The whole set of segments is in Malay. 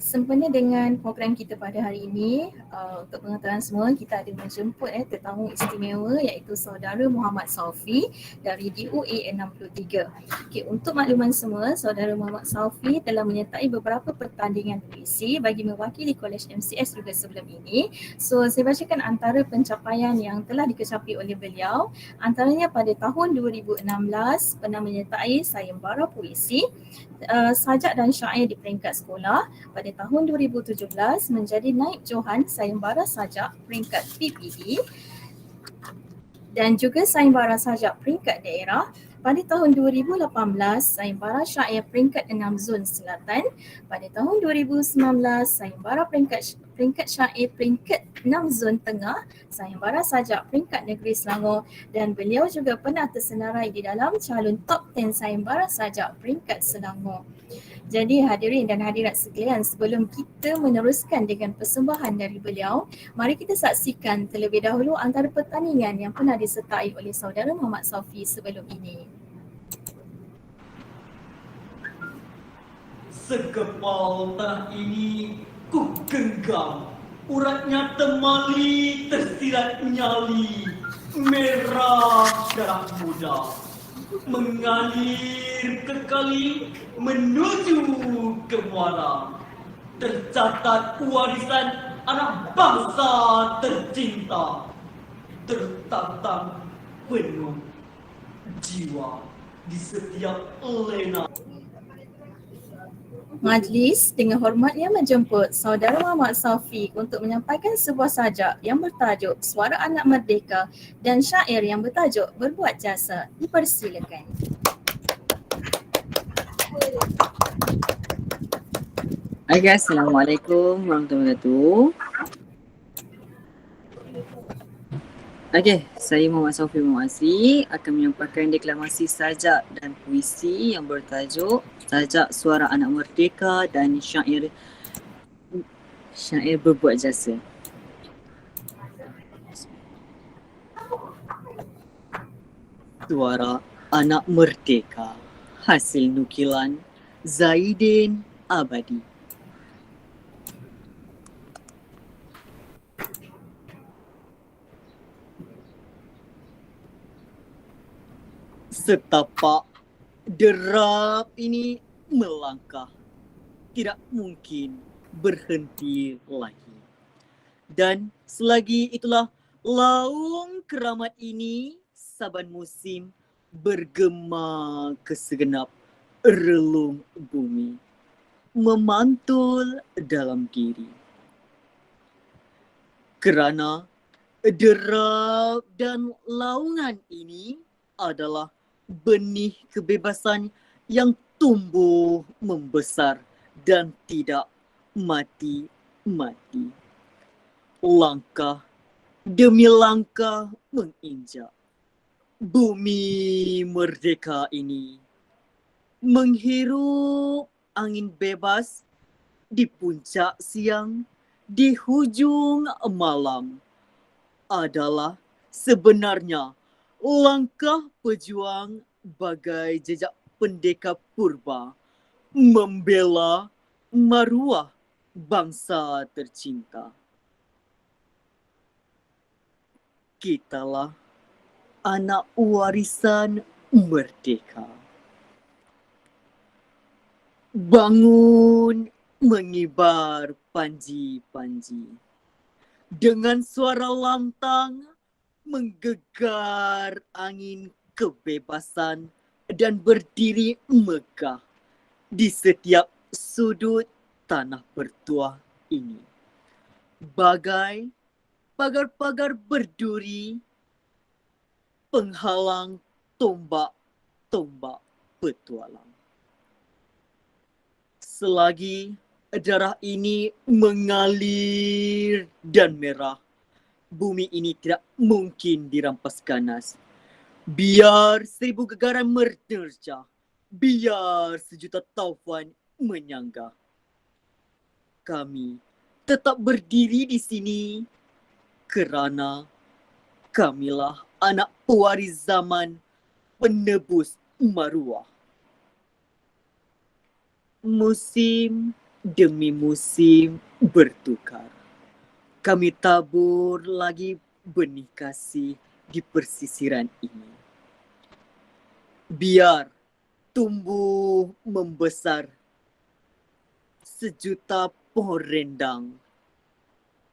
Sempena dengan program kita pada hari ini, untuk pengetahuan semua, kita ada menjemput tetamu istimewa iaitu saudara Muhammad Saufi dari DUA 63. Okey, untuk makluman semua, saudara Muhammad Saufi telah menyertai beberapa pertandingan puisi bagi mewakili Kolej MCS juga sebelum ini. So, saya bacakan antara pencapaian yang telah dikecapi oleh beliau. Antaranya pada tahun 2016 pernah menyertai sayembara puisi, sajak dan syair di peringkat sekolah. Pada tahun 2017 menjadi naib johan sayembara sajak peringkat PPD dan juga sayembara sajak peringkat daerah. Pada tahun 2018 sayembara syair peringkat 6 Zon Selatan. Pada tahun 2019 sayembara peringkat syair peringkat 6 Zon Tengah, sayembara sajak peringkat negeri Selangor, dan beliau juga pernah tersenarai di dalam calon top 10 sayembara sajak peringkat Selangor. Jadi hadirin dan hadirat sekalian, sebelum kita meneruskan dengan persembahan dari beliau, mari kita saksikan terlebih dahulu antara pertandingan yang pernah disertai oleh saudara Muhammad Saufi sebelum ini. Segepal tanah ini ku genggam, uratnya temali tersirat nyali, merah darah muda mengalir ke kali menuju ke muara. Tercatat warisan anak bangsa tercinta, tertatang penuh jiwa di setiap lena. Majlis dengan hormatnya menjemput saudara Muhammad Saufi untuk menyampaikan sebuah sajak yang bertajuk Suara Anak Merdeka dan syair yang bertajuk Berbuat Jasa. Dipersilakan. Hai guys, Assalamualaikum warahmatullahi wabarakatuh. Okey, saya Muhammad Saufi Muazzi akan menyampaikan deklamasi sajak dan puisi yang bertajuk Sajak Suara Anak Merdeka dan syair Berbuat Jasa. Suara Anak Merdeka, hasil nukilan Zaidin Abadi. Setapak derap ini melangkah, tidak mungkin berhenti lagi. Dan selagi itulah laung keramat ini saban musim bergema ke segenap relung bumi, memantul dalam diri. Kerana derap dan laungan ini adalah benih kebebasan yang tumbuh membesar dan tidak mati-mati. Langkah demi langkah menginjak. Bumi merdeka ini menghirup angin bebas di puncak siang, di hujung malam adalah sebenarnya langkah pejuang bagai jejak pendekar purba membela maruah bangsa tercinta. Kitalah anak warisan merdeka. Bangun mengibar panji-panji. Dengan suara lantang menggegar angin kebebasan dan berdiri megah di setiap sudut tanah bertuah ini. Bagai pagar-pagar berduri penghalang tombak-tombak petualang. Selagi darah ini mengalir dan merah, bumi ini tidak mungkin dirampas ganas. Biar 1000 gegaran menerjah, biar 1 juta taufan menyanggah. Kami tetap berdiri di sini kerana kamilah anak pewaris zaman, penebus maruah. Musim demi musim bertukar. Kami tabur lagi benih kasih di persisiran ini. Biar tumbuh membesar sejuta pohon rendang,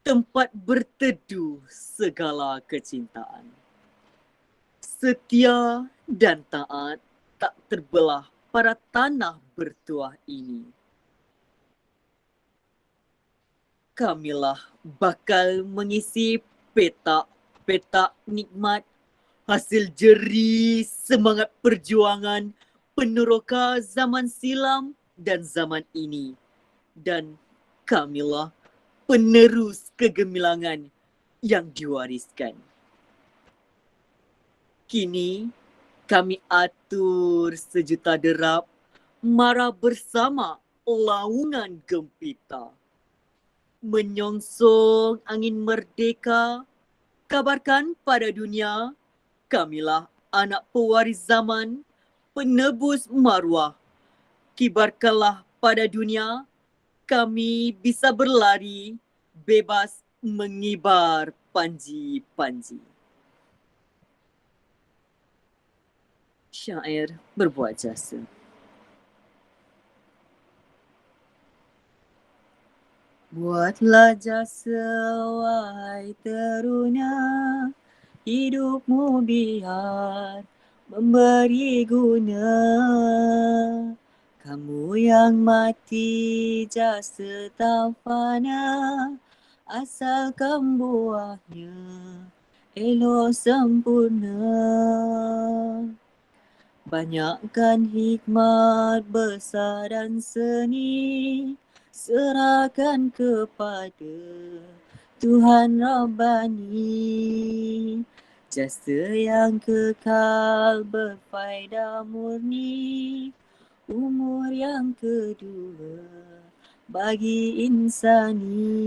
tempat berteduh segala kecintaan. Setia dan taat tak terbelah pada tanah bertuah ini. Kamilah bakal mengisi petak-petak nikmat hasil jerih semangat perjuangan peneroka zaman silam dan zaman ini. Dan kamilah penerus kegemilangan yang diwariskan. Kini kami atur sejuta derap marah bersama laungan gempita. Menyongsong angin merdeka, kabarkan pada dunia, kamilah anak pewaris zaman, penebus maruah. Kibarkanlah pada dunia, kami bisa berlari, bebas mengibar panji-panji. Syair berbuat jasa. Buatlah jasa, wahai teruna, hidupmu biar memberi guna. Kamu yang mati jasa tak fana, asalkan buahnya elok sempurna. Banyakkan hikmat besar dan seni, serahkan kepada Tuhan Rabbani. Jasa yang kekal berfaedah murni, umur yang kedua bagi insani.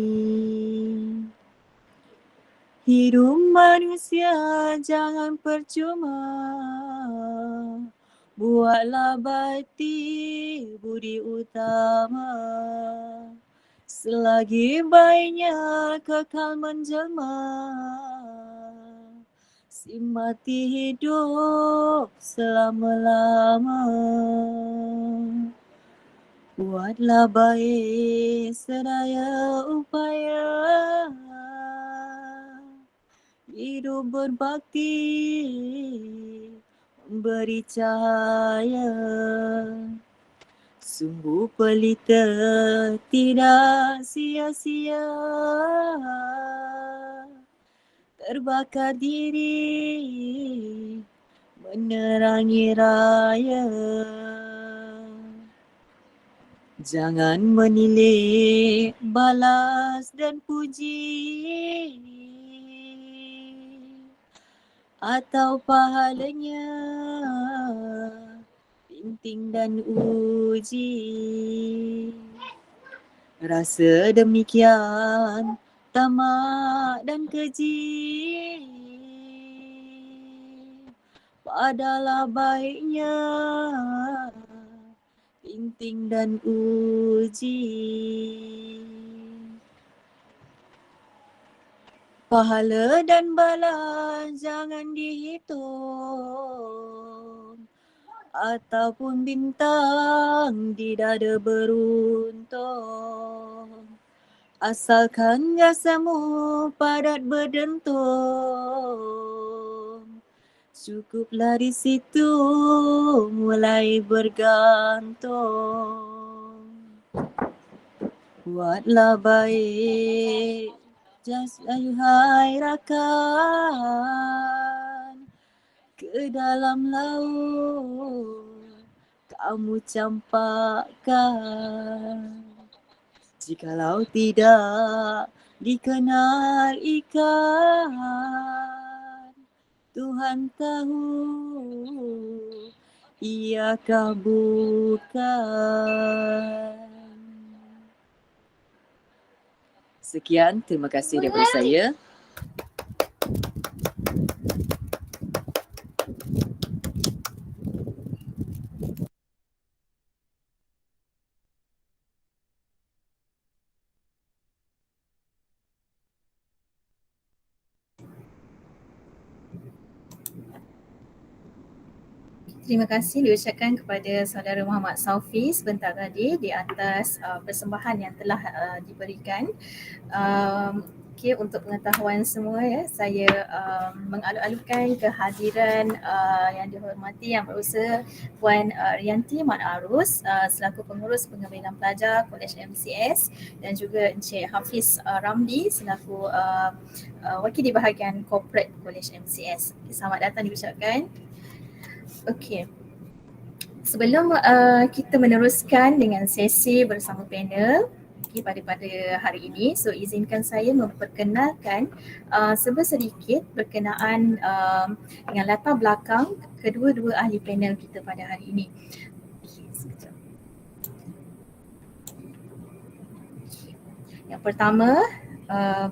Hidup manusia jangan percuma, buatlah bakti budi utama. Selagi baiknya kekal menjelma, simati hidup selama-lama. Buatlah baik sedaya upaya, hidup berbakti memberi cahaya. Sungguh pelita tidak sia-sia, terbakar diri menerangi raya. Jangan menilik balas dan puji atau pahalanya, pinting dan uji. Rasa demikian tamak dan keji, padalah baiknya pinting dan uji. Pahala dan bala jangan dihitung, ataupun bintang di dada beruntung. Asalkan rasamu padat berdentum, cukuplah di situ mulai bergantung. Buatlah baik ayuhai rakan, ke dalam laut kamu campakkan. Jikalau tidak dikenal ikan, Tuhan tahu iakah bukan. Sekian, terima kasih daripada saya. Terima kasih diucapkan kepada saudara Muhammad Saufi sebentar tadi di atas persembahan yang telah diberikan. Untuk pengetahuan semua ya, saya mengalu-alukan kehadiran yang dihormati Yang Berusaha Puan Rianti Mat Arus selaku pengurus pengambilan pelajar Kolej MCS dan juga Encik Hafiz Ramli selaku wakil di bahagian corporate Kolej MCS. Selamat datang diucapkan. Okey. Sebelum kita meneruskan dengan sesi bersama panel pada hari ini, so izinkan saya memperkenalkan sedikit berkenaan dengan latar belakang kedua-dua ahli panel kita pada hari ini. Sekejap. Yang pertama,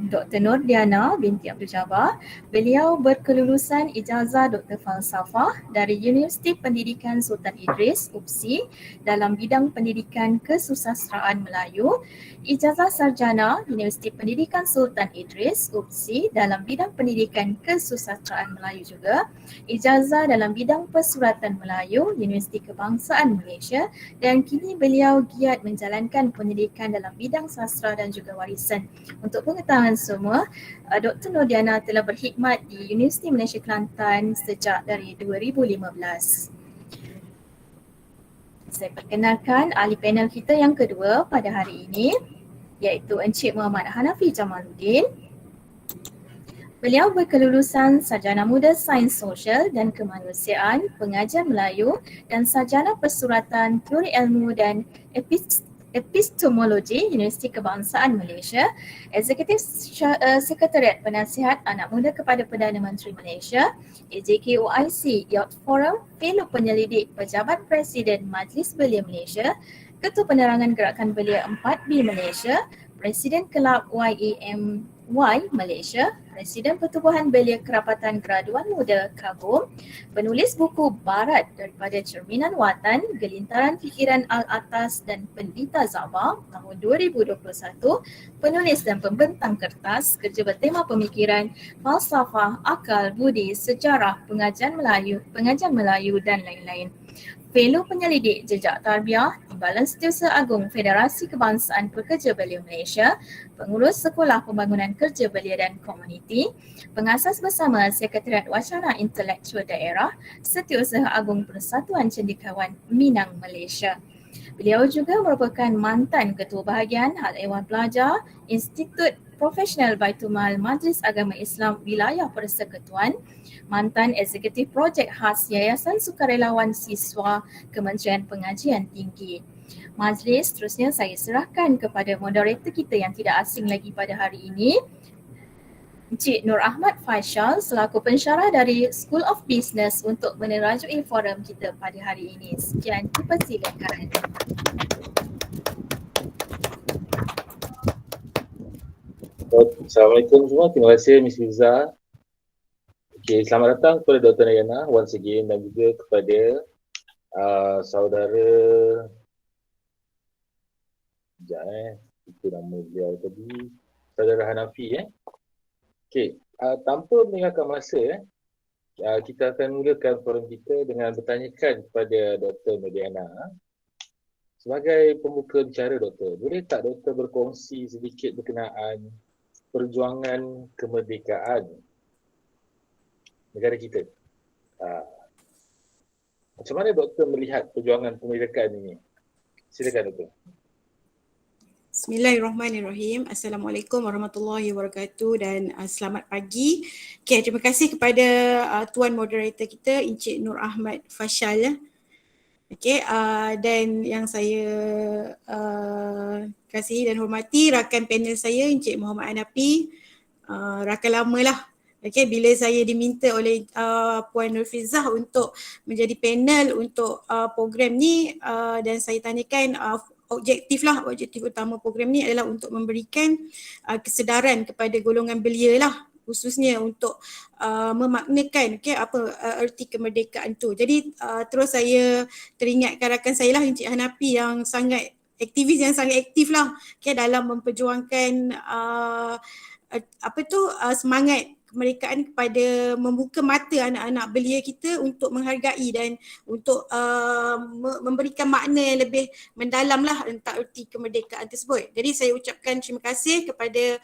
Dr. Nordiana binti Abdul Jabbar. Beliau berkelulusan ijazah Dr. Falsafah dari Universiti Pendidikan Sultan Idris, UPSI dalam bidang pendidikan kesusasteraan Melayu, ijazah sarjana Universiti Pendidikan Sultan Idris, UPSI dalam bidang pendidikan kesusasteraan Melayu juga, ijazah dalam bidang persuratan Melayu, Universiti Kebangsaan Malaysia, dan kini beliau giat menjalankan pendidikan dalam bidang sastra dan juga warisan. Untuk pengetahuan semua, Dr. Nordiana telah berkhidmat di Universiti Malaysia Kelantan sejak dari 2015. Saya perkenalkan ahli panel kita yang kedua pada hari ini, iaitu Encik Muhammad Hanafi Jamaluddin. Beliau berkelulusan Sarjana Muda Sains Sosial dan Kemanusiaan, Pengajian Melayu dan Sarjana Persuratan, Teori Ilmu dan Epistemologi, Universiti Kebangsaan Malaysia, Eksekutif Sekretariat Penasihat Anak Muda kepada Perdana Menteri Malaysia, AJKOIC Youth Forum, Fellow Penyelidik Pejabat Presiden Majlis Belia Malaysia, Ketua Penerangan Gerakan Belia 4B Malaysia, Presiden Kelab YAMY Malaysia, Presiden Pertubuhan Belia Kerapatan Graduan Muda Kagum, penulis buku Barat daripada Cerminan Watan, Gelintaran Fikiran Al-Atas dan Pendita Zabah tahun 2021, penulis dan pembentang kertas, kerja bertema pemikiran, falsafah, akal, budi, sejarah, pengajian Melayu dan lain-lain. Fellow Penyelidik Jejak Tarbiyah, Timbalan Setiausaha Agung Federasi Kebangsaan Pekerja Belia Malaysia, Pengurus Sekolah Pembangunan Kerja Belia dan Komuniti, Pengasas bersama Sekretariat Wacana Intelektual Daerah, Setiausaha Agung Persatuan Cendekiawan Minang Malaysia. Beliau juga merupakan mantan Ketua Bahagian Hal Ehwal Pelajar Institut Profesional Baitul Mal Majlis Agama Islam Wilayah Persekutuan, mantan Eksekutif Projek Khas Yayasan Sukarelawan Siswa Kementerian Pengajian Tinggi. Majlis seterusnya saya serahkan kepada moderator kita yang tidak asing lagi pada hari ini, Encik Nur Ahmad Faisal selaku pensyarah dari School of Business untuk menerajui forum kita pada hari ini. Sekian, dipersilakan. Assalamualaikum semua, terima kasih Ms. Fiza. Okay, selamat datang kepada Dr. Nayana once again dan juga kepada saudara itu nama beliau tadi, saudara Hanafi Okay, tanpa meninggalkan masa kita akan mulakan forum kita dengan bertanyakan kepada Dr. Nordiana. Sebagai pembuka bicara Doktor, boleh tak Doktor berkongsi sedikit berkenaan perjuangan kemerdekaan negara kita? Macam mana Doktor melihat perjuangan kemerdekaan ini? Silakan Doktor. Bismillahirrahmanirrahim. Assalamualaikum warahmatullahi wabarakatuh dan selamat pagi. Okay, terima kasih kepada tuan moderator kita Encik Nur Ahmad Faisal. Okay, dan yang saya kasihi dan hormati rakan panel saya Encik Muhammad Hanafi, rakan lama lah. Okay, bila saya diminta oleh Puan Nurfizah untuk menjadi panel untuk program ni dan saya tanyakan objektif utama program ni adalah untuk memberikan kesedaran kepada golongan belia lah, khususnya untuk memaknakan apa erti kemerdekaan tu. Jadi terus saya teringatkan rakan saya lah Encik Hanafi yang sangat aktivis, yang sangat aktif lah dalam memperjuangkan semangat kemerdekaan kepada membuka mata anak-anak belia kita untuk menghargai dan untuk memberikan makna yang lebih mendalam lah tentang erti kemerdekaan tersebut. Jadi saya ucapkan terima kasih kepada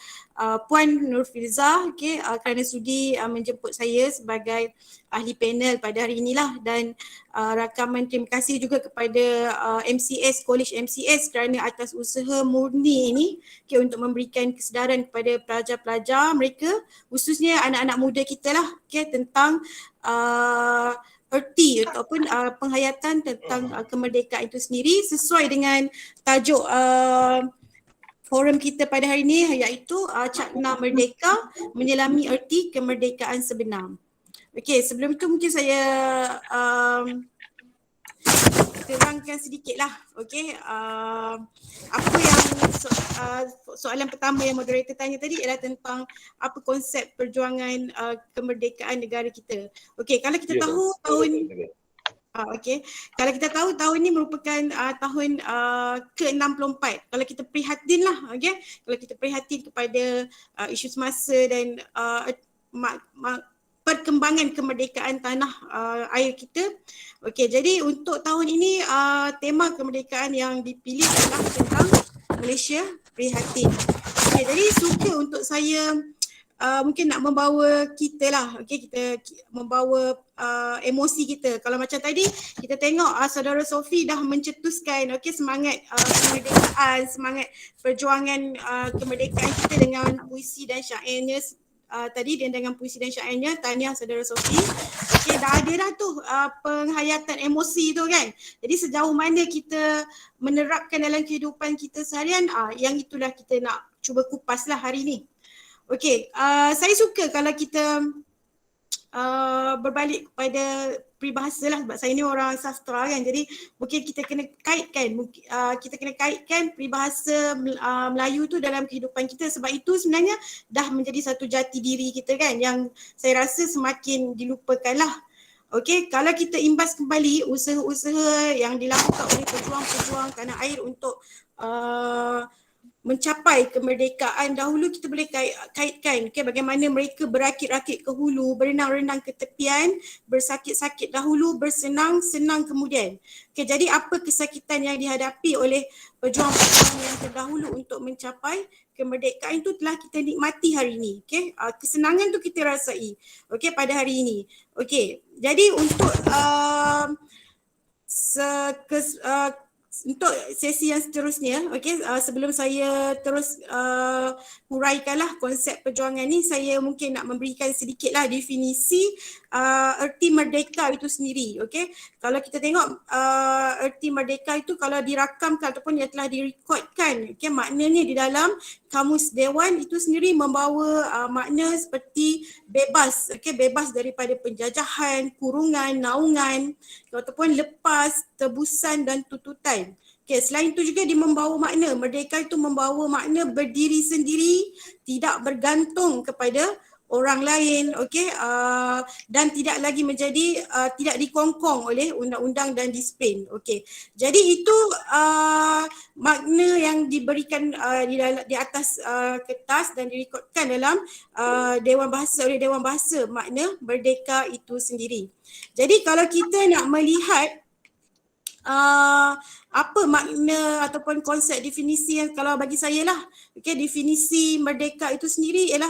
Puan Nurfilzah kerana sudi menjemput saya sebagai ahli panel pada hari inilah, dan rakaman terima kasih juga kepada MCS, College MCS kerana atas usaha murni ini untuk memberikan kesedaran kepada pelajar-pelajar mereka, khususnya anak-anak muda kita lah tentang erti ataupun penghayatan tentang kemerdekaan itu sendiri sesuai dengan tajuk forum kita pada hari ini, iaitu Cakna Merdeka Menyelami Erti Kemerdekaan Sebenar. Okey, sebelum itu mungkin saya terangkan sedikit lah. Okey, apa yang soalan pertama yang moderator tanya tadi ialah tentang apa konsep perjuangan kemerdekaan negara kita. Okey, kalau kita tahu tahun kalau kita tahu tahun ini merupakan tahun ke-64. Kalau kita prihatin lah, kalau kita prihatin kepada isu semasa dan perkembangan kemerdekaan tanah air kita. Okey, jadi untuk tahun ini tema kemerdekaan yang dipilih adalah tentang Malaysia Prihatin. Okey, jadi suka untuk saya mungkin nak membawa kita lah, kita membawa emosi kita. Kalau macam tadi kita tengok saudara Sophie dah mencetuskan semangat kemerdekaan, semangat perjuangan kemerdekaan kita dengan puisi dan syairnya tadi, dan dengan puisi dan syairnya. Tahniah saudara Sophie. Okey, dah ada dah tu penghayatan emosi tu kan. Jadi sejauh mana kita menerapkan dalam kehidupan kita seharian, yang itulah kita nak cuba kupas lah hari ni. Okey, saya suka kalau kita berbalik kepada peribahasa lah, sebab saya ni orang sastra kan, jadi mungkin kita kena kaitkan peribahasa Melayu tu dalam kehidupan kita, sebab itu sebenarnya dah menjadi satu jati diri kita kan, yang saya rasa semakin dilupakan lah. Okey, kalau kita imbas kembali usaha-usaha yang dilakukan oleh pejuang-pejuang tanah air untuk mencapai kemerdekaan, dahulu kita boleh kaitkan bagaimana mereka berakit-rakit ke hulu, berenang-renang ke tepian, bersakit-sakit dahulu, bersenang-senang kemudian. Jadi apa kesakitan yang dihadapi oleh pejuang-pejuang yang terdahulu untuk mencapai kemerdekaan itu telah kita nikmati hari ini. Kesenangan tu kita rasai pada hari ini. Jadi untuk untuk sesi yang seterusnya, sebelum saya terus huraikanlah konsep perjuangan ni, saya mungkin nak memberikan sedikitlah definisi erti merdeka itu sendiri. Kalau kita tengok erti merdeka itu kalau dirakamkan ataupun yang telah direkodkan, maknanya di dalam Kamus Dewan itu sendiri membawa makna seperti bebas, bebas daripada penjajahan, kurungan, naungan ataupun lepas, tebusan dan tuntutan. Selain itu juga dia membawa makna, merdeka itu membawa makna berdiri sendiri, tidak bergantung kepada orang lain, dan tidak lagi menjadi tidak dikongkong oleh undang-undang dan disiplin. Jadi itu makna yang diberikan di atas kertas dan direkodkan dalam Dewan Bahasa makna merdeka itu sendiri. Jadi kalau kita nak melihat apa makna ataupun konsep definisi yang kalau bagi saya lah, definisi merdeka itu sendiri ialah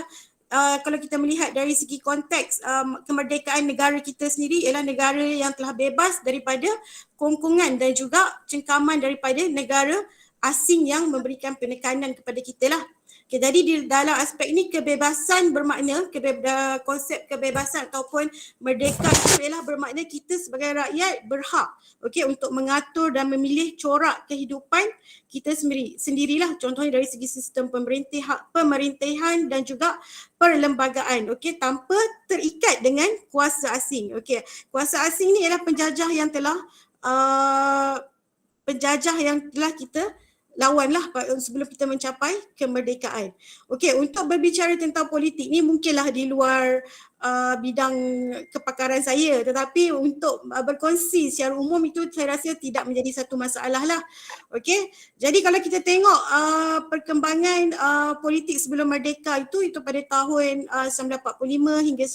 kalau kita melihat dari segi konteks kemerdekaan negara kita sendiri ialah negara yang telah bebas daripada kongkongan dan juga cengkaman daripada negara asing yang memberikan penekanan kepada kita lah. Jadi di dalam aspek ini kebebasan bermakna, konsep kebebasan ataupun merdeka itu ialah bermakna kita sebagai rakyat berhak untuk mengatur dan memilih corak kehidupan kita sendirilah, contohnya dari segi sistem pemerintahan dan juga perlembagaan, tanpa terikat dengan kuasa asing. Kuasa asing ni ialah penjajah yang telah kita lawanlah sebelum kita mencapai kemerdekaan. Untuk berbicara tentang politik ni mungkinlah di luar bidang kepakaran saya, tetapi untuk berkongsi secara umum itu saya rasa tidak menjadi satu masalah lah. Okey, jadi kalau kita tengok perkembangan politik sebelum merdeka itu pada tahun 1945 hingga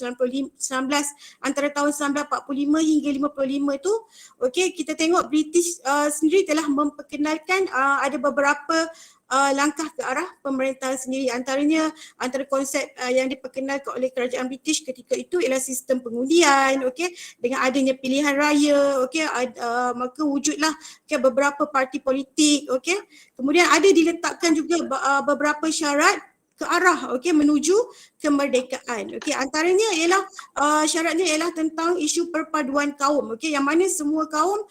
antara tahun 1945 hingga 55 tu, okey, kita tengok British sendiri telah memperkenalkan ada beberapa langkah ke arah pemerintahan sendiri. Antara konsep yang diperkenalkan oleh kerajaan British ketika itu ialah sistem pengundian, okey, dengan adanya pilihan raya, okey, maka wujudlah beberapa parti politik, okey. Kemudian ada diletakkan juga beberapa syarat ke arah, okey, menuju kemerdekaan. Okey, antaranya ialah syaratnya ialah tentang isu perpaduan kaum, okey, yang mana semua kaum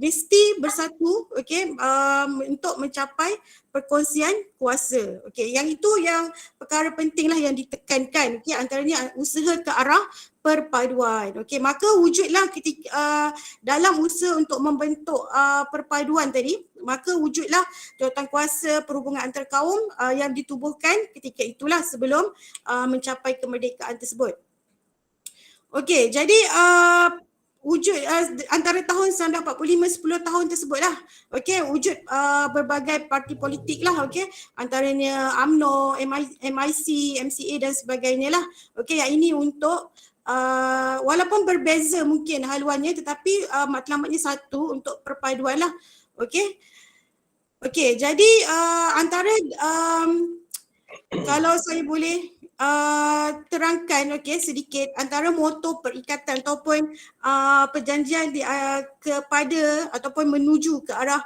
mesti bersatu, okey, untuk mencapai perkongsian kuasa. Okey, yang itu yang perkara pentinglah yang ditekankan, okey, antaranya usaha ke arah perpaduan. Okey, maka wujudlah ketika dalam usaha untuk membentuk perpaduan tadi, maka wujudlah jawatankuasa perhubungan antar kaum yang ditubuhkan ketika itulah sebelum mencapai kemerdekaan tersebut. Okey, jadi wujud antara tahun 1945 10 tahun tersebutlah, okey, wujud berbagai parti politik lah, okey, antaranya UMNO, MIC, MCA dan sebagainya lah. Okey, yang ini untuk walaupun berbeza mungkin haluannya, tetapi matlamatnya satu, untuk perpaduan lah. Okey. Okey, jadi antara kalau saya boleh terangkan, okey, sedikit antara moto perikatan ataupun perjanjian kepada ataupun menuju ke arah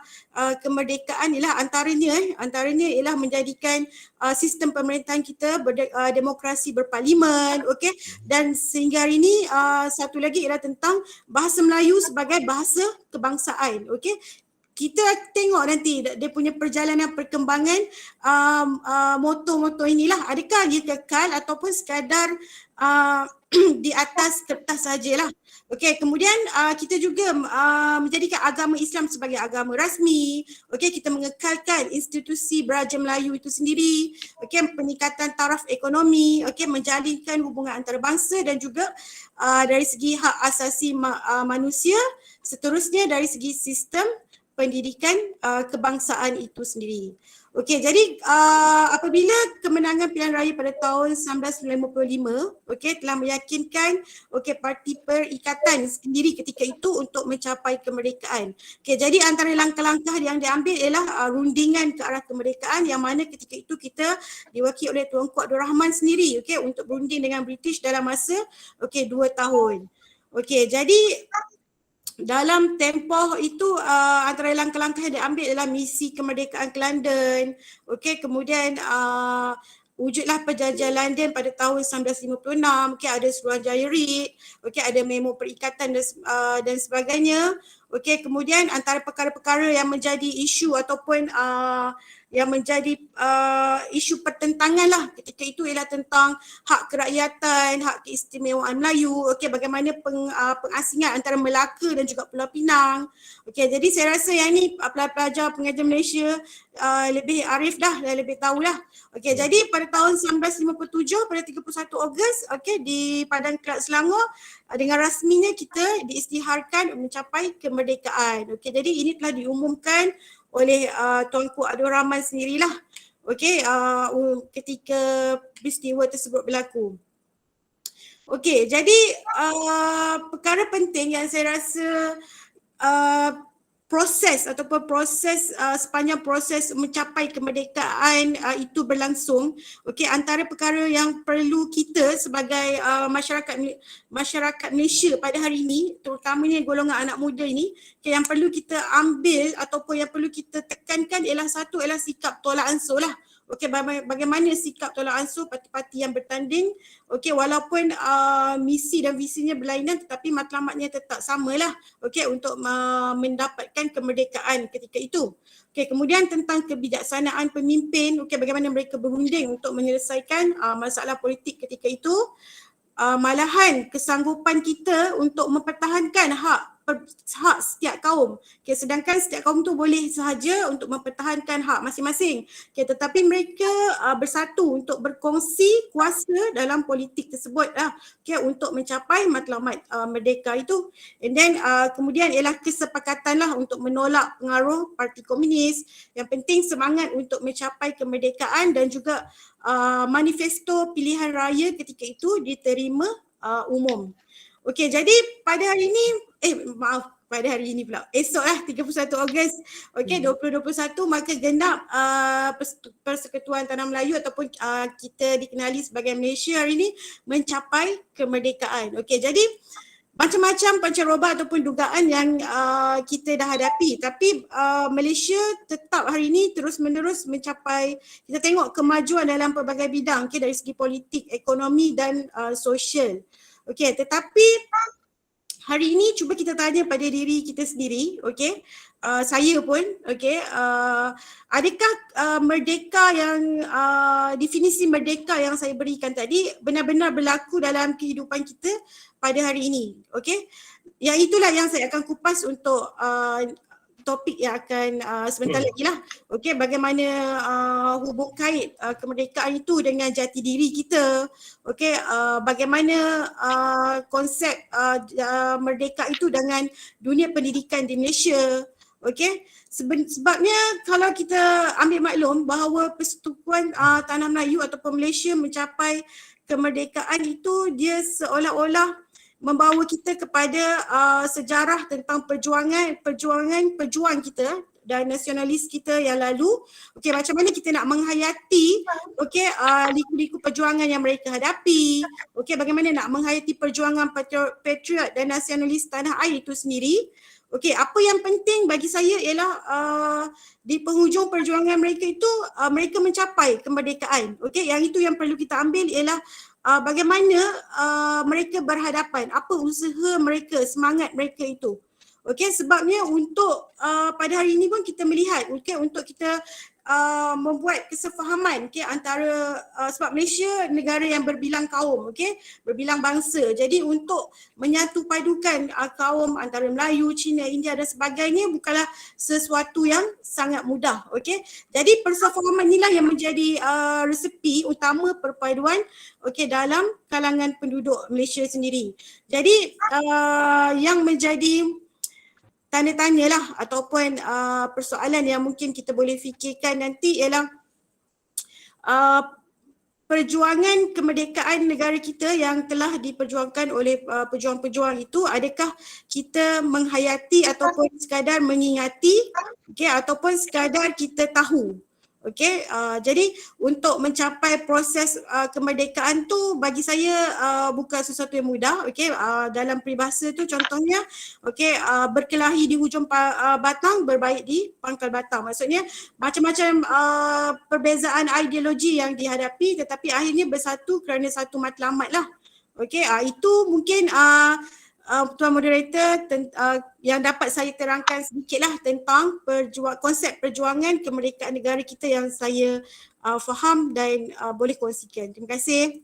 kemerdekaan ialah antaranya ialah menjadikan sistem pemerintahan kita demokrasi berparlimen, okey, dan sehingga hari ini satu lagi ialah tentang bahasa Melayu sebagai bahasa kebangsaan, okey. Kita tengok nanti dia punya perjalanan perkembangan moto-moto inilah, adakah dia kekal ataupun sekadar di atas kertas sajalah. Okey, kemudian kita juga menjadikan agama Islam sebagai agama rasmi. Okey, kita mengekalkan institusi Beraja Melayu itu sendiri. Okey, peningkatan taraf ekonomi, okey, menjalinkan hubungan antarabangsa dan juga dari segi hak asasi manusia, seterusnya dari segi sistem pendidikan kebangsaan itu sendiri. Okey, jadi apabila kemenangan pilihan raya pada tahun 1955, okey, telah meyakinkan, okey, parti perikatan sendiri ketika itu untuk mencapai kemerdekaan. Okey, jadi antara langkah-langkah yang diambil ialah rundingan ke arah kemerdekaan, yang mana ketika itu kita diwakili oleh Tuanku Abdul Rahman sendiri, okey, untuk berunding dengan British dalam masa 2 tahun. Okey, jadi dalam tempoh itu antara langkah-langkah yang diambil adalah misi kemerdekaan ke London. Okey, kemudian wujudlah perjanjian London pada tahun 1956. Okey, ada Suruhanjaya Reid, okey, ada memo perikatan dan sebagainya. Okey, kemudian antara perkara-perkara yang menjadi isu ataupun yang menjadi isu pertentangan lah ketika itu ialah tentang hak kerakyatan, hak keistimewaan Melayu, okey, bagaimana pengasingan antara Melaka dan juga Pulau Pinang. Okey, jadi saya rasa yang ni pelajar pengajar Malaysia lebih arif dah dan lebih tahulah. Okey, jadi pada tahun 1957 pada 31 Ogos, okey, di Padang Kelab Selangor dengan rasminya kita diisytiharkan mencapai kemerdekaan. Okey, jadi ini telah diumumkan oleh Tuanku Abdul Rahman sendirilah, okey, ketika peristiwa tersebut berlaku. Okey, jadi perkara penting yang saya rasa sepanjang proses mencapai kemerdekaan itu berlangsung, okey, antara perkara yang perlu kita sebagai masyarakat Malaysia pada hari ini, terutamanya golongan anak muda ini, okay, yang perlu kita ambil ataupun yang perlu kita tekankan ialah satu, ialah sikap tolak ansur lah. Okey, bagaimana sikap tolak ansur parti-parti yang bertanding, okey, walaupun misi dan visinya berlainan tetapi matlamatnya tetap samalah, okey, untuk mendapatkan kemerdekaan ketika itu. Okey, kemudian tentang kebijaksanaan pemimpin, okey, bagaimana mereka berunding untuk menyelesaikan masalah politik ketika itu. Malahan kesanggupan kita untuk mempertahankan hak hak setiap kaum. Okay, sedangkan setiap kaum tu boleh sahaja untuk mempertahankan hak masing-masing. Okay, tetapi mereka bersatu untuk berkongsi kuasa dalam politik tersebut lah. Okay, untuk mencapai matlamat merdeka itu. And then kemudian ialah kesepakatan lah untuk menolak pengaruh parti komunis. Yang penting semangat untuk mencapai kemerdekaan dan juga manifesto pilihan raya ketika itu diterima umum. Okey, jadi pada hari ini, pada hari ini pula, esok lah 31 Ogos, okey, 2021 maka genap Persekutuan Tanah Melayu ataupun kita dikenali sebagai Malaysia hari ini mencapai kemerdekaan. Okey, jadi macam-macam pancaroba ataupun dugaan yang kita dah hadapi, tapi Malaysia tetap hari ini terus-menerus mencapai, kita tengok kemajuan dalam pelbagai bidang, okay, dari segi politik, ekonomi dan sosial. Okey, tetapi hari ini cuba kita tanya pada diri kita sendiri, okey, saya pun, okey, adakah merdeka yang definisi merdeka yang saya berikan tadi benar-benar berlaku dalam kehidupan kita pada hari ini, okey? Yang itulah yang saya akan kupas untuk topik yang akan sebentar lagi lah. Okey, bagaimana hubung kait kemerdekaan itu dengan jati diri kita. Okey, bagaimana konsep merdeka itu dengan dunia pendidikan di Malaysia. Okey, sebabnya kalau kita ambil maklum bahawa Persekutuan Tanah Melayu ataupun Malaysia mencapai kemerdekaan itu, dia seolah-olah membawa kita kepada sejarah tentang pejuang kita dan nasionalis kita yang lalu. Okey, macam mana kita nak menghayati, okey, liku-liku perjuangan yang mereka hadapi. Okey, bagaimana nak menghayati perjuangan patriot dan nasionalis tanah air itu sendiri. Okey, apa yang penting bagi saya ialah di penghujung perjuangan mereka itu mereka mencapai kemerdekaan. Okey, yang itu yang perlu kita ambil ialah bagaimana mereka berhadapan, apa usaha mereka, semangat mereka itu. Okey, sebabnya untuk pada hari ini pun kita melihat, okey, untuk kita membuat kesefahaman, okey, antara sebab Malaysia negara yang berbilang kaum, okey, berbilang bangsa. Jadi untuk menyatu padukan kaum antara Melayu, Cina, India dan sebagainya bukanlah sesuatu yang sangat mudah, okey. Jadi persefahaman inilah yang menjadi resepi utama perpaduan, okey, dalam kalangan penduduk Malaysia sendiri. Jadi yang menjadi tanda-tanya lah ataupun persoalan yang mungkin kita boleh fikirkan nanti ialah perjuangan kemerdekaan negara kita yang telah diperjuangkan oleh pejuang-pejuang itu, adakah kita menghayati ataupun sekadar mengingati, okay, ataupun sekadar kita tahu. Okey, jadi untuk mencapai proses kemerdekaan tu bagi saya bukan sesuatu yang mudah. Okey, dalam peribahasa tu contohnya, okey, berkelahi di hujung batang, berbaik di pangkal batang. Maksudnya macam-macam perbezaan ideologi yang dihadapi tetapi akhirnya bersatu kerana satu matlamat lah. Okey, itu mungkin Tuan Moderator yang dapat saya terangkan sedikitlah tentang konsep perjuangan kemerdekaan negara kita yang saya faham dan boleh kongsikan. Terima kasih.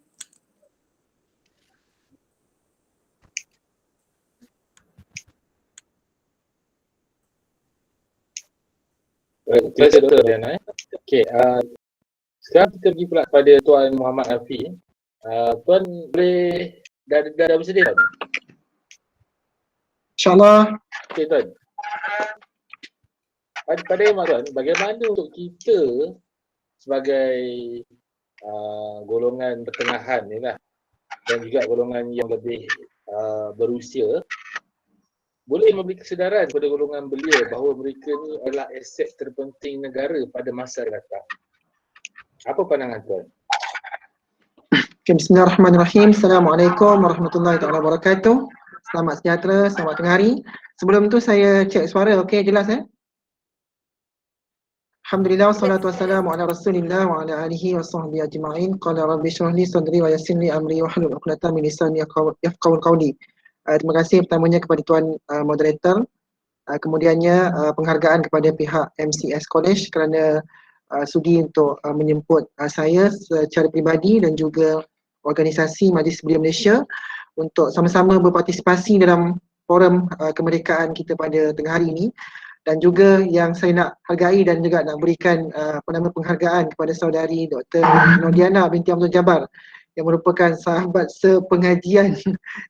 Terima kasih Dr. Diana. Okey, sekarang kita pergi pula pada Tuan Muhammad Afi. Tuan boleh dah bersedia tak? InsyaAllah. Okey Tuan. Pada emak Tuan, bagaimana untuk kita sebagai golongan pertengahan ni lah dan juga golongan yang lebih berusia boleh memberi kesedaran kepada golongan belia bahawa mereka ni adalah aset terpenting negara pada masa datang. Apa pandangan Tuan? Okay, Bismillahirrahmanirrahim. Assalamualaikum warahmatullahi wabarakatuh. Selamat sejahtera, selamat tengah hari. Sebelum tu saya cek suara, okey, jelas Alhamdulillah, wassalatu wassalamu ala rasulillah wa ala alihi wa sahbihi ajma'in. Qala rabbi shrah li sadri wa yassir li amri wa hlul 'uqdatam min lisani yafqahu qawli. Terima kasih pertamanya kepada Tuan Moderator. Kemudiannya penghargaan kepada pihak MCS College kerana sudi untuk menjemput saya secara peribadi dan juga organisasi Majlis Belia Malaysia untuk sama-sama berpartisipasi dalam forum kemerdekaan kita pada tengah hari ini. Dan juga yang saya nak hargai dan juga nak berikan penghargaan kepada saudari Dr. Nodiana binti Abdul Jabbar yang merupakan sahabat sepengajian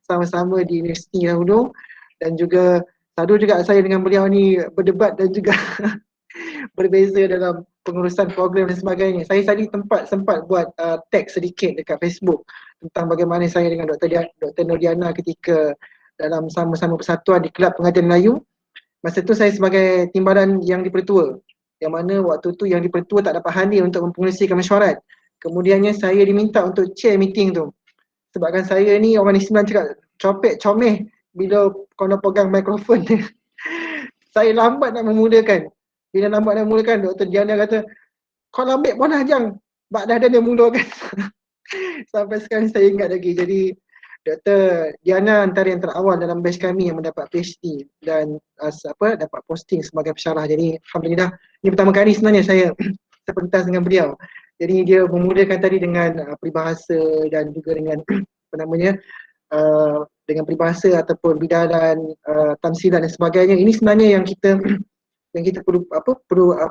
sama-sama di Universiti dahulu, dan juga selalu juga saya dengan beliau ni berdebat dan juga berbeza dalam pengurusan program dan sebagainya. Saya tadi sempat buat tag sedikit dekat Facebook tentang bagaimana saya dengan Dr. Nodiana ketika dalam sama-sama persatuan di Kelab Pengajian Melayu. Masa tu saya sebagai timbalan yang dipertua, yang mana waktu tu yang dipertua tak dapat hadir untuk mempengerusikan mesyuarat. Kemudiannya saya diminta untuk chair meeting tu. Sebabkan saya ni orang Islam cakap copek comeh bila kau nak pegang mikrofon dia. Saya lambat nak memulakan. Bila lambat nak memulakan, Dr. Diana kata, kau lambat pun ajang. Bak dah dia mulakan. Sampai sekarang saya ingat lagi. Jadi Dr. Diana antara yang terawal dalam batch kami yang mendapat PhD dan dapat posting sebagai pensyarah. Jadi alhamdulillah, ini pertama kali sebenarnya saya sepentas dengan beliau. Jadi dia memulakan tadi dengan peribahasa dan juga dengan dengan peribahasa ataupun bidalan, tamsilan dan sebagainya. Ini sebenarnya yang kita perlu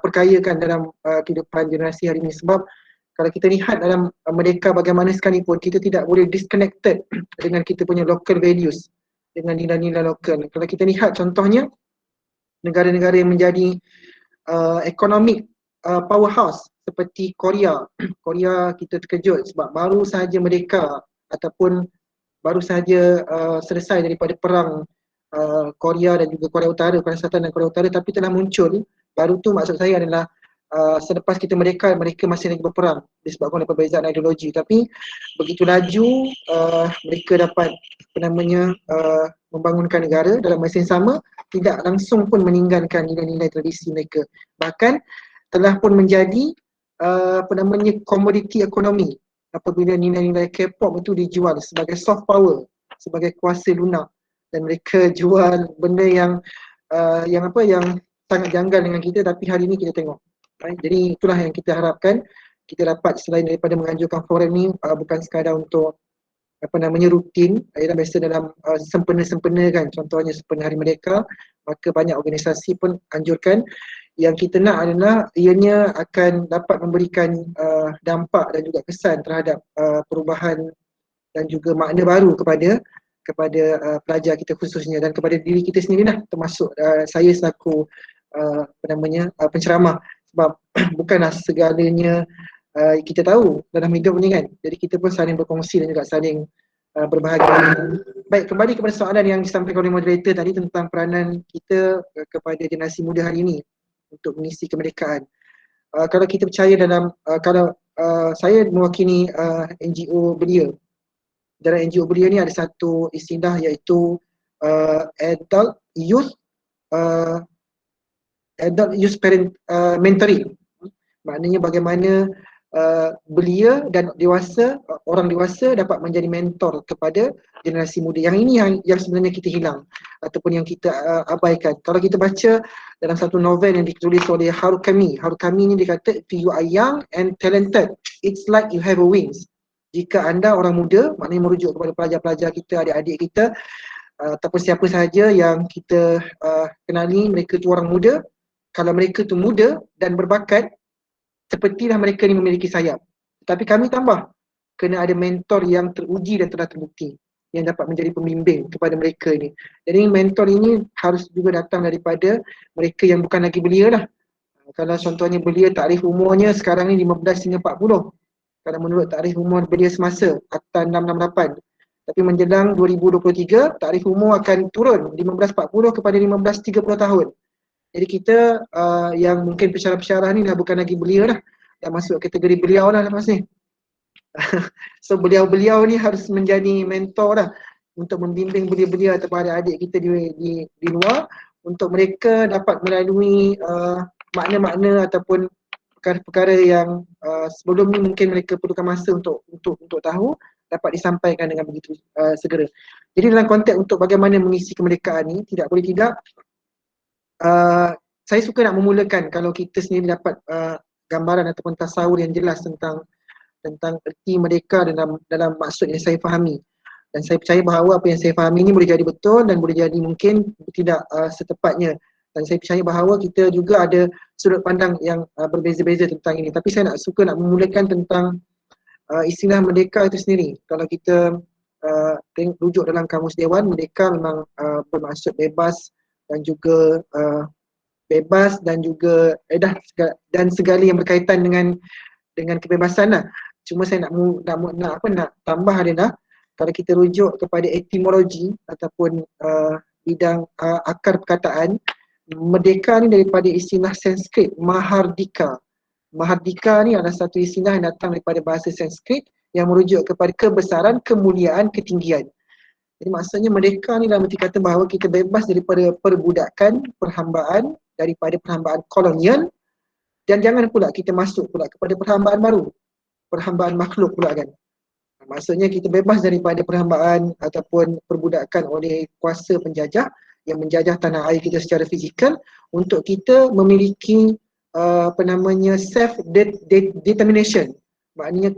perkayakan dalam kehidupan generasi hari ini, sebab kalau kita lihat dalam Merdeka bagaimana sekalipun, kita tidak boleh disconnected dengan kita punya local values, dengan nilai-nilai lokal. Kalau kita lihat contohnya negara-negara yang menjadi economic powerhouse seperti Korea. Korea kita terkejut sebab baru sahaja merdeka ataupun baru sahaja selesai daripada perang Korea dan juga Korea Utara, Korea Selatan dan Korea Utara, tapi telah muncul. Baru tu maksud saya adalah selepas kita merdeka, mereka masih lagi berperang disebabkan oleh perbezaan ideologi, tapi begitu laju mereka dapat membangunkan negara dalam masa yang sama, tidak langsung pun meninggalkan nilai-nilai tradisi mereka, bahkan telah pun menjadi komoditi ekonomi apabila nilai-nilai K-pop itu dijual sebagai soft power, sebagai kuasa lunak, dan mereka jual benda yang sangat janggal dengan kita, tapi hari ini kita tengok. Jadi itulah yang kita harapkan kita dapat, selain daripada menganjurkan forum ni bukan sekadar untuk rutin, biasa dalam sempena-sempena kan, contohnya sempena Hari Merdeka, maka banyak organisasi pun anjurkan. Yang kita nak adalah ianya akan dapat memberikan dampak dan juga kesan terhadap perubahan dan juga makna baru kepada pelajar kita khususnya, dan kepada diri kita sendirilah, termasuk saya selaku penceramah. Sebab bukanlah segalanya kita tahu dalam hidup ni kan. Jadi kita pun saling berkongsi dan juga saling berbahagia. Baik, kembali kepada soalan yang disampaikan oleh moderator tadi tentang peranan kita kepada generasi muda hari ini untuk mengisi kemerdekaan. Kalau kita percaya dalam, kalau saya mewakili NGO Belia. Dalam NGO Belia ni ada satu istilah iaitu Adult Youth Parent Mentoring. Maknanya bagaimana belia dan orang dewasa dapat menjadi mentor kepada generasi muda. Yang ini yang sebenarnya kita hilang ataupun yang kita abaikan. Kalau kita baca dalam satu novel yang ditulis oleh Harukami ni dia kata, if you are young and talented, it's like you have a wings. Jika anda orang muda, maknanya merujuk kepada pelajar-pelajar kita, adik-adik kita, ataupun siapa sahaja yang kita kenali, mereka tu orang muda. Kalau mereka tu muda dan berbakat, sepertilah mereka ni memiliki sayap. Tapi kami tambah, kena ada mentor yang teruji dan telah terbukti yang dapat menjadi pembimbing kepada mereka ni. Jadi mentor ini harus juga datang daripada mereka yang bukan lagi belia lah. Kalau contohnya belia, takrif umurnya sekarang ni 15 hingga 40. Kalau menurut takrif umur belia semasa, Akta 668. Tapi menjelang 2023, takrif umur akan turun 15-40 kepada 15-30 tahun. Jadi kita yang mungkin pensyarah-pensyarah ni dah bukan lagi belia dah. Dah masuk kategori beliau lah lepas ni. So beliau-beliau ni harus menjadi mentor dah untuk membimbing belia-belia ataupun adik kita di luar, untuk mereka dapat melalui makna-makna ataupun perkara-perkara yang sebelum ni mungkin mereka perlukan masa untuk tahu, dapat disampaikan dengan begitu segera. Jadi dalam konteks untuk bagaimana mengisi kemerdekaan ni, tidak boleh tidak saya suka nak memulakan kalau kita sendiri dapat gambaran ataupun tasawur yang jelas tentang erti merdeka dalam maksud yang saya fahami. Dan saya percaya bahawa apa yang saya fahami ini boleh jadi betul dan boleh jadi mungkin tidak setepatnya. Dan saya percaya bahawa kita juga ada sudut pandang yang berbeza-beza tentang ini. Tapi saya nak memulakan tentang istilah merdeka itu sendiri. Kalau kita rujuk dalam Kamus Dewan, merdeka memang bermaksud bebas dan juga dan segala yang berkaitan dengan kebebasan lah. Cuma saya nak tambah adalah kalau kita rujuk kepada etimologi ataupun bidang akar perkataan, merdeka ni daripada istilah Sanskrit Mahardika. Mahardika ni adalah satu istilah yang datang daripada bahasa Sanskrit yang merujuk kepada kebesaran, kemuliaan, ketinggian. Jadi maksudnya merdeka ni dalam arti kata bahawa kita bebas daripada perbudakan, perhambaan, daripada perhambaan kolonial, dan jangan pula kita masuk pula kepada perhambaan baru, perhambaan makhluk pula kan. Maksudnya kita bebas daripada perhambaan ataupun perbudakan oleh kuasa penjajah yang menjajah tanah air kita secara fizikal untuk kita memiliki self determination, maknanya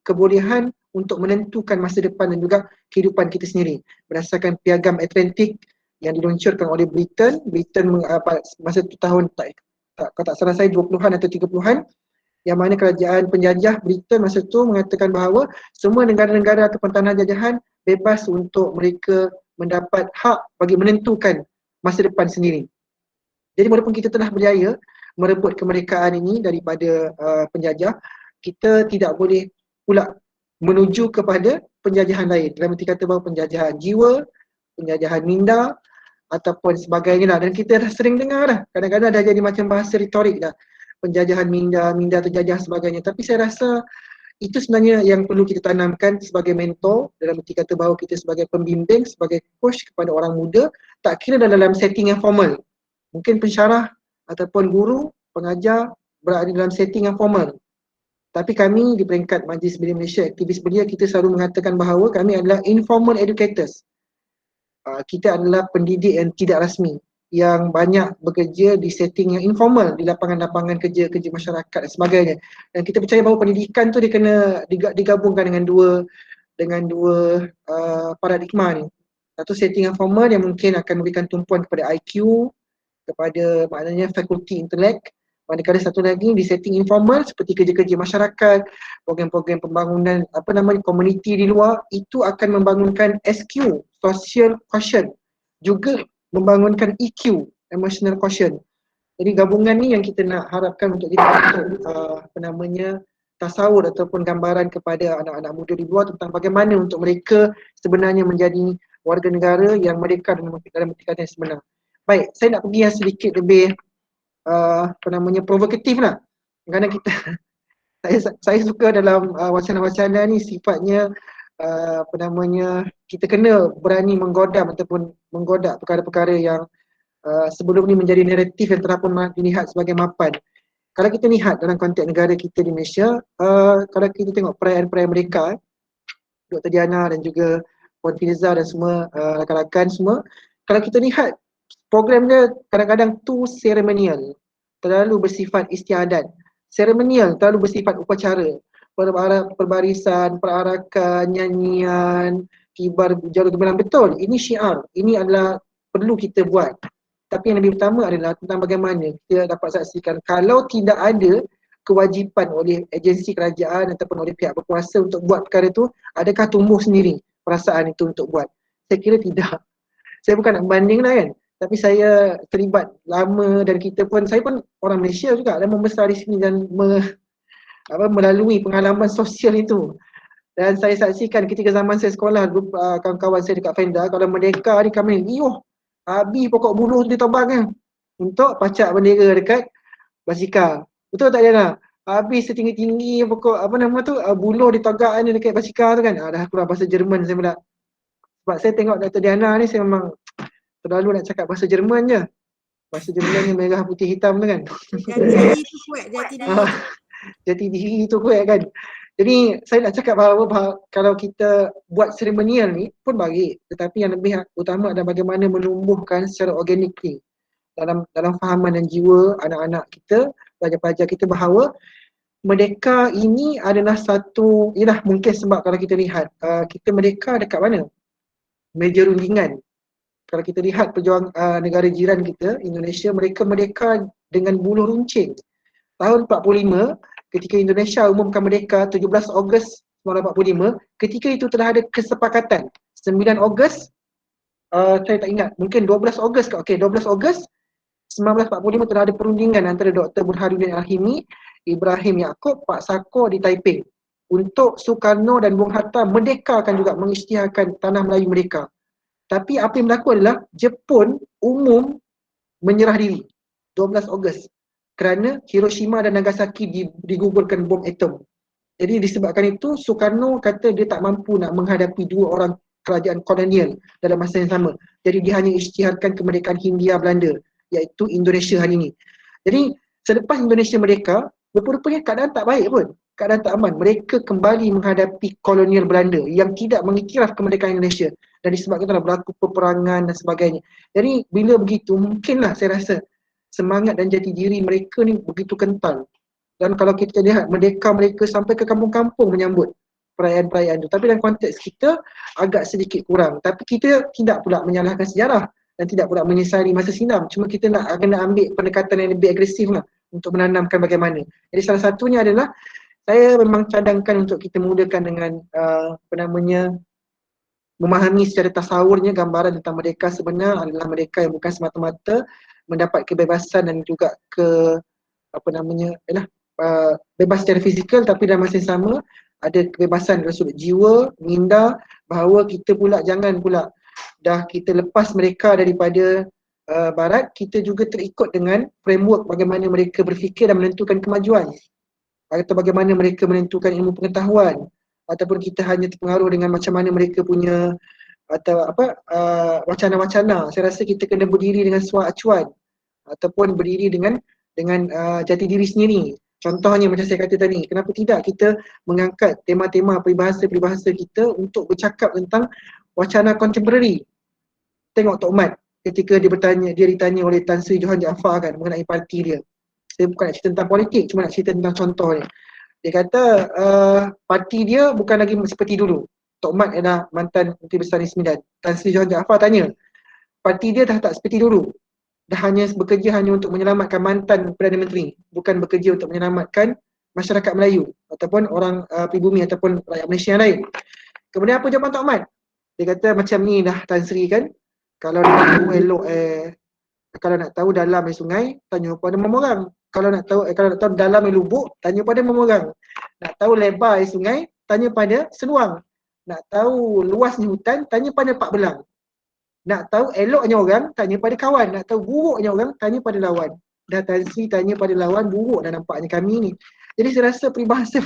kebolehan untuk menentukan masa depan dan juga kehidupan kita sendiri berdasarkan piagam Atlantik yang diluncurkan oleh Britain masa tu tahun kalau tak salah saya 20-an atau 30-an, yang mana kerajaan penjajah Britain masa tu mengatakan bahawa semua negara-negara ataupun tanah jajahan bebas untuk mereka mendapat hak bagi menentukan masa depan sendiri. Jadi walaupun kita telah berjaya merebut kemerdekaan ini daripada penjajah, kita tidak boleh pula menuju kepada penjajahan lain. Dalam arti kata bahawa penjajahan jiwa, penjajahan minda ataupun sebagainya lah. Dan kita dah sering dengar dah, kadang-kadang dah jadi macam bahasa retorik dah, penjajahan minda terjajah sebagainya. Tapi saya rasa itu sebenarnya yang perlu kita tanamkan sebagai mentor, dalam arti kata bahawa kita sebagai pembimbing, sebagai coach kepada orang muda, tak kira dalam setting yang formal. Mungkin pensyarah ataupun guru, pengajar berada dalam setting yang formal. Tapi kami di peringkat Majlis Belia Malaysia, aktivis belia, kita selalu mengatakan bahawa kami adalah informal educators. Kita adalah pendidik yang tidak rasmi, yang banyak bekerja di setting yang informal, di lapangan-lapangan kerja masyarakat dan sebagainya. Dan kita percaya bahawa pendidikan tu dia kena digabungkan dengan dua paradigma ni. Satu setting yang formal yang mungkin akan memberikan tumpuan kepada IQ, kepada maknanya fakulti intelek. Manakala satu lagi di setting informal seperti kerja-kerja masyarakat, program-program pembangunan komuniti di luar, itu akan membangunkan SQ, social quotient, juga membangunkan EQ, emotional quotient. Jadi gabungan ni yang kita nak harapkan untuk kita tasawur ataupun gambaran kepada anak-anak muda di luar tentang bagaimana untuk mereka sebenarnya menjadi warga negara yang merdeka dalam arti kata yang sebenar. Baik, saya nak pergi yang sedikit lebih provokatif lah. Kerana saya suka dalam wacana-wacana ni sifatnya kita kena berani menggodam ataupun menggodak perkara-perkara yang sebelum ni menjadi naratif yang telah pun dilihat sebagai mapan. Kalau kita lihat dalam konteks negara kita di Malaysia, kalau kita tengok perayaan-perayaan mereka, Dr. Diana dan juga Puan Filiza dan semua rakan-rakan semua, kalau kita lihat program dia kadang-kadang too seremonial, terlalu bersifat istiadat. Seremonial, terlalu bersifat upacara, perbarisan, perarakan, nyanyian, kibar, jarum gemilang. Betul, ini syiar, ini adalah perlu kita buat. Tapi yang lebih utama adalah tentang bagaimana kita dapat saksikan kalau tidak ada kewajipan oleh agensi kerajaan ataupun oleh pihak berkuasa untuk buat perkara itu, adakah tumbuh sendiri perasaan itu untuk buat? Saya kira tidak. Saya bukan nak banding lah kan, tapi saya terlibat lama dan saya pun orang Malaysia juga dan membesar di sini dan melalui pengalaman sosial itu. Dan saya saksikan ketika zaman saya sekolah, kawan-kawan saya dekat Fenda, kalau merdeka ni kami habis pokok buluh tu ditobang untuk pacak bendera dekat basikal. Betul tak Diana? Habis setinggi-tinggi pokok buluh ditogak ni dekat basikal tu kan. Dah keluar bahasa Jerman saya pula. Sebab saya tengok Dr. Diana ni, saya memang terlalu nak cakap bahasa Jerman je. Bahasa Jerman ni merah putih hitam tu kan. Jati diri tu kuat, jati diri. Jati diri tu kuat kan. Jadi saya nak cakap bahawa kalau kita buat seremonial ni pun baik, tetapi yang lebih utama adalah bagaimana menumbuhkan secara organik dalam fahaman dan jiwa anak-anak kita, pelajar-pelajar kita bahawa Merdeka ini adalah satu, ialah mungkin sebab kalau kita lihat kita merdeka dekat mana? Meja rundingan. Kalau kita lihat pejuang negara jiran kita, Indonesia, mereka merdeka dengan buluh runcing. Tahun 45, ketika Indonesia umumkan merdeka 17 Ogos 1945, ketika itu telah ada kesepakatan. 9 Ogos, saya tak ingat, mungkin 12 Ogos ke? Okey, 12 Ogos 1945 telah ada perundingan antara Dr. Burhanuddin Al-Himi, Ibrahim Yaakob, Pak Sako di Taiping untuk Soekarno dan Bung Hatta merdekakan juga, mengisytiharkan tanah Melayu mereka. Tapi apa yang berlaku adalah Jepun umum menyerah diri 12 Ogos kerana Hiroshima dan Nagasaki digugurkan bom atom. Jadi disebabkan itu Soekarno kata dia tak mampu nak menghadapi dua orang kerajaan kolonial dalam masa yang sama. Jadi dia hanya isytiharkan kemerdekaan Hindia Belanda, iaitu Indonesia hari ini. Jadi selepas Indonesia merdeka, rupa-rupanya keadaan tak baik pun. Keadaan tak aman. Mereka kembali menghadapi kolonial Belanda yang tidak mengiktiraf kemerdekaan Indonesia. Dan disebabkan telah berlaku peperangan dan sebagainya. Jadi bila begitu, mungkinlah saya rasa semangat dan jati diri mereka ni begitu kental. Dan kalau kita lihat merdeka mereka sampai ke kampung-kampung menyambut perayaan-perayaan itu. Tapi dalam konteks kita agak sedikit kurang. Tapi kita tidak pula menyalahkan sejarah dan tidak pula menyesali masa silam. Cuma kita nak kena ambil pendekatan yang lebih agresif lah untuk menanamkan bagaimana. Jadi salah satunya adalah saya memang cadangkan untuk kita mulakan dengan memahami secara tasawurnya gambaran tentang merdeka sebenar adalah merdeka yang bukan semata-mata mendapat kebebasan dan juga bebas secara fizikal, tapi dalam masa yang sama ada kebebasan dari sudut jiwa, minda, bahawa kita pula jangan pula dah kita lepas mereka daripada barat, kita juga terikut dengan framework bagaimana mereka berfikir dan menentukan kemajuan, atau bagaimana mereka menentukan ilmu pengetahuan, ataupun kita hanya terpengaruh dengan macam mana mereka punya atau wacana-wacana. Saya rasa kita kena berdiri dengan suara acuan ataupun berdiri dengan jati diri sendiri. Contohnya macam saya kata tadi, kenapa tidak kita mengangkat tema-tema peribahasa-peribahasa kita untuk bercakap tentang wacana kontemporari. Tengok Tok Mat ketika dia ditanya oleh Tan Sri Johan Jaafar kan mengenai parti dia. Saya bukan nak cerita tentang politik, cuma nak cerita tentang contoh ni. Dia kata parti dia bukan lagi seperti dulu. Tok Mat adalah mantan Menteri Besar Negeri Sembilan. Tan Sri Johan Jaafar tanya, parti dia dah tak seperti dulu. Dah hanya bekerja hanya untuk menyelamatkan mantan Perdana Menteri, bukan bekerja untuk menyelamatkan masyarakat Melayu ataupun orang pribumi ataupun rakyat Malaysia yang lain. Kemudian apa jawapan Tok Mat? Dia kata macam ni dah Tan Sri kan, kalau nak tahu elok kalau nak tahu dalam sungai, tanya pada memorang. Kalau nak tahu dalam lubuk, tanya pada memorang. Nak tahu lebar sungai, tanya pada seluang. Nak tahu luasnya hutan, tanya pada Pak Belang. Nak tahu eloknya orang, tanya pada kawan. Nak tahu buruknya orang, tanya pada lawan. Dah Tan Sri tanya pada lawan, buruk dah nampaknya kami ni. Jadi saya rasa peribahasa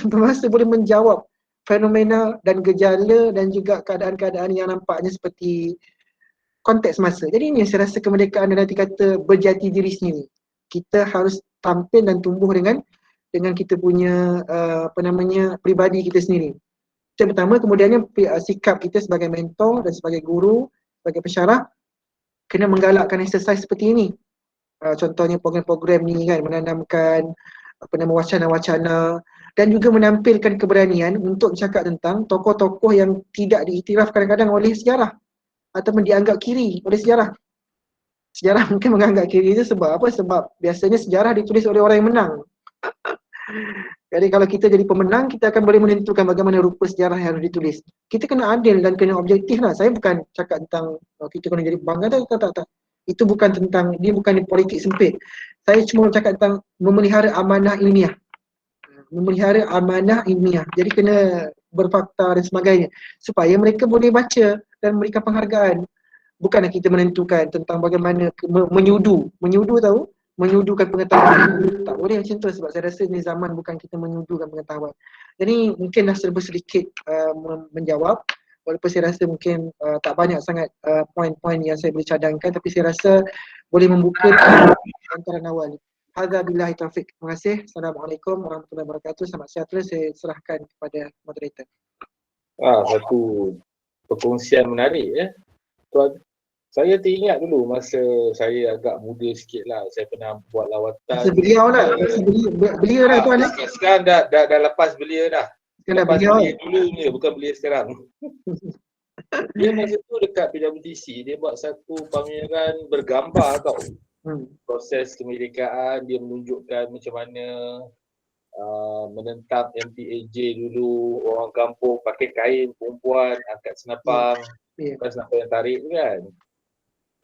boleh menjawab fenomena dan gejala dan juga keadaan-keadaan yang nampaknya seperti konteks masa. Jadi ini saya rasa kemerdekaan dan nanti kata berjati diri sendiri. Kita harus tampil dan tumbuh dengan kita punya peribadi kita sendiri. Itu yang pertama. Kemudiannya sikap kita sebagai mentor dan sebagai guru, sebagai pensyarah kena menggalakkan exercise seperti ini. Contohnya program-program ni kan menanamkan wacana-wacana dan juga menampilkan keberanian untuk bercakap tentang tokoh-tokoh yang tidak diiktiraf kadang-kadang oleh sejarah ataupun dianggap kiri oleh sejarah. Sejarah mungkin menganggap kiri itu sebab apa? Sebab biasanya sejarah ditulis oleh orang yang menang. Jadi kalau kita jadi pemenang, kita akan boleh menentukan bagaimana rupa sejarah yang harus ditulis. Kita kena adil dan kena objektif lah. Saya bukan cakap tentang kita kena jadi bangga, tak. Itu bukan tentang, dia bukan politik sempit. Saya cuma cakap tentang memelihara amanah ilmiah. Memelihara amanah ilmiah. Jadi kena berfakta dan sebagainya. Supaya mereka boleh baca dan memberikan penghargaan. Bukanlah kita menentukan tentang bagaimana menyudu. Menyudu tahu? Menyudukan pengetahuan. Tak boleh macam tu sebab saya rasa ni zaman bukan kita menyudukan pengetahuan. Jadi mungkinlah serba sedikit menjawab. Walaupun saya rasa mungkin tak banyak sangat poin-poin yang saya boleh cadangkan, tapi saya rasa boleh membuka antara awal. Hadza billahi taufiq. Terima kasih. Assalamualaikum warahmatullahi wabarakatuh. Selamat sejahtera. Saya serahkan kepada moderator. Satu perkongsian menarik ya. Tuan, Saya teringat dulu masa saya agak muda sikit lah. Saya pernah buat lawatan. Masa beliau lah. Masa belia dah tuan eh. Sekarang dah lepas belia dah. Sekarang dah Lepas beliau. belia dulu ni, bukan belia sekarang. Dia masa tu dekat PWTC, dia buat satu pameran bergambar tau. Proses kemerdekaan, dia menunjukkan macam mana menentang MPAJ dulu, orang kampung pakai kain, perempuan angkat senapang, bukan senapang yang tarik tu kan.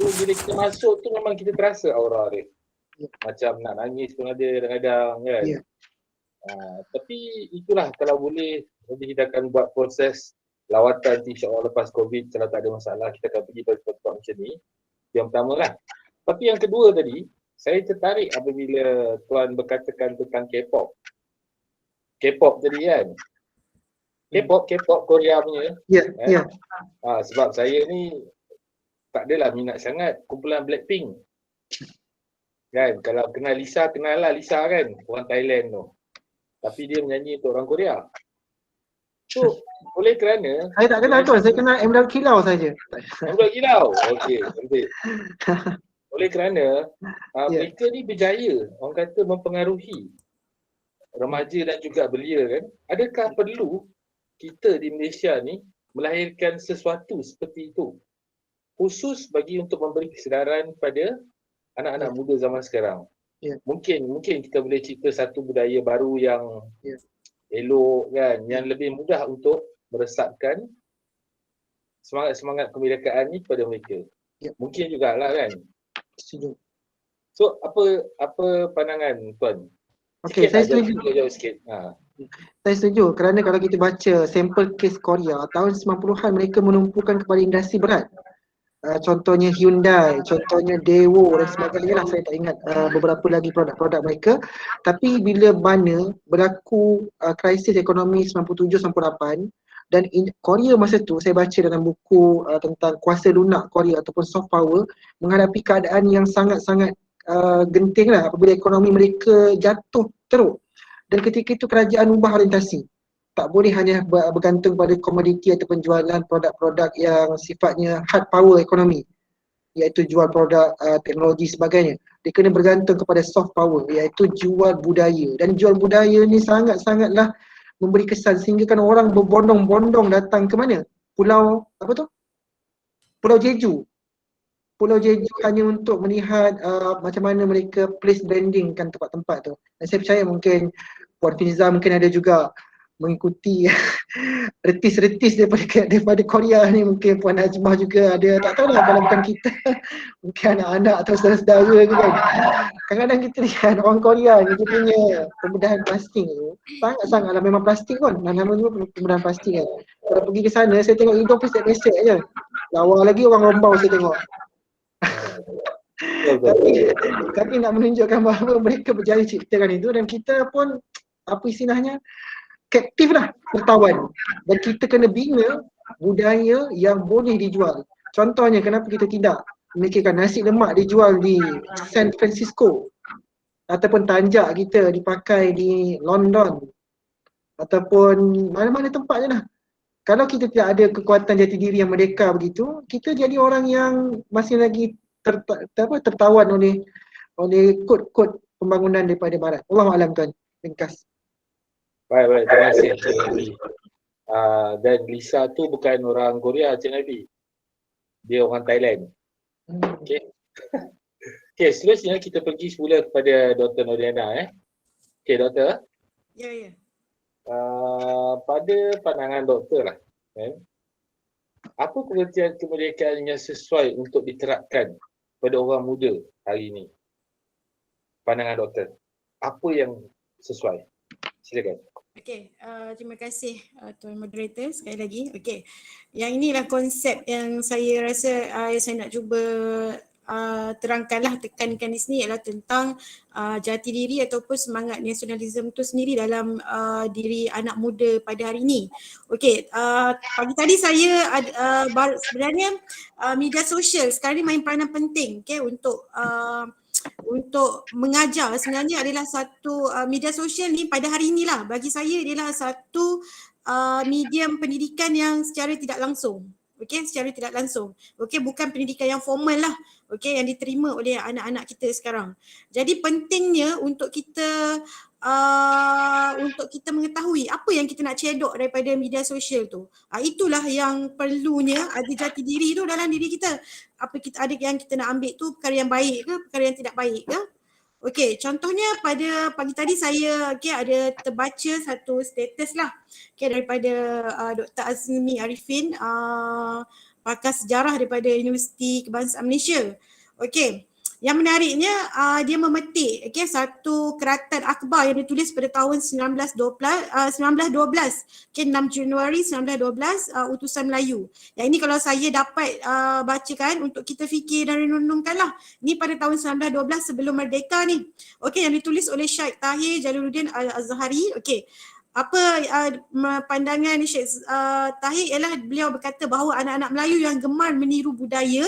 Tu bila kita masuk tu memang kita terasa aura dia. Macam nak nangis pun ada kadang-kadang kan. Tapi itulah, kalau boleh nanti kita akan buat proses lawatan insya-Allah lepas COVID, kalau tak ada masalah kita akan pergi pada tempat macam ni. Yang pertama lah. Tapi yang kedua tadi, saya tertarik apabila tuan berkatakan tentang K-pop. K-pop tadi kan. K-pop Korea punya. Ya. Sebab saya ni tak adalah minat sangat kumpulan Blackpink. Kan, kalau kenal Lisa, kenal lah Lisa kan, orang Thailand tu. Tapi dia menyanyi untuk orang Korea. So, oleh kerana saya tak kenal tuan, saya kenal Emerald Kilau saja. Emerald Kilau. Okey, cantik. Oleh kerana mereka ni berjaya, orang kata mempengaruhi remaja dan juga belia kan. Adakah perlu kita di Malaysia ni melahirkan sesuatu seperti itu? Khusus bagi untuk memberi kesedaran pada anak-anak muda zaman sekarang. Mungkin kita boleh cipta satu budaya baru yang elok kan, yang lebih mudah untuk meresapkan semangat kemerdekaan ni kepada mereka. Mungkin jugalah kan. Setuju. So apa pandangan tuan? Okey, saya setuju. Jauh sikit. Saya setuju kerana kalau kita baca sampel kes Korea tahun 90-an, mereka menumpukan kepada industri berat. Contohnya Hyundai, contohnya Daewoo dan sebagainya lah, saya tak ingat beberapa lagi produk-produk mereka. Tapi bila mana berlaku krisis ekonomi 97-98 dan Korea masa tu, saya baca dalam buku tentang kuasa lunak Korea ataupun soft power, menghadapi keadaan yang sangat-sangat genting lah apabila ekonomi mereka jatuh teruk. Dan ketika itu kerajaan ubah orientasi. Tak boleh hanya bergantung pada komoditi atau penjualan produk-produk yang sifatnya hard power ekonomi, iaitu jual produk teknologi sebagainya. Dia kena bergantung kepada soft power, iaitu jual budaya. Dan jual budaya ni sangat-sangatlah memberi kesan sehingga kan orang berbondong-bondong datang ke mana? Pulau Jeju. Pulau Jeju hanya untuk melihat macam mana mereka place branding kan tempat-tempat tu. Dan saya percaya mungkin Puan Firza mungkin ada juga mengikuti retis-retis daripada Korea ni, mungkin Puan Najmah juga ada, tak tahu lah kalau bukan kita mungkin anak-anak atau saudara-saudara ke kan. Kadang-kadang kita lihat orang Korea ni, dia punya pembedahan plastik tu sangat-sangatlah memang plastik kan, namanya pembedahan plastik kan. Kalau pergi ke sana saya tengok hidung pesek-pesek je, lawa lagi orang rombau saya tengok. tapi nak menunjukkan bahawa mereka berjaya ciptakan itu dan kita pun apa istilahnya aktif lah bertawan, dan kita kena bina budaya yang boleh dijual. Contohnya kenapa kita tidak memikirkan nasi lemak dijual di San Francisco ataupun tanjak kita dipakai di London ataupun mana-mana tempat je lah. Kalau kita tidak ada kekuatan jati diri yang merdeka begitu, kita jadi orang yang masih lagi tertawan oleh kod-kod pembangunan daripada barat. Allahualam tuan, ringkas. Baik, terima kasih Cik Nabi. Dan Lisa tu bukan orang Korea Cik Nabi. Dia orang Thailand. Okey. Okey, seterusnya kita pergi semula kepada Dr. Noriana. Okey, Doktor. Ya. Pada pandangan doktor lah, apa pengertian kemerdekaan yang sesuai untuk diterapkan pada orang muda hari ini? Pandangan doktor, apa yang sesuai? Silakan. Okey, terima kasih Tuan Moderator sekali lagi. Okey, yang inilah konsep yang saya rasa yang saya nak cuba terangkanlah, tekankan di sini ialah tentang jati diri ataupun semangat nasionalisme itu sendiri dalam diri anak muda pada hari ini. Okey, pagi tadi saya sebenarnya media sosial sekarang ni main peranan penting untuk mengajar. Sebenarnya adalah satu media sosial ni pada hari inilah bagi saya adalah satu medium pendidikan yang secara tidak langsung. okey, secara tidak langsung. Okey, bukan pendidikan yang formal lah, okey, yang diterima oleh anak-anak kita sekarang. Jadi pentingnya untuk kita mengetahui apa yang kita nak cedok daripada media sosial tu. Itulah yang perlunya ada jati diri tu dalam diri kita. Apa kita ada yang kita nak ambil tu perkara yang baik ke, perkara yang tidak baik ke. Okey, contohnya pada pagi tadi saya ada terbaca satu status lah daripada Dr. Azmi Arifin, pakar sejarah daripada Universiti Kebangsaan Malaysia. Okey, yang menariknya dia memetik satu keratan akhbar yang ditulis pada tahun 1912, 6 Januari 1912, utusan Melayu. Yang ini kalau saya dapat bacakan untuk kita fikir dan renungkan lah. Ini pada tahun 1912 sebelum merdeka ni. Okey, yang ditulis oleh Syekh Tahir Jalaluddin Al-Azhari. Okey, apa pandangan Syekh Tahir ialah beliau berkata bahawa anak-anak Melayu yang gemar meniru budaya,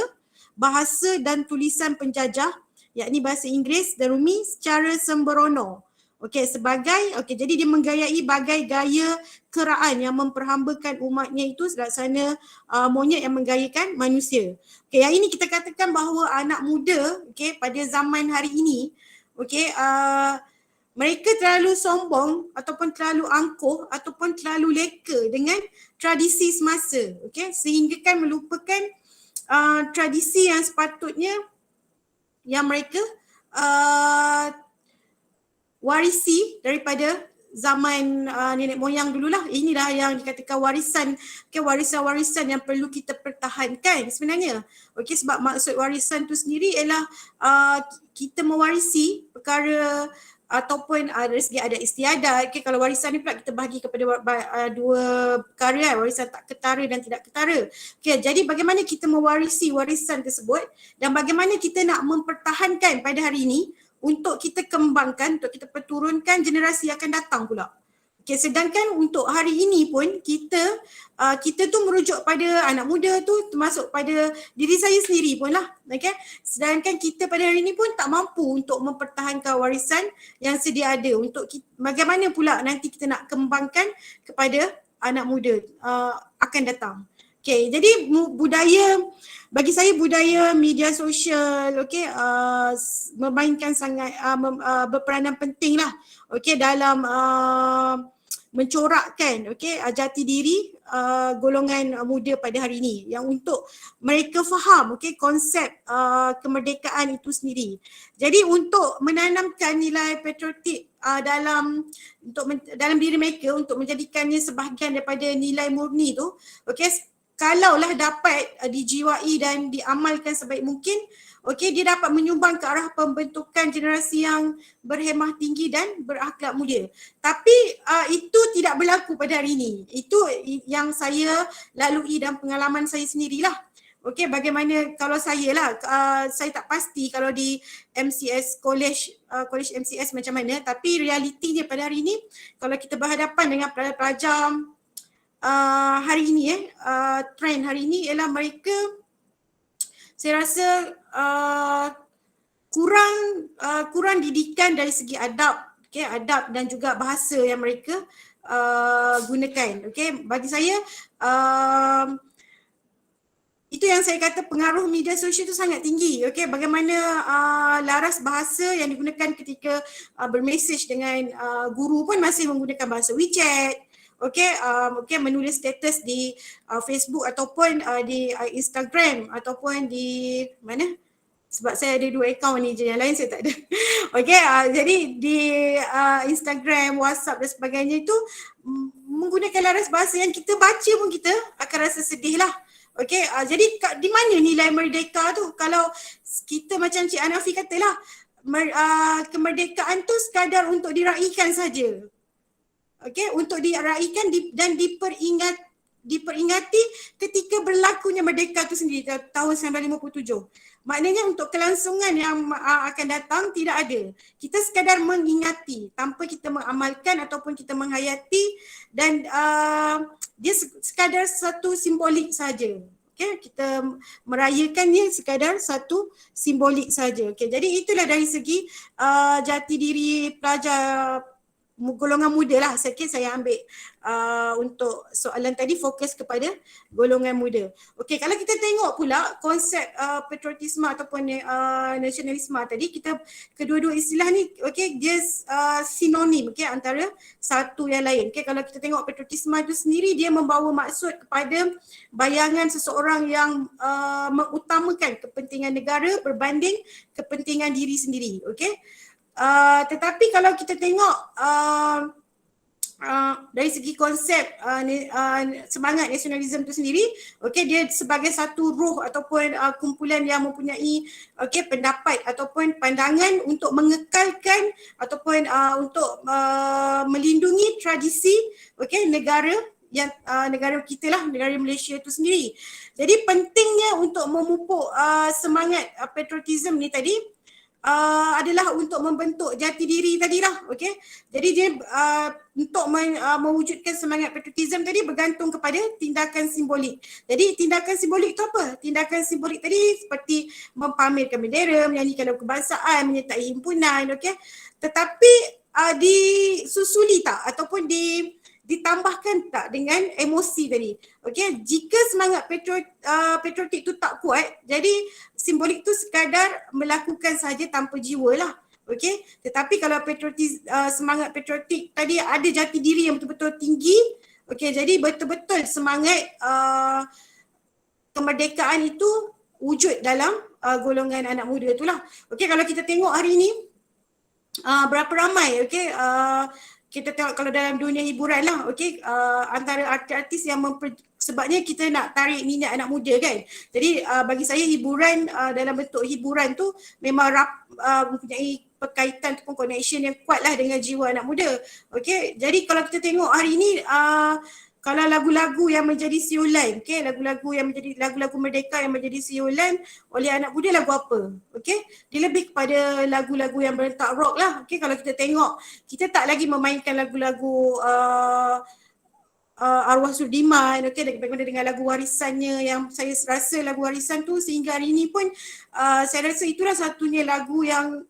bahasa dan tulisan penjajah, yakni bahasa Inggeris dan Rumi secara sembrono. Jadi dia menggayai bagai gaya keraan yang memperhambakan umatnya itu selaksana monyet yang menggayakan manusia. Yang ini kita katakan bahawa anak muda pada zaman hari ini mereka terlalu sombong ataupun terlalu angkuh ataupun terlalu leka dengan tradisi semasa, sehingga kan melupakan tradisi yang sepatutnya yang mereka warisi daripada zaman nenek moyang dululah. Inilah yang dikatakan warisan-warisan yang perlu kita pertahankan sebenarnya. Sebab maksud warisan tu sendiri ialah kita mewarisi perkara ataupun dari segi ada istiadat. Kalau warisan ni pula kita bahagi kepada dua perkara, warisan tak ketara dan tidak ketara. Jadi bagaimana kita mewarisi warisan tersebut dan bagaimana kita nak mempertahankan pada hari ini untuk kita kembangkan, untuk kita perturunkan generasi yang akan datang pula. Sedangkan untuk hari ini pun kita tu merujuk pada anak muda tu, termasuk pada diri saya sendiri pun lah. Sedangkan kita pada hari ini pun tak mampu untuk mempertahankan warisan yang sedia ada. Untuk bagaimana pula nanti kita nak kembangkan kepada anak muda akan datang. Jadi budaya, bagi saya budaya media sosial memainkan sangat berperanan penting lah dalam mencorakkan jati diri golongan muda pada hari ini, yang untuk mereka faham konsep kemerdekaan itu sendiri. Jadi untuk menanamkan nilai patriotik dalam diri mereka, untuk menjadikannya sebahagian daripada nilai murni tu, kalaulah dapat dijiwai dan diamalkan sebaik mungkin, dia dapat menyumbang ke arah pembentukan generasi yang berhemah tinggi dan berakhlak mulia. Tapi itu tidak berlaku pada hari ini. Itu yang saya lalui dan pengalaman saya sendirilah. Bagaimana kalau saya lah, saya tak pasti kalau di MCS college MCS macam mana, tapi realitinya pada hari ini kalau kita berhadapan dengan pelajar hari ini trend hari ini ialah mereka, saya rasa kurang didikan dari segi adab, adab dan juga bahasa yang mereka gunakan. Bagi saya itu yang saya kata pengaruh media sosial itu sangat tinggi. Bagaimana laras bahasa yang digunakan ketika bermesej dengan guru pun masih menggunakan bahasa WeChat. Menulis status di Facebook ataupun di Instagram ataupun di mana, sebab saya ada 2 akaun ni je, yang lain saya tak ada. Jadi di Instagram, WhatsApp dan sebagainya itu menggunakan laras bahasa yang kita baca pun kita akan rasa sedih lah. Jadi di mana nilai merdeka tu kalau kita macam Cik Hanafi katalah, kemerdekaan tu sekadar untuk diraikan saja. Untuk diraikan dan diperingati ketika berlakunya merdeka itu sendiri tahun 1957. Maknanya untuk kelangsungan yang akan datang tidak ada. Kita sekadar mengingati tanpa kita mengamalkan ataupun kita menghayati, dan dia sekadar satu simbolik saja. Kita merayakannya sekadar satu simbolik saja. Jadi itulah dari segi jati diri pelajar golongan muda lah. Saya ambil untuk soalan tadi fokus kepada golongan muda. Okey, kalau kita tengok pula konsep patriotisme ataupun nasionalisme tadi, kita kedua-dua istilah ni okey dia sinonim okey antara satu yang lain. Okey, kalau kita tengok patriotisme itu sendiri, dia membawa maksud kepada bayangan seseorang yang mengutamakan kepentingan negara berbanding kepentingan diri sendiri. Okey. Tetapi kalau kita tengok dari segi konsep semangat nasionalisme itu sendiri, okey, dia sebagai satu ruh ataupun kumpulan yang mempunyai okey pendapat ataupun pandangan untuk mengekalkan ataupun untuk melindungi tradisi okey negara yang negara kita lah, negara Malaysia itu sendiri. Jadi pentingnya untuk memupuk semangat patriotisme ni tadi adalah untuk membentuk jati diri tadilah, okey. Jadi dia untuk mewujudkan semangat patriotisme tadi bergantung kepada tindakan simbolik. Jadi tindakan simbolik itu apa? Tindakan simbolik tadi seperti mempamerkan bendera, menyanyikan lagu kebangsaan, menyertai himpunan, okey. Tetapi disusuli tak ataupun ditambahkan tak dengan emosi tadi. Okey, jika semangat patriotik tu tak kuat, jadi simbolik tu sekadar melakukan saja tanpa jiwa lah. Okey, tetapi kalau semangat patriotik tadi ada jati diri yang betul-betul tinggi, okey, jadi betul-betul semangat kemerdekaan itu wujud dalam golongan anak muda itulah. Okey, kalau kita tengok hari ini berapa ramai okey kita tengok kalau dalam dunia hiburan lah, okey, antara artis-artis yang sebabnya kita nak tarik minat anak muda kan. Jadi bagi saya hiburan dalam bentuk hiburan tu memang mempunyai perkaitan ataupun connection yang kuat lah dengan jiwa anak muda. Okey, jadi kalau kita tengok hari ni kalau lagu-lagu yang menjadi siulan, okey, lagu-lagu yang menjadi lagu-lagu merdeka yang menjadi siulan oleh anak muda, lagu apa? Okey, dia lebih kepada lagu-lagu yang berentak rock lah. Okey, kalau kita tengok, kita tak lagi memainkan lagu-lagu Arwah Sudiman, okey, bagaimana dengan lagu warisannya yang saya rasa lagu warisan tu sehingga hari ini pun saya rasa itulah satunya lagu yang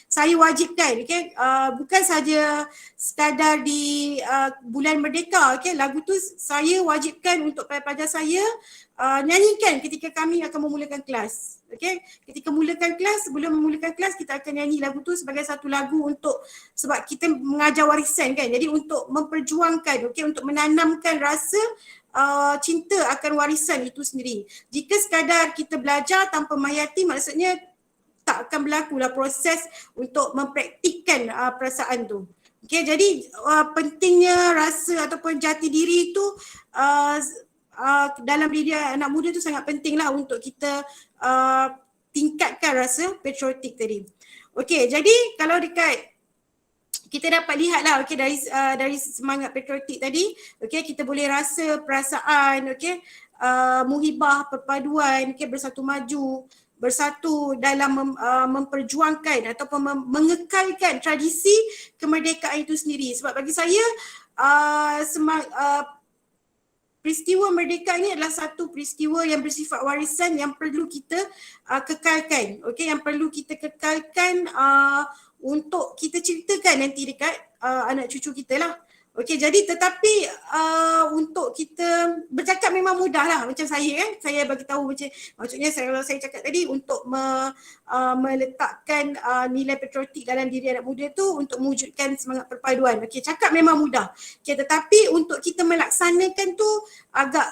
saya wajibkan, okey, bukan saja sekadar di bulan merdeka, okey, lagu tu saya wajibkan untuk pelajar saya nyanyikan ketika kami akan memulakan kelas. Okey, ketika mulakan kelas, sebelum memulakan kelas kita akan nyanyi lagu tu sebagai satu lagu untuk, sebab kita mengajar warisan kan. Jadi untuk memperjuangkan, okey, untuk menanamkan rasa cinta akan warisan itu sendiri. Jika sekadar kita belajar tanpa menghayati, maksudnya tak akan berlakulah proses untuk mempraktikkan perasaan tu. Okey, jadi pentingnya rasa ataupun jati diri itu dalam diri anak muda tu sangat penting lah untuk kita tingkatkan rasa patriotik tadi. Okey, jadi kalau kita dapat lihat lah, okey, dari semangat patriotik tadi, okey, kita boleh rasa perasaan, okey, muhibah, perpaduan, okey, bersatu maju, bersatu dalam memperjuangkan ataupun mengekalkan tradisi kemerdekaan itu sendiri. Sebab bagi saya peristiwa merdeka ini adalah satu peristiwa yang bersifat warisan yang perlu kita kekalkan. Okey, yang perlu kita kekalkan untuk kita ceritakan nanti dekat anak cucu kita lah. Okey, jadi tetapi untuk kita bercakap memang mudah lah macam saya kan. Saya bagi tahu macam, maksudnya kalau saya cakap tadi untuk meletakkan nilai patriotik dalam diri anak muda tu untuk mewujudkan semangat perpaduan. Okey, cakap memang mudah. Okey, tetapi untuk kita melaksanakan tu agak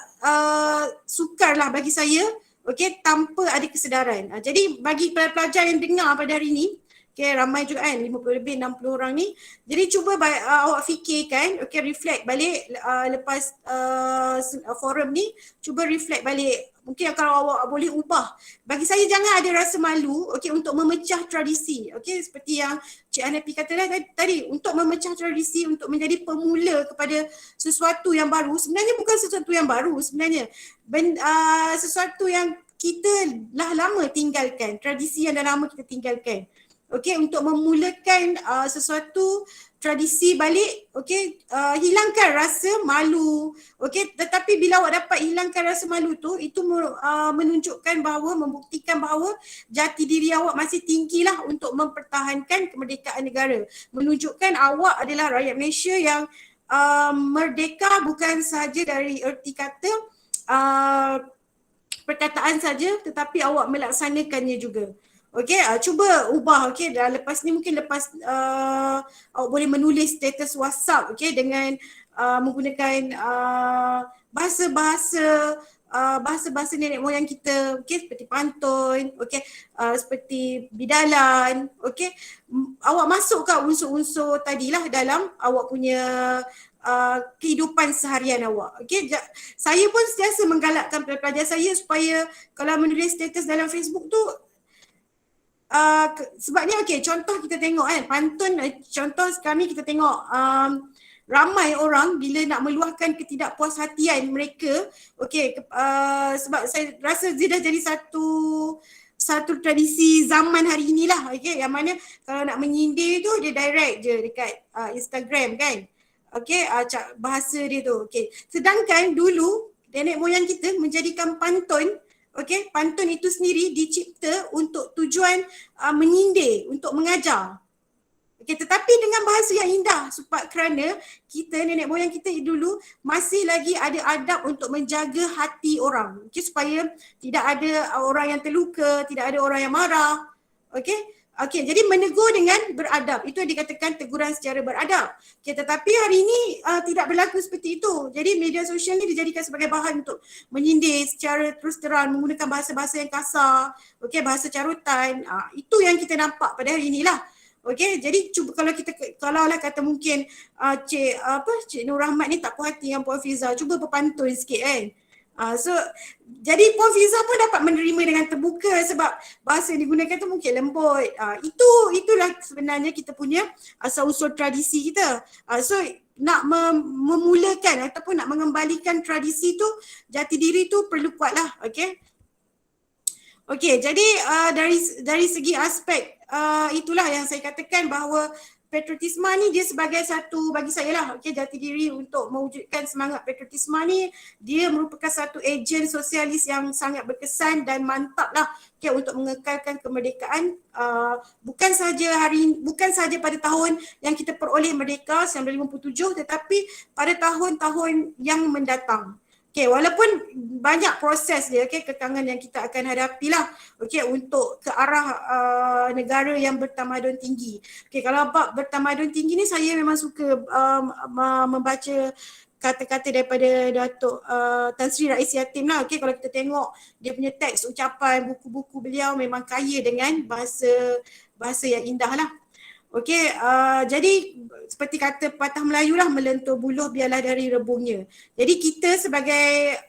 sukar lah bagi saya. Okey, tanpa ada kesedaran. Jadi bagi pelajar yang dengar pada hari ni, okay, ramai juga kan, 50 lebih 60 orang ni. Jadi cuba awak fikirkan, okay, reflect balik lepas forum ni, cuba reflect balik. Mungkin kalau awak boleh ubah. Bagi saya jangan ada rasa malu, okay, untuk memecah tradisi. Okay, seperti yang Cik Hanafi katalah tadi, untuk memecah tradisi, untuk menjadi pemula kepada sesuatu yang baru. Sebenarnya bukan sesuatu yang baru sebenarnya. Sesuatu yang kita dah lama tinggalkan, tradisi yang dah lama kita tinggalkan. Okey, untuk memulakan sesuatu tradisi balik, okey, hilangkan rasa malu, okey. Tetapi bila awak dapat hilangkan rasa malu tu, itu menunjukkan bahawa, membuktikan bahawa jati diri awak masih tinggilah untuk mempertahankan kemerdekaan negara. Menunjukkan awak adalah rakyat Malaysia yang merdeka bukan sahaja dari erti kata perkataan saja, tetapi awak melaksanakannya juga. Okey, cuba ubah. Okey, dah lepas ni mungkin lepas awak boleh menulis status WhatsApp, okey, dengan menggunakan bahasa-bahasa nenek moyang kita, okey, seperti pantun, okey, seperti bidalan, okey. Awak masukkan unsur-unsur tadilah dalam awak punya kehidupan seharian awak. Okey, saya pun sentiasa menggalakkan pelajar saya supaya kalau menulis status dalam Facebook tu sebabnya okey, contoh kita tengok kan pantun, contoh kami kita tengok ramai orang bila nak meluahkan ketidakpuashatian mereka, okey, sebab saya rasa dia dah jadi satu tradisi zaman hari inilah, okey, yang mana kalau nak menyindir tu dia direct je dekat Instagram kan. Okey, bahasa dia tu. Okey, sedangkan dulu nenek moyang kita menjadikan pantun, okey, pantun itu sendiri dicipta untuk tujuan menyindir, untuk mengajar. Okey, tetapi dengan bahasa yang indah sebab kerana kita, nenek moyang kita dulu masih lagi ada adab untuk menjaga hati orang. Okey, supaya tidak ada orang yang terluka, tidak ada orang yang marah. Okey. Okey, jadi menegur dengan beradab. Itu yang dikatakan teguran secara beradab. Okey, tetapi hari ini tidak berlaku seperti itu. Jadi media sosial ni dijadikan sebagai bahan untuk menyindir secara terus terang, menggunakan bahasa-bahasa yang kasar, okey, bahasa carutan. Itu yang kita nampak pada hari inilah. Okey, jadi cuba kalau lah kata mungkin Cik Nur Rahmat ni tak puas hati dengan Puan Fiza, cuba berpantun sikit kan. So jadi Puan Fiza pun dapat menerima dengan terbuka sebab bahasa yang digunakan tu mungkin lembut. Itulah sebenarnya kita punya asal-usul tradisi kita. So nak memulakan ataupun nak mengembalikan tradisi tu, jati diri tu perlu kuatlah, okey. Okey, jadi dari segi aspek itulah yang saya katakan bahawa patriotisme ni dia sebagai satu, bagi saya lah, okey, jati diri untuk mewujudkan semangat patriotisme ni, dia merupakan satu ejen sosialis yang sangat berkesan dan mantap lah, okey, untuk mengekalkan kemerdekaan bukan sahaja pada tahun yang kita peroleh merdeka 1957, tetapi pada tahun-tahun yang mendatang. Okay, walaupun banyak proses dia, okay, kekangan yang kita akan hadapilah, okay, untuk ke arah negara yang bertamadun tinggi. Okay, kalau bab bertamadun tinggi ni saya memang suka membaca kata-kata daripada Datuk Tan Sri Rais Yatim lah. Okay, kalau kita tengok dia punya teks ucapan, buku-buku beliau memang kaya dengan bahasa yang indah lah. Okey, jadi seperti kata pepatah Melayu lah, melentur buluh biarlah dari rebungnya. Jadi kita sebagai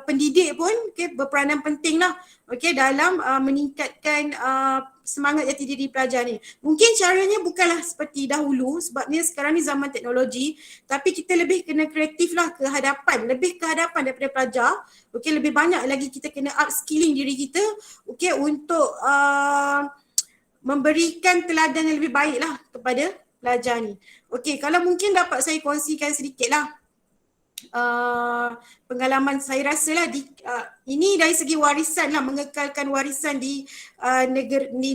pendidik pun, okay, berperanan penting lah, okay, dalam meningkatkan semangat jati diri pelajar ni. Mungkin caranya bukanlah seperti dahulu sebabnya sekarang ni zaman teknologi, tapi kita lebih kena kreatif lah, lebih ke hadapan daripada pelajar. Okay, lebih banyak lagi kita kena upskilling diri kita, okay, untuk memberikan teladan yang lebih baik lah kepada pelajar ni. Okey, kalau mungkin dapat saya kongsikan sedikit lah pengalaman saya rasa lah ini dari segi warisan lah, mengekalkan warisan di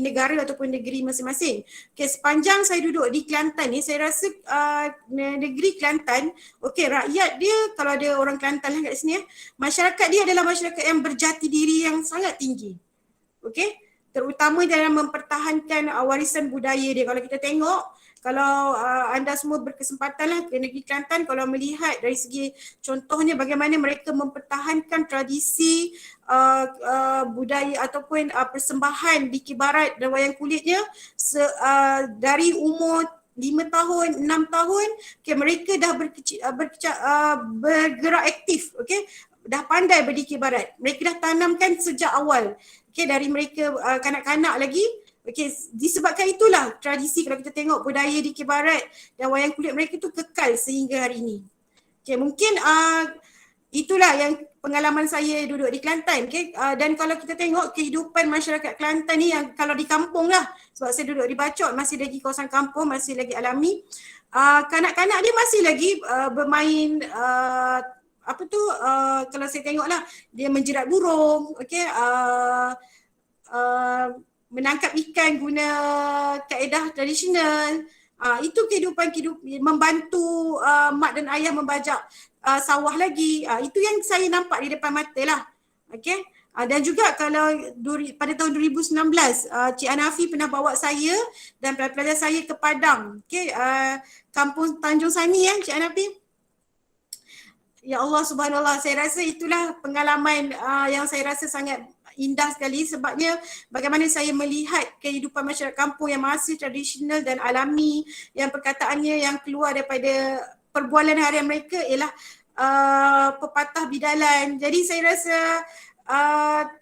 negara ataupun negeri masing-masing. Okey, sepanjang saya duduk di Kelantan ni, saya rasa negeri Kelantan, okey, rakyat dia, kalau ada orang Kelantan lah kat sini, masyarakat dia adalah masyarakat yang berjati diri yang sangat tinggi. Okey, terutama dalam mempertahankan warisan budaya dia. Kalau kita tengok, kalau anda semua berkesempatan lah ke negeri Kelantan, kalau melihat dari segi contohnya bagaimana mereka mempertahankan tradisi budaya ataupun persembahan di Kibarat dan wayang kulitnya dari umur 5 tahun, 6 tahun, okay, mereka dah bergerak aktif, okay, dah pandai berdikir barat. Mereka dah tanamkan sejak awal. Okay, dari mereka kanak-kanak lagi. Okay, disebabkan itulah tradisi, kalau kita tengok budaya dikir barat dan wayang kulit mereka tu kekal sehingga hari ini. Okay, mungkin itulah yang pengalaman saya duduk di Kelantan. Okay, dan kalau kita tengok kehidupan masyarakat Kelantan ni, yang kalau di kampung lah, sebab saya duduk di Bacot, masih lagi kawasan kampung, masih lagi alami. kanak-kanak dia masih lagi bermain kalau saya tengoklah dia menjerat burung, okey, menangkap ikan guna kaedah tradisional. Itu kehidupan membantu mak dan ayah membajak sawah lagi. Itu yang saya nampak di depan mata lah. Okey. Dan juga kalau pada tahun 2019 Cik Hanafi pernah bawa saya dan pelajar saya ke Padang, okey, kampung Tanjung Sani Cik Hanafi. Ya Allah, subhanallah, saya rasa itulah pengalaman yang saya rasa sangat indah sekali, sebabnya bagaimana saya melihat kehidupan masyarakat kampung yang masih tradisional dan alami, yang perkataannya yang keluar daripada perbualan harian mereka ialah pepatah bidalan. Jadi saya rasa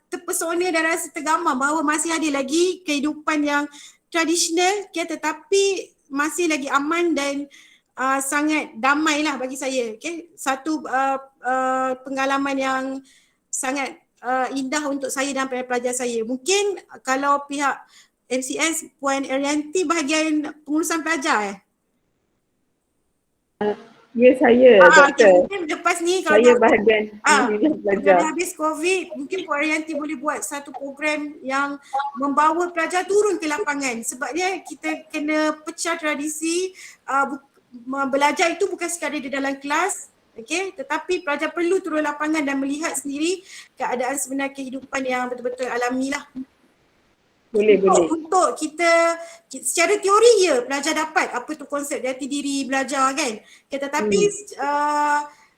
terpesona dan rasa tergamar bahawa masih ada lagi kehidupan yang tradisional, tetapi masih lagi aman dan sangat damai lah bagi saya. Okay? Satu pengalaman yang sangat indah untuk saya dan pelajar saya. Mungkin kalau pihak MCS, Puan Arianti bahagian pengurusan pelajar Ya, saya doktor. Mungkin lepas ni Saya kalau bahagian pendidikan pelajar. dah habis COVID, mungkin Puan Arianti boleh buat satu program yang membawa pelajar turun ke lapangan, sebabnya kita kena pecah tradisi belajar itu bukan sekadar di dalam kelas, okey, tetapi pelajar perlu turun lapangan dan melihat sendiri keadaan sebenar kehidupan yang betul-betul alami lah. Boleh. Untuk kita secara teori ya pelajar dapat apa tu konsep jati diri belajar kan. Tetapi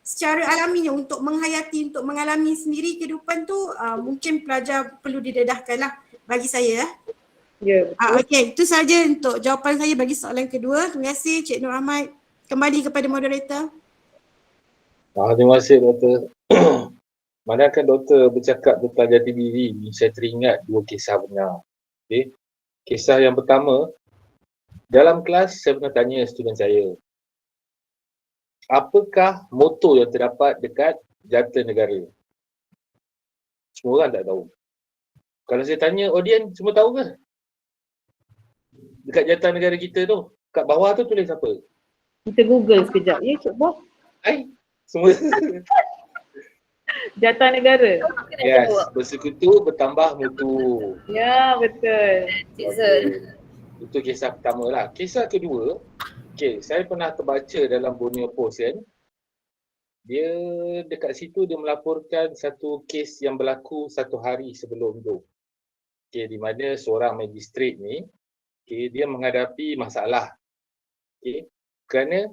secara alaminya untuk menghayati, untuk mengalami sendiri kehidupan tu mungkin pelajar perlu didedahkan lah bagi saya. Ya. Okey, itu saja untuk jawapan saya bagi soalan kedua. Terima kasih Cik Nur Ahmad. Kembali kepada moderator. Terima kasih Doktor. Manakala Doktor bercakap tentang jati diri ni, saya teringat dua kisah benar. Okay. Kisah yang pertama, dalam kelas saya pernah tanya student saya, apakah moto yang terdapat dekat Jatinegara? Semua orang tak tahu. Kalau saya tanya audien, semua tahu ke? Dekat Jatinegara kita tu, kat bawah tu tulis apa? Kita Google sekejap. Ya, cuba. Semua. Jatinegara. Yes, bersekutu bertambah mutu. Ya, betul. Itu kisah pertama lah. Kisah kedua, saya pernah terbaca dalam Borneo Post kan. Dia dekat situ dia melaporkan satu kes yang berlaku satu hari sebelum tu. Di mana seorang magistrat ni, dia menghadapi masalah. Kerana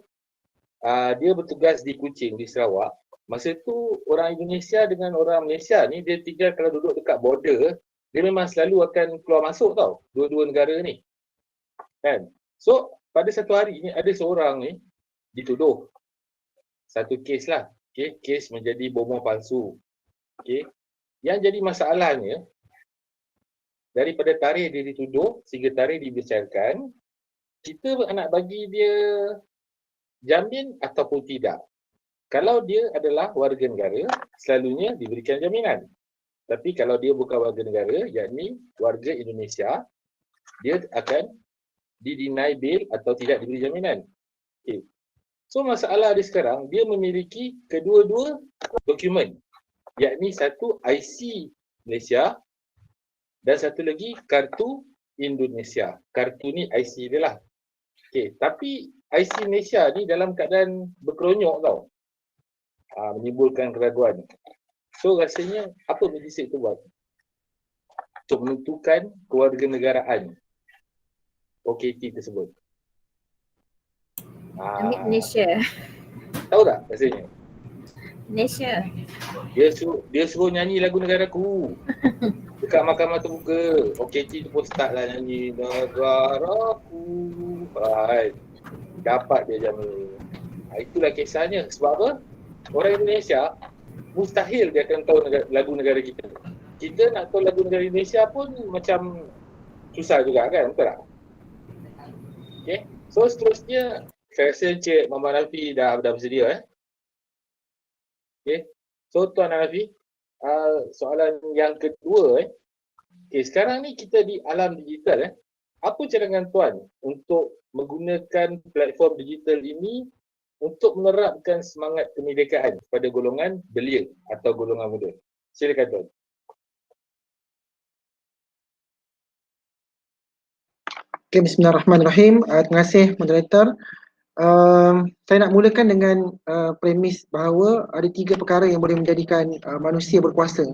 dia bertugas di Kuching, di Sarawak. Masa tu orang Indonesia dengan orang Malaysia ni dia tinggal, kalau duduk dekat border, dia memang selalu akan keluar masuk tau, dua-dua negara ni. Kan? So pada satu hari ni ada seorang ni dituduh satu kes lah. Kes menjadi bomoh palsu. Yang jadi masalahnya, daripada tarikh dia dituduh sehingga tarikh dibicarakan, kita nak bagi dia jamin ataupun tidak. Kalau dia adalah warga negara, selalunya diberikan jaminan. Tapi kalau dia bukan warga negara, yakni warga Indonesia, dia akan di-deny bail atau tidak diberi jaminan. So masalah dia sekarang, dia memiliki kedua-dua dokumen. Yakni satu IC Malaysia dan satu lagi kartu Indonesia. Kartu ni IC dia lah. Tapi IC Malaysia ni dalam keadaan berkeronyok tau. Menimbulkan keraguan. So rasanya apa magistrate tu buat? Untuk menentukan kewarganegaraan OKT tersebut. Ambil Malaysia. Tahu tak rasanya? Malaysia. Dia suruh nyanyi lagu negaraku. Dekat mahkamah terbuka. OKT tu pun start lah nyanyi negaraku. Dapat dia jamin. Itulah kisahnya. Sebab apa? Orang Indonesia mustahil dia akan tahu lagu negara kita. Kita nak tahu lagu negara Indonesia pun macam susah juga kan, betul tak? So seterusnya saya rasa Encik Muhammad Hanafi dah bersedia. So Tuan Hanafi, soalan yang kedua sekarang ni kita di alam digital apa cadangan Tuan untuk menggunakan platform digital ini untuk menerapkan semangat kemerdekaan pada golongan belia atau golongan muda? Silakan Tuan. Okay, bismillahirrahmanirrahim. Terima kasih moderator. Saya nak mulakan dengan premis bahawa ada 3 perkara yang boleh menjadikan manusia berkuasa.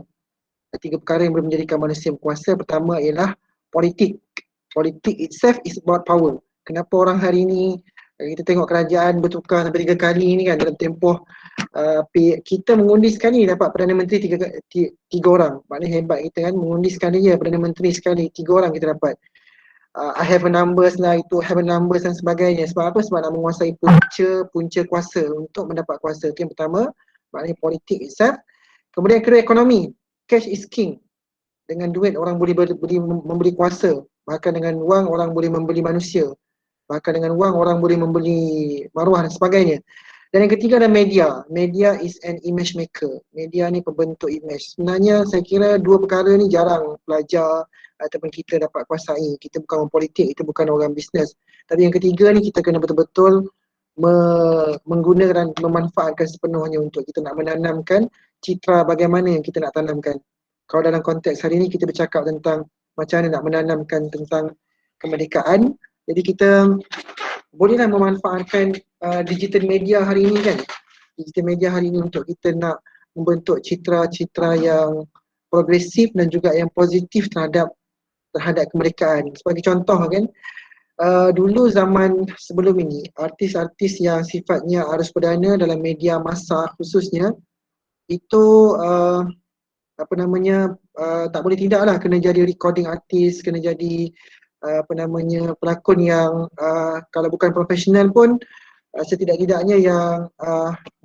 Ada 3 perkara yang boleh menjadikan manusia berkuasa. Pertama ialah politik. Politik itself is about power. Kenapa orang hari ini kita tengok kerajaan bertukar sampai 3 kali ni kan dalam tempoh kita mengundi sekali dapat Perdana Menteri 3 orang. Maknanya hebat kita kan, mengundi sekali je Perdana Menteri sekali 3 orang kita dapat. I have a numbers lah, itu have a numbers dan sebagainya. Sebab apa? Sebab nak menguasai punca kuasa untuk mendapat kuasa. Itu yang pertama, maknanya politik itself. Kemudian kedua, ekonomi. Cash is king. Dengan duit orang boleh membeli kuasa. Bahkan dengan wang orang boleh membeli manusia. Bahkan dengan wang orang boleh membeli maruah dan sebagainya. Dan yang ketiga adalah media. Media is an image maker. Media ni pembentuk image. Sebenarnya saya kira 2 perkara ni jarang pelajar ataupun kita dapat kuasai. Kita bukan orang politik, kita bukan orang bisnes. Tapi yang ketiga ni kita kena betul-betul menggunakan dan memanfaatkan sepenuhnya untuk kita nak menanamkan citra bagaimana yang kita nak tanamkan. Kalau dalam konteks hari ni kita bercakap tentang macam mana nak menanamkan tentang kemerdekaan. Jadi kita bolehlah memanfaatkan digital media hari ini kan. Digital media hari ini untuk kita nak membentuk citra-citra yang progresif dan juga yang positif terhadap kemerdekaan. Sebagai contoh kan, dulu zaman sebelum ini, artis-artis yang sifatnya arus perdana dalam media massa khususnya, itu tak boleh tidak lah, kena jadi recording artis, kena jadi pelakon yang kalau bukan profesional pun setidak-tidaknya yang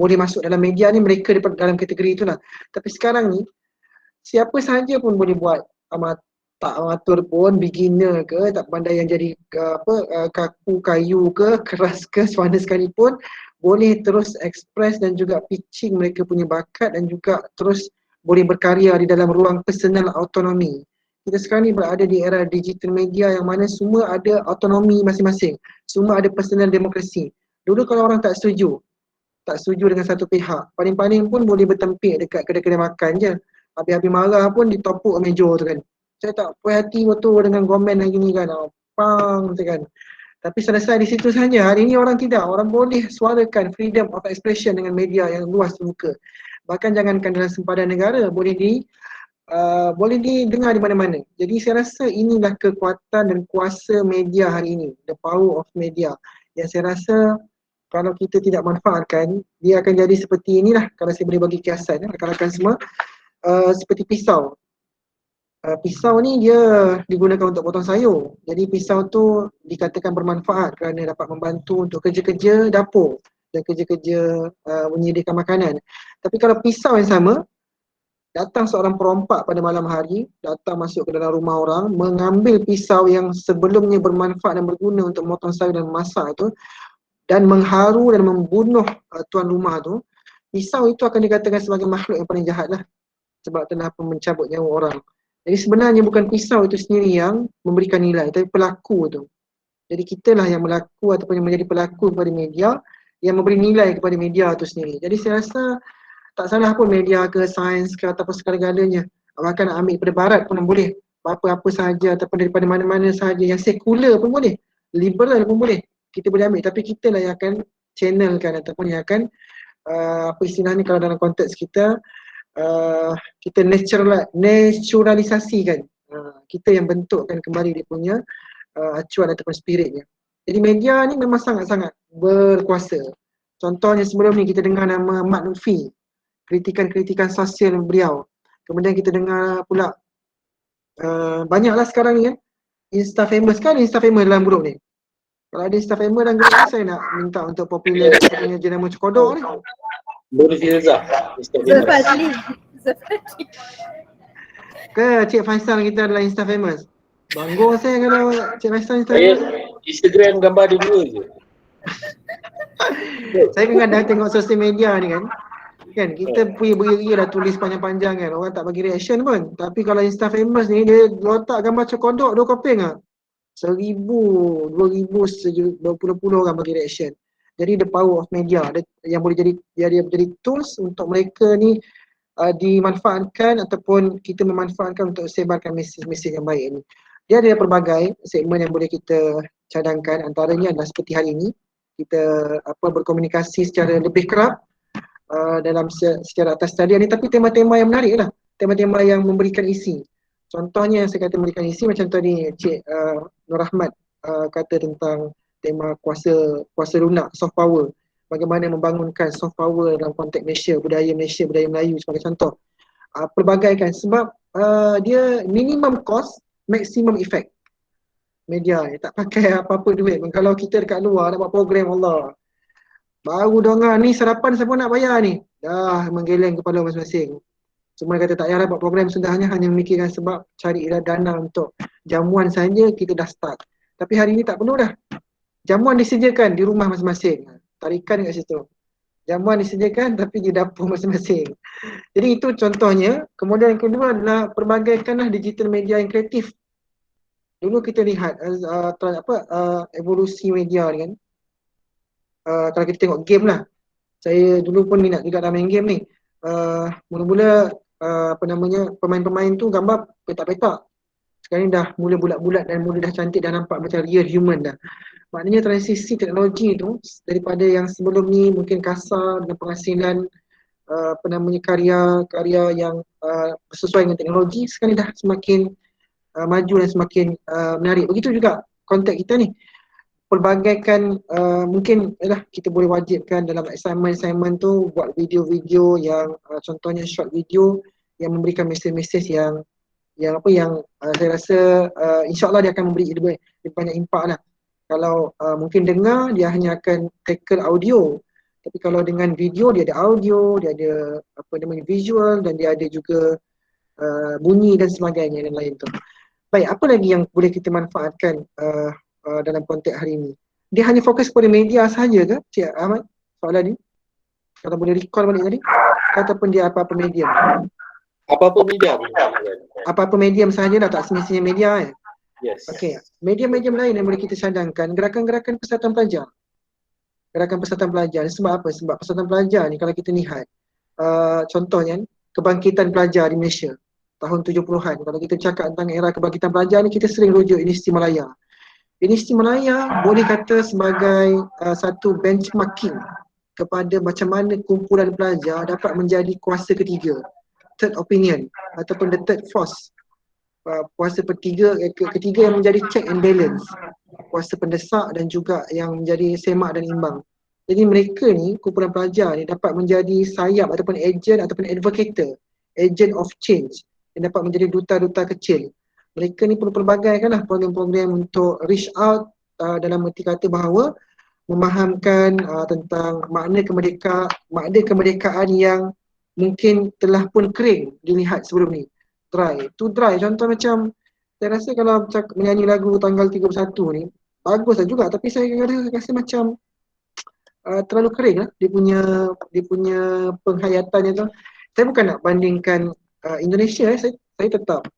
boleh masuk dalam media ni, mereka dalam kategori itulah. Tapi sekarang ni siapa sahaja pun boleh buat, tak amatur pun, beginner ke, tak pandai yang jadi kaku, kayu ke, keras ke, suara sekalipun, boleh terus express dan juga pitching mereka punya bakat dan juga terus boleh berkarya di dalam ruang personal autonomi. Kita sekarang ni berada di era digital media yang mana semua ada autonomi masing-masing. Semua ada personal demokrasi. Dulu kalau orang tak setuju dengan satu pihak, paling-paling pun boleh bertempik dekat kedai-kedai makan je. Habis-habis marah pun ditopuk meja tu kan. Saya tak puas hati betul dengan komen yang gini kan. Pang tu kan. Tapi selesai di situ saja. Hari ini orang tidak. Orang boleh suarakan freedom of expression dengan media yang luas terbuka. Bahkan jangankan dalam sempadan negara, boleh didengar di mana-mana. Jadi saya rasa inilah kekuatan dan kuasa media hari ini. The power of media. Yang saya rasa kalau kita tidak manfaatkan, dia akan jadi seperti inilah. Kalau saya boleh bagi kiasan, rakan-rakan semua, seperti pisau. Pisau ni dia digunakan untuk potong sayur. Jadi pisau tu dikatakan bermanfaat kerana dapat membantu untuk kerja-kerja dapur dan kerja-kerja menyediakan makanan. Tapi kalau pisau yang sama, datang seorang perompak pada malam hari, datang masuk ke dalam rumah orang, mengambil pisau yang sebelumnya bermanfaat dan berguna untuk memotong sayur dan memasak tu, dan mengharu dan membunuh tuan rumah tu, pisau itu akan dikatakan sebagai makhluk yang paling jahat lah. Sebab telah mencabut nyawa orang. Jadi sebenarnya bukan pisau itu sendiri yang memberikan nilai, tapi pelaku tu. Jadi kitalah yang melaku ataupun yang menjadi pelaku kepada media, yang memberi nilai kepada media itu sendiri. Jadi saya rasa tak salah pun media ke sains ke ataupun segala-galanya. Bahkan nak ambil daripada barat pun boleh. Apa-apa sahaja ataupun daripada mana-mana sahaja, yang sekular pun boleh. Liberal pun boleh. Kita boleh ambil, tapi kita lah yang akan channelkan ataupun yang akan apa istilahnya kalau dalam konteks kita, kita naturalisasikan. Kita yang bentukkan kembali dia punya acuan ataupun spiritnya. Jadi media ni memang sangat-sangat berkuasa. Contohnya sebelum ni kita dengar nama Mat Lutfi, kritikan-kritikan sosial beliau. Kemudian kita dengar pula banyaklah sekarang ni kan, Insta-famous kan, Insta-famous dalam grup ni. Kalau ada Insta-famous dalam grup ni, saya nak minta untuk popular punya jenama Cokodok ni. Boleh Firza. Zulfadli. Ke Cik Faisal kita adalah Insta-famous? Bangga saya kalau Cik Faisal Saya Insta-famous. Instagram gambar dia dua je. Saya kadang tengok sosial media ni kan, kita punya beria dah tulis panjang-panjang kan, orang tak bagi reaction pun. Tapi kalau Insta-famous ni, dia letak gambar Cokodok 2 kopeng lah. 1000, 2000, berpuluh-puluh orang bagi reaction. Jadi the power of media yang boleh jadi tools untuk mereka ni dimanfaatkan ataupun kita memanfaatkan untuk sebarkan mesej-mesej yang baik ni. Dia ada pelbagai segmen yang boleh kita cadangkan, antaranya adalah seperti hari ini kita berkomunikasi secara lebih kerap dalam secara atas talian ni, tapi tema-tema yang menarik lah, tema-tema yang memberikan isi. Contohnya yang saya kata memberikan isi macam tadi Cik Nur Rahmat kata tentang tema kuasa lunak, soft power. Bagaimana membangunkan soft power dalam konteks Malaysia, budaya Melayu sebagai contoh. Pelbagai kan, sebab dia minimum cost, maximum effect. Media ni tak pakai apa-apa duit. Kalau kita dekat luar nak buat program, Allah, baru dengar ni sarapan siapa nak bayar ni, dah menggeleng kepala masing-masing. Cuma kata tak payahlah buat program, sudahnya hanya memikirkan sebab cari dana untuk jamuan saja kita dah start. Tapi hari ni tak perlu dah. Jamuan disediakan di rumah masing-masing. Tarikan kat situ. Jamuan disediakan tapi di dapur masing-masing. Jadi itu contohnya. Kemudian yang kedua adalah perbagaikanlah digital media yang kreatif. Dulu kita lihat evolusi media ni kan. Kalau kita tengok game lah. Saya dulu pun minat juga dalam main game ni. Mula-mula pemain-pemain tu gambar petak-petak. Sekarang ni dah mula bulat-bulat dan mula dah cantik, dah nampak macam real human dah. Maknanya transisi teknologi tu daripada yang sebelum ni mungkin kasar dengan penghasilan karya yang sesuai dengan teknologi, sekarang ni dah semakin maju dan semakin menarik. Begitu juga konteks kita ni. Pelbagaikan mungkin kita boleh wajibkan dalam assignment tu buat video-video yang contohnya short video yang memberikan mesej-mesej yang saya rasa insyaAllah dia akan memberi lebih banyak impak lah. Kalau mungkin dengar dia hanya akan tackle audio, tapi kalau dengan video dia ada audio, dia ada visual, dan dia ada juga bunyi dan sebagainya dan lain tu. Baik, apa lagi yang boleh kita manfaatkan dalam konteks hari ini? Dia hanya fokus pada media sahaja ke Cik Ahmad soalan ni? Kalau boleh recall balik tadi, ataupun dia apa-apa medium? Apa-apa medium. Apa-apa medium sahaja dah, tak semestinya media Yes. Okey, medium-medium lain yang boleh kita cadangkan, gerakan-gerakan persatuan pelajar. Gerakan persatuan pelajar, sebab apa? Sebab persatuan pelajar ni kalau kita lihat contohnya kebangkitan pelajar di Malaysia tahun 70-an. Kalau kita cakap tentang era kebangkitan pelajar ni, kita sering rujuk Universiti Malaya. Universiti Malaya boleh kata sebagai satu benchmarking kepada macam mana kumpulan pelajar dapat menjadi kuasa ketiga, third opinion ataupun the third force. Kuasa ketiga yang menjadi check and balance, kuasa pendesak dan juga yang menjadi semak dan imbang. Jadi mereka ni, kumpulan pelajar ni dapat menjadi sayap ataupun agent ataupun advocator, agent of change, yang dapat menjadi duta-duta kecil. Mereka ni perlu pelbagaikanlah program-program untuk reach out dalam erti kata bahawa memahamkan tentang makna kemerdekaan yang mungkin telah pun kering dilihat sebelum ni. Dry. Contoh macam saya rasa kalau menyanyi lagu tanggal 31 ni bagus lah juga, tapi saya rasa macam terlalu kering lah dia punya penghayatannya tu. Saya bukan nak bandingkan Indonesia, saya tetap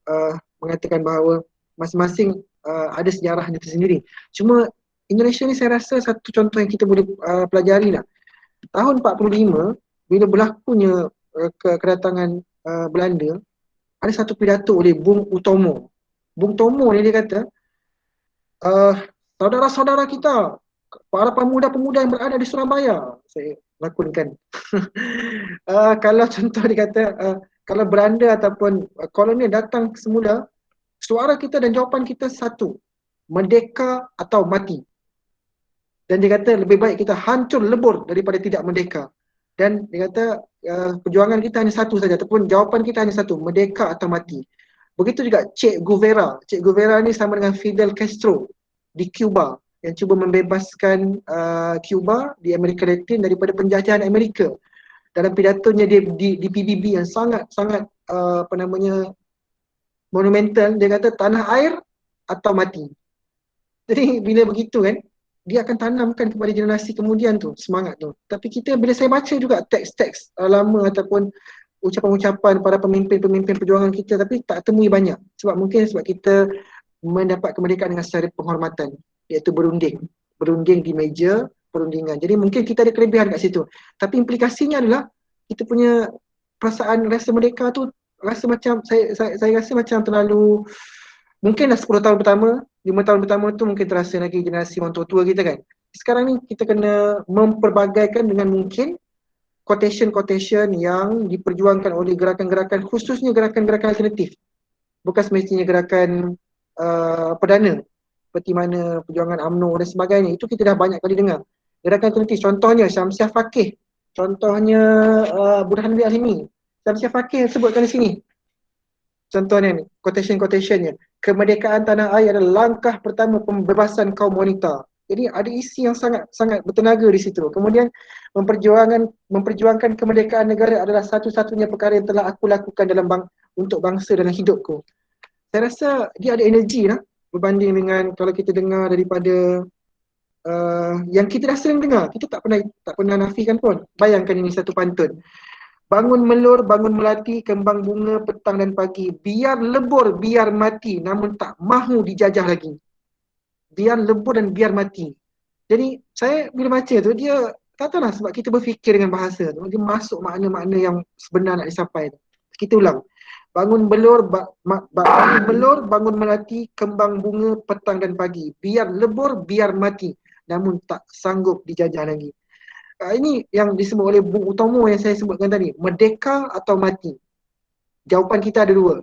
mengatakan bahawa masing-masing ada sejarahnya tersendiri. Cuma Indonesia ni saya rasa satu contoh yang kita boleh pelajari lah. Tahun 45 bila berlakunya kedatangan Belanda, ada satu pidato oleh Bung Utomo. Bung Tomo ni dia kata, saudara-saudara kita, para pemuda-pemuda yang berada di Surabaya, saya lakonkan. Kalau contoh dia kata, kalau Belanda ataupun kolonial datang semula, suara kita dan jawapan kita satu, merdeka atau mati. Dan dia kata lebih baik kita hancur lebur daripada tidak merdeka. Dan dia kata perjuangan kita hanya satu saja ataupun jawapan kita hanya satu, merdeka atau mati. Begitu juga Che Guevara. Che Guevara ni sama dengan Fidel Castro di Cuba yang cuba membebaskan Cuba di Amerika Latin daripada penjajahan Amerika. Dalam pidatonya dia di PBB yang sangat monumental, dia kata tanah air atau mati. Jadi bila begitu kan, dia akan tanamkan kepada generasi kemudian tu semangat tu. Tapi kita bila saya baca juga teks-teks lama ataupun ucapan-ucapan para pemimpin-pemimpin perjuangan kita, tapi tak temui banyak. Sebab kita mendapat kemerdekaan dengan secara penghormatan, iaitu berunding di meja perundingan. Jadi mungkin kita ada kelebihan kat situ, tapi implikasinya adalah kita punya perasaan rasa merdeka tu rasa macam saya rasa macam terlalu, mungkin dah 10 tahun pertama, 5 tahun pertama tu mungkin terasa lagi generasi orang tua-tua kita kan. Sekarang ni kita kena memperbagaikan dengan mungkin quotation yang diperjuangkan oleh gerakan-gerakan, khususnya gerakan-gerakan alternatif. Bukan semestinya gerakan perdana seperti mana perjuangan UMNO dan sebagainya. Itu kita dah banyak kali dengar. Gerakan alternatif, contohnya Syamsiah Fakih, contohnya Burhan bin Al-Himi. Syamsiah Fakih sebutkan di sini. Contohnya ni, quotation-quotationnya. Kemerdekaan tanah air adalah langkah pertama pembebasan kaum wanita. Jadi ada isi yang sangat bertenaga di situ. Kemudian memperjuangkan kemerdekaan negara adalah satu-satunya perkara yang telah aku lakukan untuk bangsa dalam hidupku. Saya rasa dia ada energi lah berbanding dengan kalau kita dengar daripada yang kita dah sering dengar. Kita tak pernah nafikan pun. Bayangkan ini satu pantun. Bangun melur, bangun melati, kembang bunga petang dan pagi. Biar lebur, biar mati, namun tak mahu dijajah lagi. Biar lebur dan biar mati. Jadi saya bila baca tu, dia tak tahulah sebab kita berfikir dengan bahasa tu, dia masuk makna-makna yang sebenar nak disampaikan. Kita ulang. Bangun belur, bangun belur, bangun melati, kembang bunga petang dan pagi. Biar lebur, biar mati, namun tak sanggup dijajah lagi. Ini yang disebut oleh Bung Utomo yang saya sebutkan tadi. Merdeka atau mati? Jawapan kita ada dua.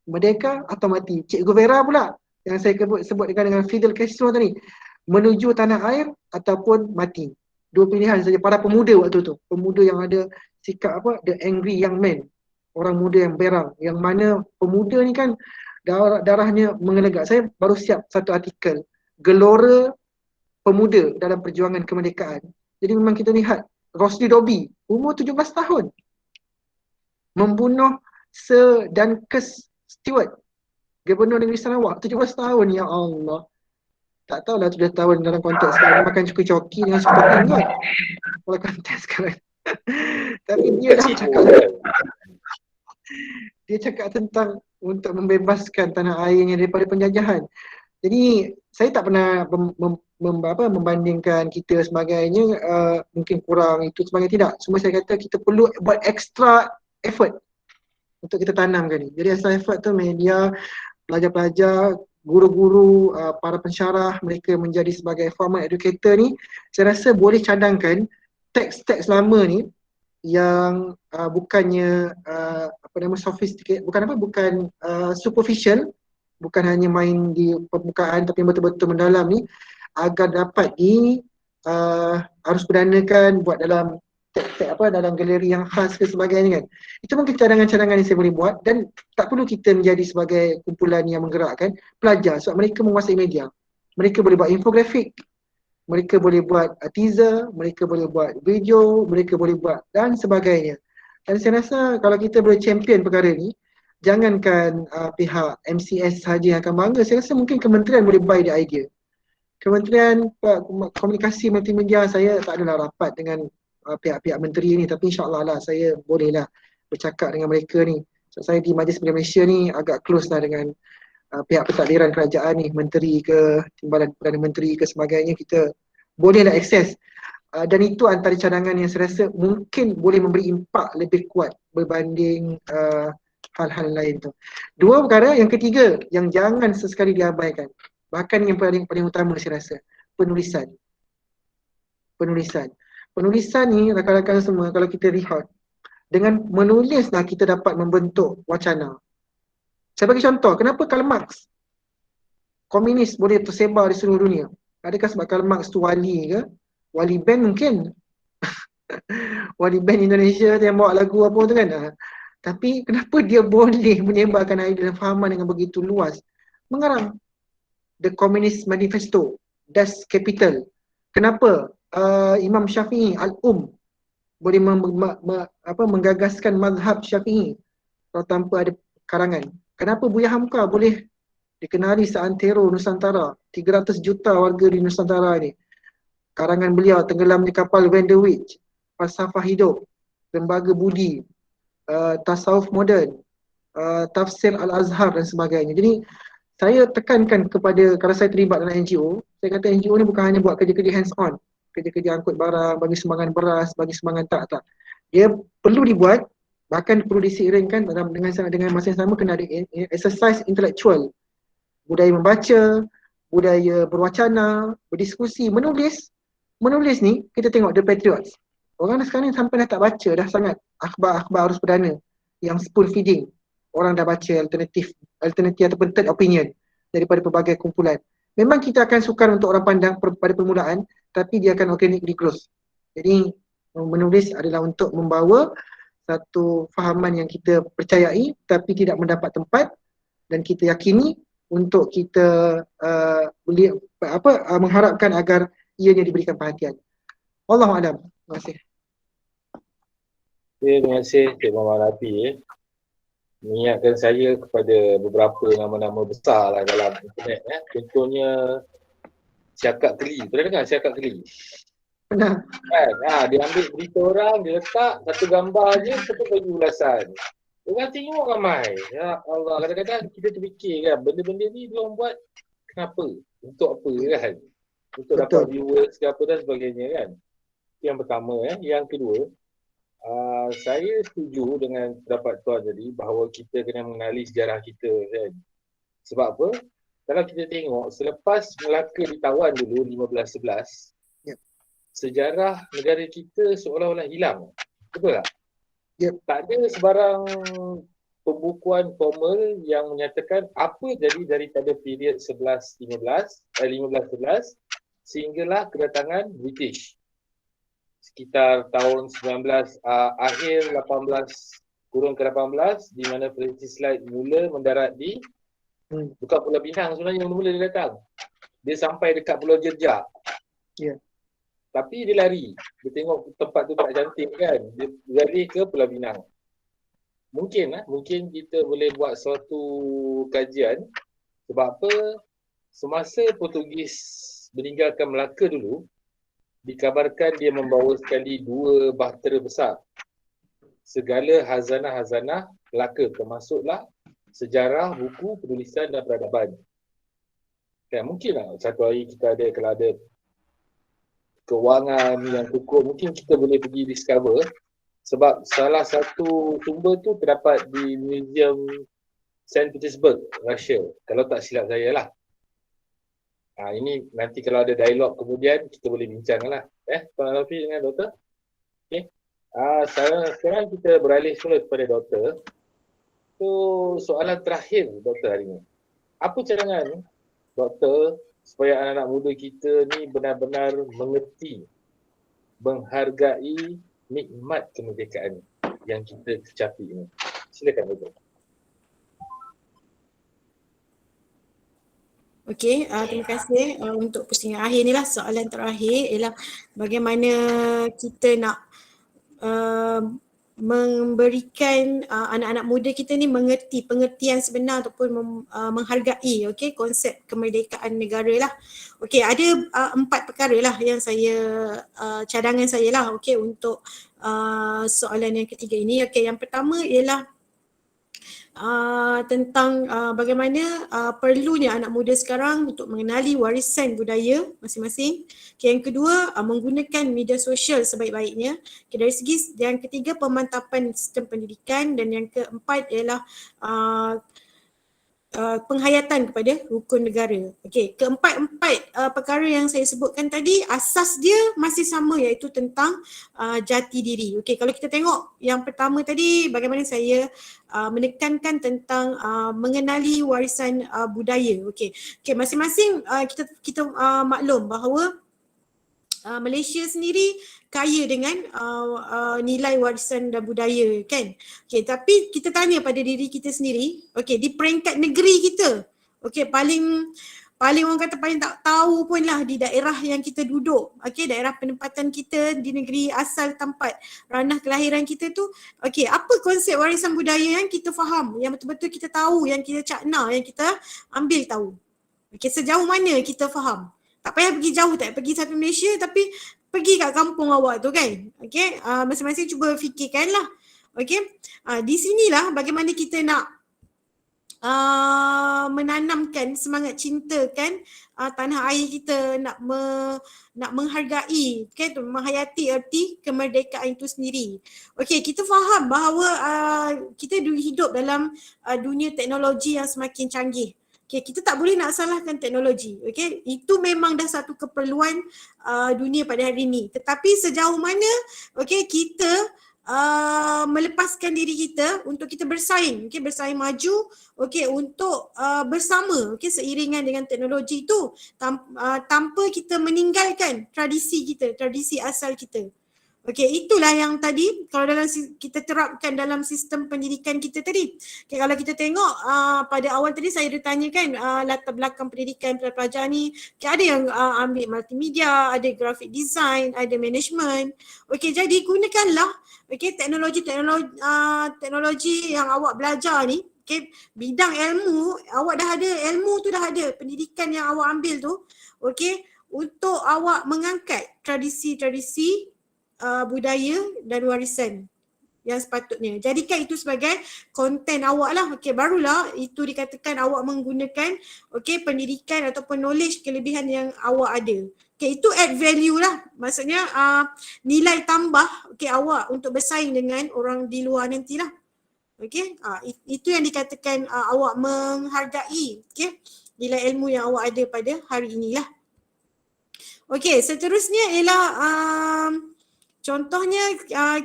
Merdeka atau mati? Cikgu Vera pula yang saya sebut dengan Fidel Castro tadi. Menuju tanah air ataupun mati. Dua pilihan saja para pemuda waktu tu. Pemuda yang ada sikap the angry young man. Orang muda yang berang. Yang mana pemuda ni kan darahnya mengelegak. Saya baru siap satu artikel. Gelora pemuda dalam perjuangan kemerdekaan. Jadi memang kita lihat Rosli Dobi, umur 17 tahun. Membunuh Sir Dankes Stewart, Gubernur Negeri Sarawak, 17 tahun, ya Allah. Tak tahulah 17 tahun dalam konteks sekarang makan cuki-coki dengan Superman kan. Kalau konteks sekarang. Tapi dia dah cakap tentang untuk membebaskan tanah airnya daripada penjajahan. Jadi saya tak pernah membandingkan kita sebagainya, mungkin kurang itu sebagainya, tidak. Cuma saya kata kita perlu buat extra effort untuk kita tanamkan ni. Jadi extra effort tu media, pelajar-pelajar, guru-guru, para pensyarah, mereka menjadi sebagai formal educator ni, saya rasa boleh cadangkan teks-teks lama ni yang bukannya sophisticated, bukan superficial, bukan hanya main di permukaan tapi betul-betul mendalam ni, agar dapat harus perdanakan buat dalam dalam galeri yang khas ke sebagainya kan. Itu mungkin cadangan-cadangan yang saya boleh buat, dan tak perlu kita menjadi sebagai kumpulan yang menggerakkan pelajar sebab mereka menguasai media. Mereka boleh buat infografik, mereka boleh buat teaser, mereka boleh buat video, mereka boleh buat dan sebagainya. Dan saya rasa kalau kita boleh champion perkara ni, jangankan pihak MCS sahaja yang akan bangga, saya rasa mungkin kementerian boleh buy the idea. Kementerian Komunikasi Multimedia, saya tak adalah rapat dengan pihak-pihak menteri ni, tapi insyaAllah lah saya bolehlah bercakap dengan mereka ni. So, saya di Majlis Pilihan Malaysia ni agak close lah dengan pihak pentadbiran kerajaan ni, menteri ke, timbalan Perdana Menteri ke sebagainya, kita bolehlah akses. Dan itu antara cadangan yang saya rasa mungkin boleh memberi impak lebih kuat berbanding hal-hal lain tu. Dua perkara, yang ketiga yang jangan sesekali diabaikan, bahkan yang paling utama saya rasa, penulisan. Penulisan ni rakan-rakan semua, kalau kita lihat, dengan menulislah kita dapat membentuk wacana. Saya bagi contoh, kenapa Karl Marx komunis boleh tersebar di seluruh dunia? Adakah sebab Karl Marx tu wali ke? Wali band mungkin. Wali band Indonesia yang bawa lagu apa tu kan. Tapi kenapa dia boleh menyebarkan idea dan fahaman dengan begitu luas? Mengarang The Communist Manifesto, Das Kapital. Kenapa Imam Syafi'i boleh menggagaskan mazhab Syafi'i kalau tanpa ada karangan? Kenapa Buya Hamka boleh dikenali seantero Nusantara, 300 juta warga di Nusantara ni? Karangan beliau, Tenggelamnya Kapal Van der Wijk, Falsafah Hidup, Lembaga Budi, Tasawuf Moden, Tafsir Al-Azhar dan sebagainya. Jadi saya tekankan kepada, kalau saya terlibat dalam NGO, saya kata NGO ni bukan hanya buat kerja-kerja hands on, kerja-kerja angkut barang, bagi sumbangan beras, bagi sumbangan tak. Dia perlu dibuat, bahkan perlu diseiringkan dengan masa yang sama kena ada exercise intellectual, budaya membaca, budaya berwacana, berdiskusi, menulis ni kita tengok The Patriots. Orang sekarang ni sampai dah tak baca dah sangat akhbar-akhbar arus perdana yang spoon feeding. Orang dah baca alternatif ataupun third opinion daripada pelbagai kumpulan. Memang kita akan sukar untuk orang pandang pada permulaan, tapi dia akan organic regrowth. Jadi menulis adalah untuk membawa satu fahaman yang kita percayai tapi tidak mendapat tempat dan kita yakini untuk kita mengharapkan agar ianya diberikan perhatian. Wallahualam. Terima kasih. Terima kasih Cik Muhammad Rafi. Mengingatkan saya kepada beberapa nama-nama besar lah dalam internet. Contohnya Siakak Keli. Pernah dengar Siakak Keli? Pernah. Kan? Dia ambil berita orang, dia letak satu gambar je, satu bagi ulasan. Orang tengok ramai. Ya Allah, kadang-kadang kita terfikir kan, benda-benda ni diorang buat kenapa? Untuk apa kan? Untuk dapat viewers ke apa dan sebagainya kan? Yang pertama. Yang kedua, saya setuju dengan pendapat tuan tadi bahawa kita kena mengenali sejarah kita kan. Sebab apa? Kalau kita tengok selepas Melaka ditawan dulu 1511, sejarah negara kita seolah-olah hilang. Betul tak? Tak ada sebarang pembukuan formal yang menyatakan apa jadi daripada period 1511 sehinggalah kedatangan British. Sekitar tahun 19 akhir 18 kurun ke-18 di mana Francis Light mula mendarat di bukan Pulau Pinang sebenarnya mula dia datang. Dia sampai dekat Pulau Jejak. Tapi dia lari. Dia tengok tempat tu tak cantik kan. Dia lari ke Pulau Pinang. Mungkin kita boleh buat suatu kajian sebab apa semasa Portugis meninggalkan Melaka dulu dikabarkan dia membawa sekali 2 bahtera besar. Segala hazanah-hazanah Melaka termasuklah sejarah, buku, penulisan dan peradaban. Kan mungkinlah satu hari kita ada, kalau ada kewangan yang cukup, mungkin kita boleh pergi discover sebab salah satu sumber tu terdapat di Museum St. Petersburg, Russia. Kalau tak silap saya lah. Ini nanti kalau ada dialog kemudian kita boleh bincang lah. Tuan Rafi dengan Doktor. Okay. Sekarang kita beralih semula kepada Doktor. So, soalan terakhir Doktor hari ini. Apa cadangan Doktor supaya anak-anak muda kita ni benar-benar mengerti, menghargai nikmat kemerdekaan yang kita capai ini? Silakan Doktor. Okey, terima kasih untuk pusingan akhir ni lah. Soalan terakhir ialah bagaimana kita nak memberikan anak-anak muda kita ni mengerti pengertian sebenar ataupun menghargai konsep kemerdekaan negara lah. Okey, ada 4 perkara lah yang saya cadangan saya lah untuk soalan yang ketiga ini. Okey, yang pertama ialah tentang bagaimana perlunya anak muda sekarang untuk mengenali warisan budaya masing-masing. Okay, yang kedua, menggunakan media sosial sebaik-baiknya. Okay, dari segi yang ketiga, pemantapan sistem pendidikan, dan yang keempat ialah penghayatan kepada rukun negara. Okey, keempat-empat perkara yang saya sebutkan tadi, asas dia masih sama, iaitu tentang jati diri. Okey, kalau kita tengok yang pertama tadi, bagaimana saya menekankan tentang mengenali warisan budaya. Okey, masing-masing kita maklum bahawa Malaysia sendiri kaya dengan nilai warisan dan budaya kan. Okey, tapi kita tanya pada diri kita sendiri, okey, di peringkat negeri kita, okey, paling orang kata paling tak tahu pun lah di daerah yang kita duduk, okey, daerah penempatan kita di negeri asal tempat ranah kelahiran kita tu, okey, apa konsep warisan budaya yang kita faham, yang betul-betul kita tahu, yang kita cakna, yang kita ambil tahu. Okey, sejauh mana kita faham? Tak payah pergi jauh, tak payah pergi sampai Malaysia, tapi pergi kat kampung awak tu kan. Okey, masing-masing cuba fikirkan lah. Okey, di sinilah bagaimana kita nak menanamkan semangat cinta kan tanah air kita, nak menghargai kan, menghayati erti kemerdekaan itu sendiri. Okey, kita faham bahawa kita hidup dalam dunia teknologi yang semakin canggih. Okay, kita tak boleh nak salahkan teknologi. Okay, itu memang dah satu keperluan dunia pada hari ini. Tetapi sejauh mana kita melepaskan diri kita untuk kita bersaing, bersaing maju, untuk bersama, seiringan dengan teknologi itu tanpa kita meninggalkan tradisi kita, tradisi asal kita. Itulah yang tadi kalau dalam kita terapkan dalam sistem pendidikan kita tadi. Kalau kita tengok pada awal tadi saya ditanyakan latar belakang pendidikan pelajar ni, ada yang ambil multimedia, ada graphic design, ada management. Jadi gunakanlah teknologi yang awak belajar ni, bidang ilmu, awak dah ada, ilmu tu dah ada, pendidikan yang awak ambil tu, untuk awak mengangkat tradisi-tradisi budaya dan warisan yang sepatutnya. Jadikan itu sebagai konten awak lah. Barulah itu dikatakan awak menggunakan pendidikan ataupun knowledge kelebihan yang awak ada. Itu add value lah. Maksudnya nilai tambah awak untuk bersaing dengan orang di luar nantilah. Itu yang dikatakan awak menghargai nilai ilmu yang awak ada pada hari inilah. Seterusnya ialah contohnya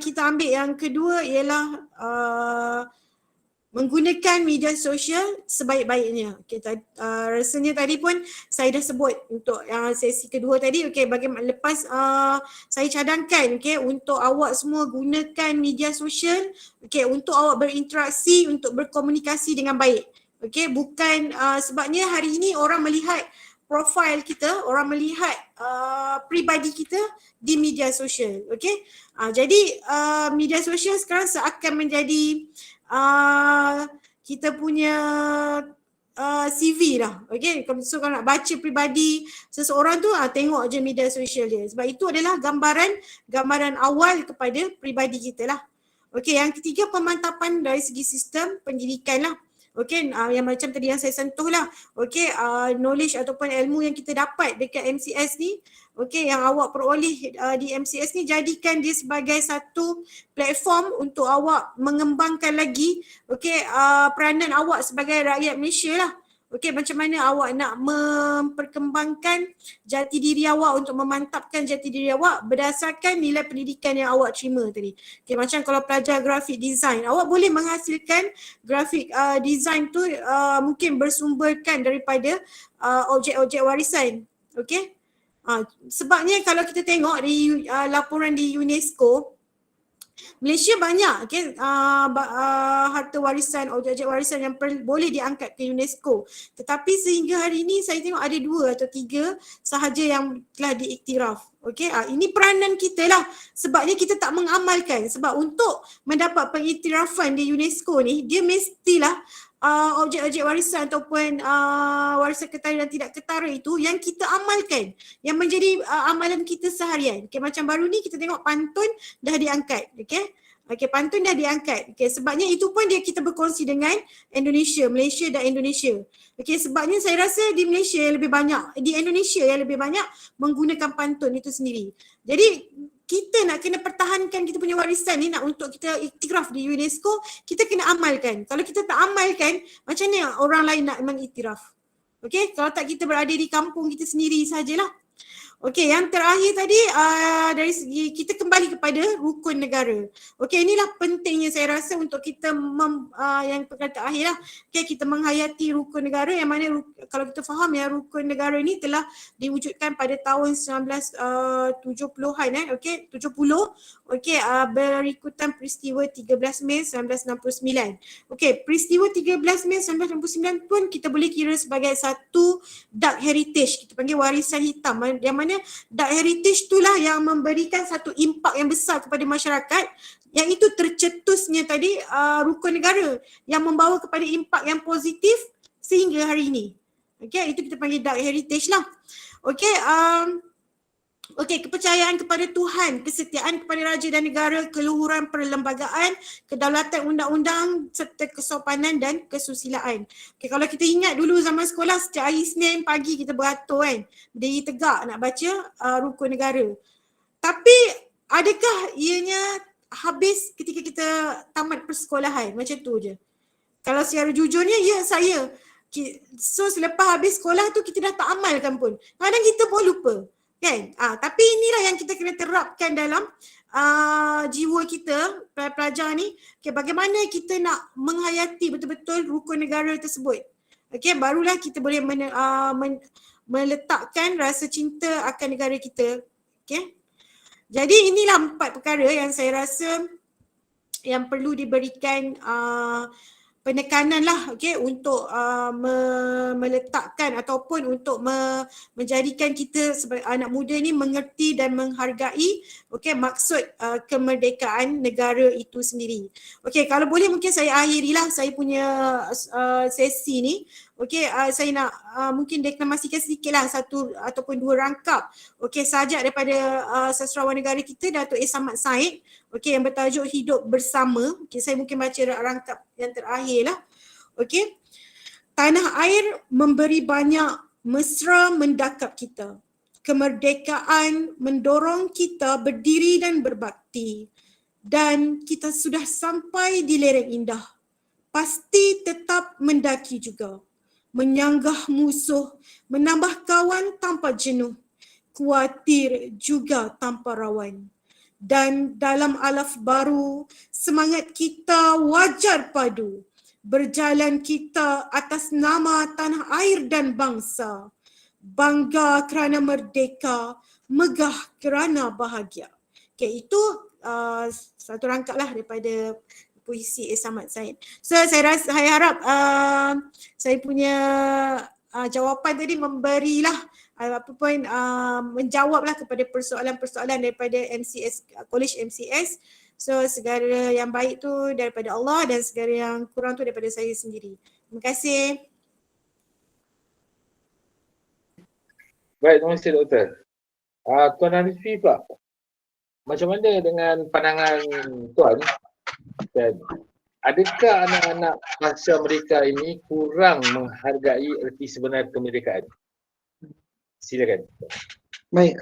kita ambil yang kedua ialah menggunakan media sosial sebaik-baiknya. Rasanya tadi pun saya dah sebut untuk sesi kedua tadi. Bagaimana lepas saya cadangkan untuk awak semua gunakan media sosial untuk awak berinteraksi, untuk berkomunikasi dengan baik. Bukan sebabnya hari ini orang melihat profil kita, orang melihat pribadi kita di media sosial. Jadi media sosial sekarang seakan menjadi kita punya CV lah. So kalau nak baca pribadi seseorang tu, tengok je media sosial dia. Sebab itu adalah gambaran awal kepada pribadi kita lah. Yang ketiga, pemantapan dari segi sistem pendidikan lah. Yang macam tadi yang saya sentuh lah. Knowledge ataupun ilmu yang kita dapat dekat MCS ni, yang awak peroleh di MCS ni, jadikan dia sebagai satu platform untuk awak mengembangkan lagi peranan awak sebagai rakyat Malaysia lah. Macam mana awak nak memperkembangkan jati diri awak, untuk memantapkan jati diri awak berdasarkan nilai pendidikan yang awak terima tadi. Macam kalau pelajar graphic design, awak boleh menghasilkan graphic design tu mungkin bersumberkan daripada objek-objek warisan. Sebabnya kalau kita tengok di laporan di UNESCO, Malaysia banyak harta warisan, objek-objek warisan yang boleh diangkat ke UNESCO. Tetapi sehingga hari ini saya tengok ada 2 atau 3 sahaja yang telah diiktiraf. Ini peranan kita lah. Sebabnya kita tak mengamalkan. Sebab untuk mendapat pengiktirafan di UNESCO ni, dia mestilah objek-objek warisan ataupun warisan ketara dan tidak ketara itu yang kita amalkan, yang menjadi amalan kita seharian. Macam baru ni kita tengok pantun dah diangkat. Pantun dah diangkat. Sebabnya itu pun kita berkongsi dengan Indonesia, Malaysia dan Indonesia. Sebabnya saya rasa di Malaysia yang lebih banyak, di Indonesia yang lebih banyak menggunakan pantun itu sendiri. Jadi kita nak kena pertahankan kita punya warisan ni, nak untuk kita iktiraf di UNESCO, kita kena amalkan. Kalau kita tak amalkan, macam mana orang lain nak mengiktiraf? Kalau tak kita berada di kampung kita sendiri sajalah. Yang terakhir tadi dari segi kita kembali kepada rukun negara. Inilah pentingnya saya rasa untuk kita yang perkataan akhir lah. Kita menghayati rukun negara, yang mana kalau kita faham ya, rukun negara ni telah diwujudkan pada tahun 1970-an 70 berikutan peristiwa 13 Mei 1969. Peristiwa 13 Mei 1969 pun kita boleh kira sebagai satu dark heritage, kita panggil warisan hitam, yang mana dark heritage itulah yang memberikan satu impak yang besar kepada masyarakat, yang itu tercetusnya tadi rukun negara yang membawa kepada impak yang positif sehingga hari ini. Itu kita panggil dark heritage lah. Okey, kepercayaan kepada Tuhan, kesetiaan kepada raja dan negara, keluhuran perlembagaan, kedaulatan undang-undang serta kesopanan dan kesusilaan. Okey, kalau kita ingat dulu zaman sekolah, setiap hari Isnin pagi kita beratur kan, berdiri tegak nak baca rukun negara. Tapi adakah ianya habis ketika kita tamat persekolahan? Macam tu je. Kalau secara jujurnya, ya saya. So selepas habis sekolah tu kita dah tak amalkan pun. Kadang kita pun lupa. Kan? Tapi inilah yang kita kena terapkan dalam jiwa kita, pelajar ni. Okay, bagaimana kita nak menghayati betul-betul rukun negara tersebut. Okay, barulah kita boleh meletakkan rasa cinta akan negara kita. Okay. Jadi inilah 4 perkara yang saya rasa yang perlu diberikan penekanan lah, okay, untuk meletakkan ataupun untuk menjadikan kita sebagai anak muda ni mengerti dan menghargai, okay, maksud kemerdekaan negara itu sendiri. Okay, kalau boleh mungkin saya akhirilah saya punya sesi ni. Okay, saya nak mungkin deklamasikan sedikitlah 1 ataupun 2 rangkap, okay, sajak daripada sastrawan negara kita, Dato' Samad Said, okay, yang bertajuk Hidup Bersama. Okay, saya mungkin baca rangkap yang terakhir lah. Okay, tanah air memberi banyak, mesra mendakap kita. Kemerdekaan mendorong kita berdiri dan berbakti. Dan kita sudah sampai di lereng indah. Pasti tetap mendaki juga. Menyanggah musuh, menambah kawan tanpa jenuh. Kuatir juga tanpa rawan. Dan dalam alaf baru, semangat kita wajar padu. Berjalan kita atas nama tanah air dan bangsa. Bangga kerana merdeka, megah kerana bahagia. Okay, itu satu rangkap lah daripada puisi Samad Said. So saya harap saya punya jawapan tadi memberilah ataupun menjawablah kepada persoalan-persoalan daripada MCS, College MCS. So segala yang baik tu daripada Allah dan segala yang kurang tu daripada saya sendiri. Terima kasih. Baik, terima kasih Doktor. Tuan Hanifi pula, macam mana dengan pandangan Tuan? Dan adakah anak-anak masa mereka ini kurang menghargai erti sebenar kemerdekaan? Silakan. Baik,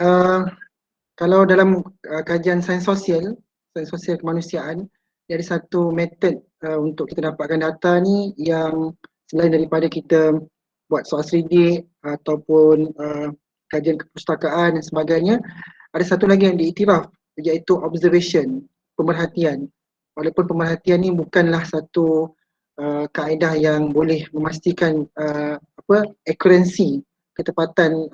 kalau dalam kajian sains sosial kemanusiaan, dia ada satu metod untuk kita dapatkan data ni yang selain daripada kita buat soal selidik ataupun kajian kepustakaan dan sebagainya, ada satu lagi yang diiktiraf, iaitu observation, pemerhatian. Walaupun pemerhatian ni bukanlah satu kaedah yang boleh memastikan accuracy, ketepatan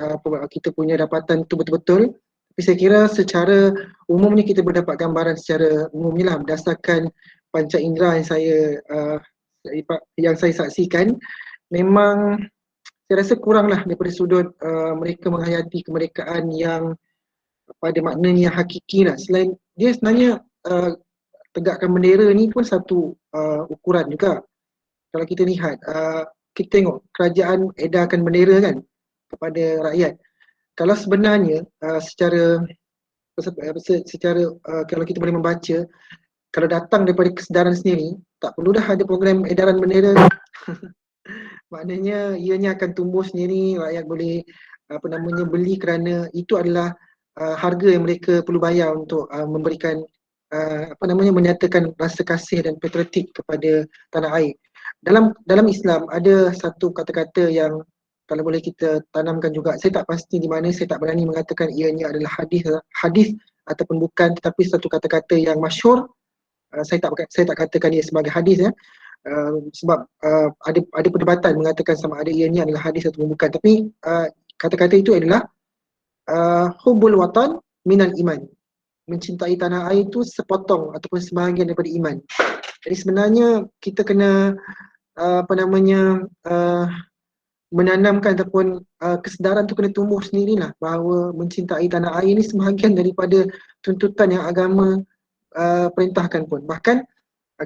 kita punya dapatan tu betul-betul. Tapi saya kira secara umumnya kita berdapat gambaran secara umumnya lah berdasarkan panca indera yang saya saksikan. Memang saya rasa kuranglah daripada sudut mereka menghayati kemerdekaan yang pada maknanya hakiki lah. Selain dia sebenarnya tegakkan bendera ni pun satu ukuran juga. Kalau kita lihat, kita tengok kerajaan edarkan bendera kan kepada rakyat. Kalau sebenarnya secara kalau kita boleh membaca, kalau datang daripada kesedaran sendiri, tak perlu dah ada program edaran bendera. Maknanya ianya akan tumbuh sendiri, rakyat boleh beli kerana itu adalah harga yang mereka perlu bayar untuk memberikan menyatakan rasa kasih dan patriotik kepada tanah air. Dalam Islam ada satu kata-kata yang kalau boleh kita tanamkan juga. Saya tak pasti di mana, saya tak berani mengatakan ianya adalah hadis ataupun bukan, tetapi satu kata-kata yang masyhur. Saya tak katakan ia sebagai hadis ya. Sebab ada perdebatan mengatakan sama ada ianya adalah hadis ataupun bukan. Tapi kata-kata itu adalah hubbul watan minal iman. Mencintai tanah air itu sepotong ataupun sebahagian daripada iman. Jadi sebenarnya kita kena menanamkan ataupun kesedaran tu kena tumbuh sendirilah bahawa mencintai tanah air ini sebahagian daripada tuntutan yang agama perintahkan pun. Bahkan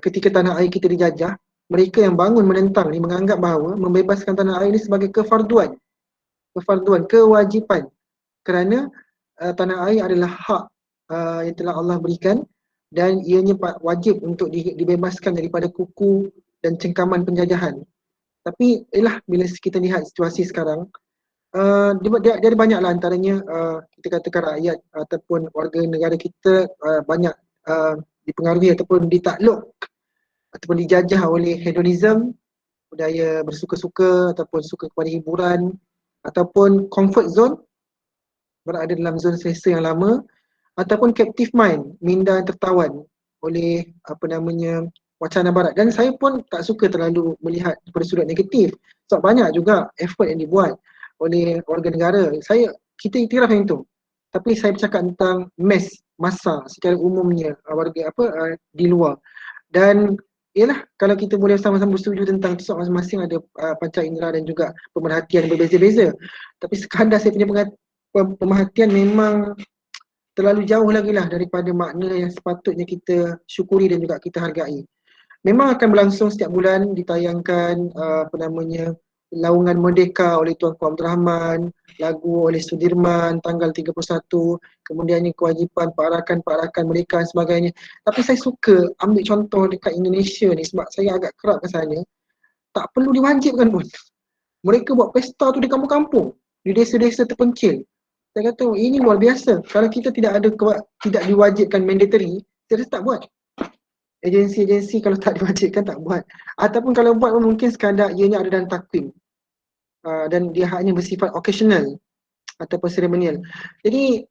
ketika tanah air kita dijajah, mereka yang bangun menentang ni menganggap bahawa membebaskan tanah air ini sebagai kewajipan. Kerana tanah air adalah hak yang telah Allah berikan dan ianya wajib untuk dibebaskan daripada kuku dan cengkaman penjajahan. Tapi ialah bila kita lihat situasi sekarang, dia ada banyaklah antaranya kita katakan rakyat ataupun warga negara kita banyak dipengaruhi ataupun ditakluk ataupun dijajah oleh hedonism, budaya bersuka-suka ataupun suka kepada hiburan ataupun comfort zone, berada dalam zon selesa yang lama, ataupun captive mind, minda yang tertawan oleh wacana barat. Dan saya pun tak suka terlalu melihat daripada sudut negatif sebab banyak juga effort yang dibuat oleh warga negara. Kita iktiraf yang itu. Tapi saya bercakap tentang masa secara umumnya warga di luar. Dan ialah kalau kita boleh sama-sama bersetuju tentang soal masing-masing ada panca indera dan juga pemerhatian berbeza-beza. Tapi sekadar saya punya pemerhatian memang terlalu jauh lagi lah daripada makna yang sepatutnya kita syukuri dan juga kita hargai. Memang akan berlangsung setiap bulan ditayangkan Laungan Merdeka oleh Tuanku Abdul Rahman, lagu oleh Sudirman tanggal 31, kemudiannya kewajipan pak-rakan mereka dan sebagainya. Tapi saya suka ambil contoh dekat Indonesia ni sebab saya agak kerap ke sana. Tak perlu diwajibkan pun. Mereka buat pesta tu di kampung-kampung, di desa-desa terpencil. Saya kata ini luar biasa. Kalau kita tidak diwajibkan mandatory, kita tak buat. Agensi-agensi kalau tak diwajibkan tak buat. Ataupun kalau buat mungkin sekadar ianya ada dalam takwim. Dan dia hanya bersifat occasional ataupun seremonial. Jadi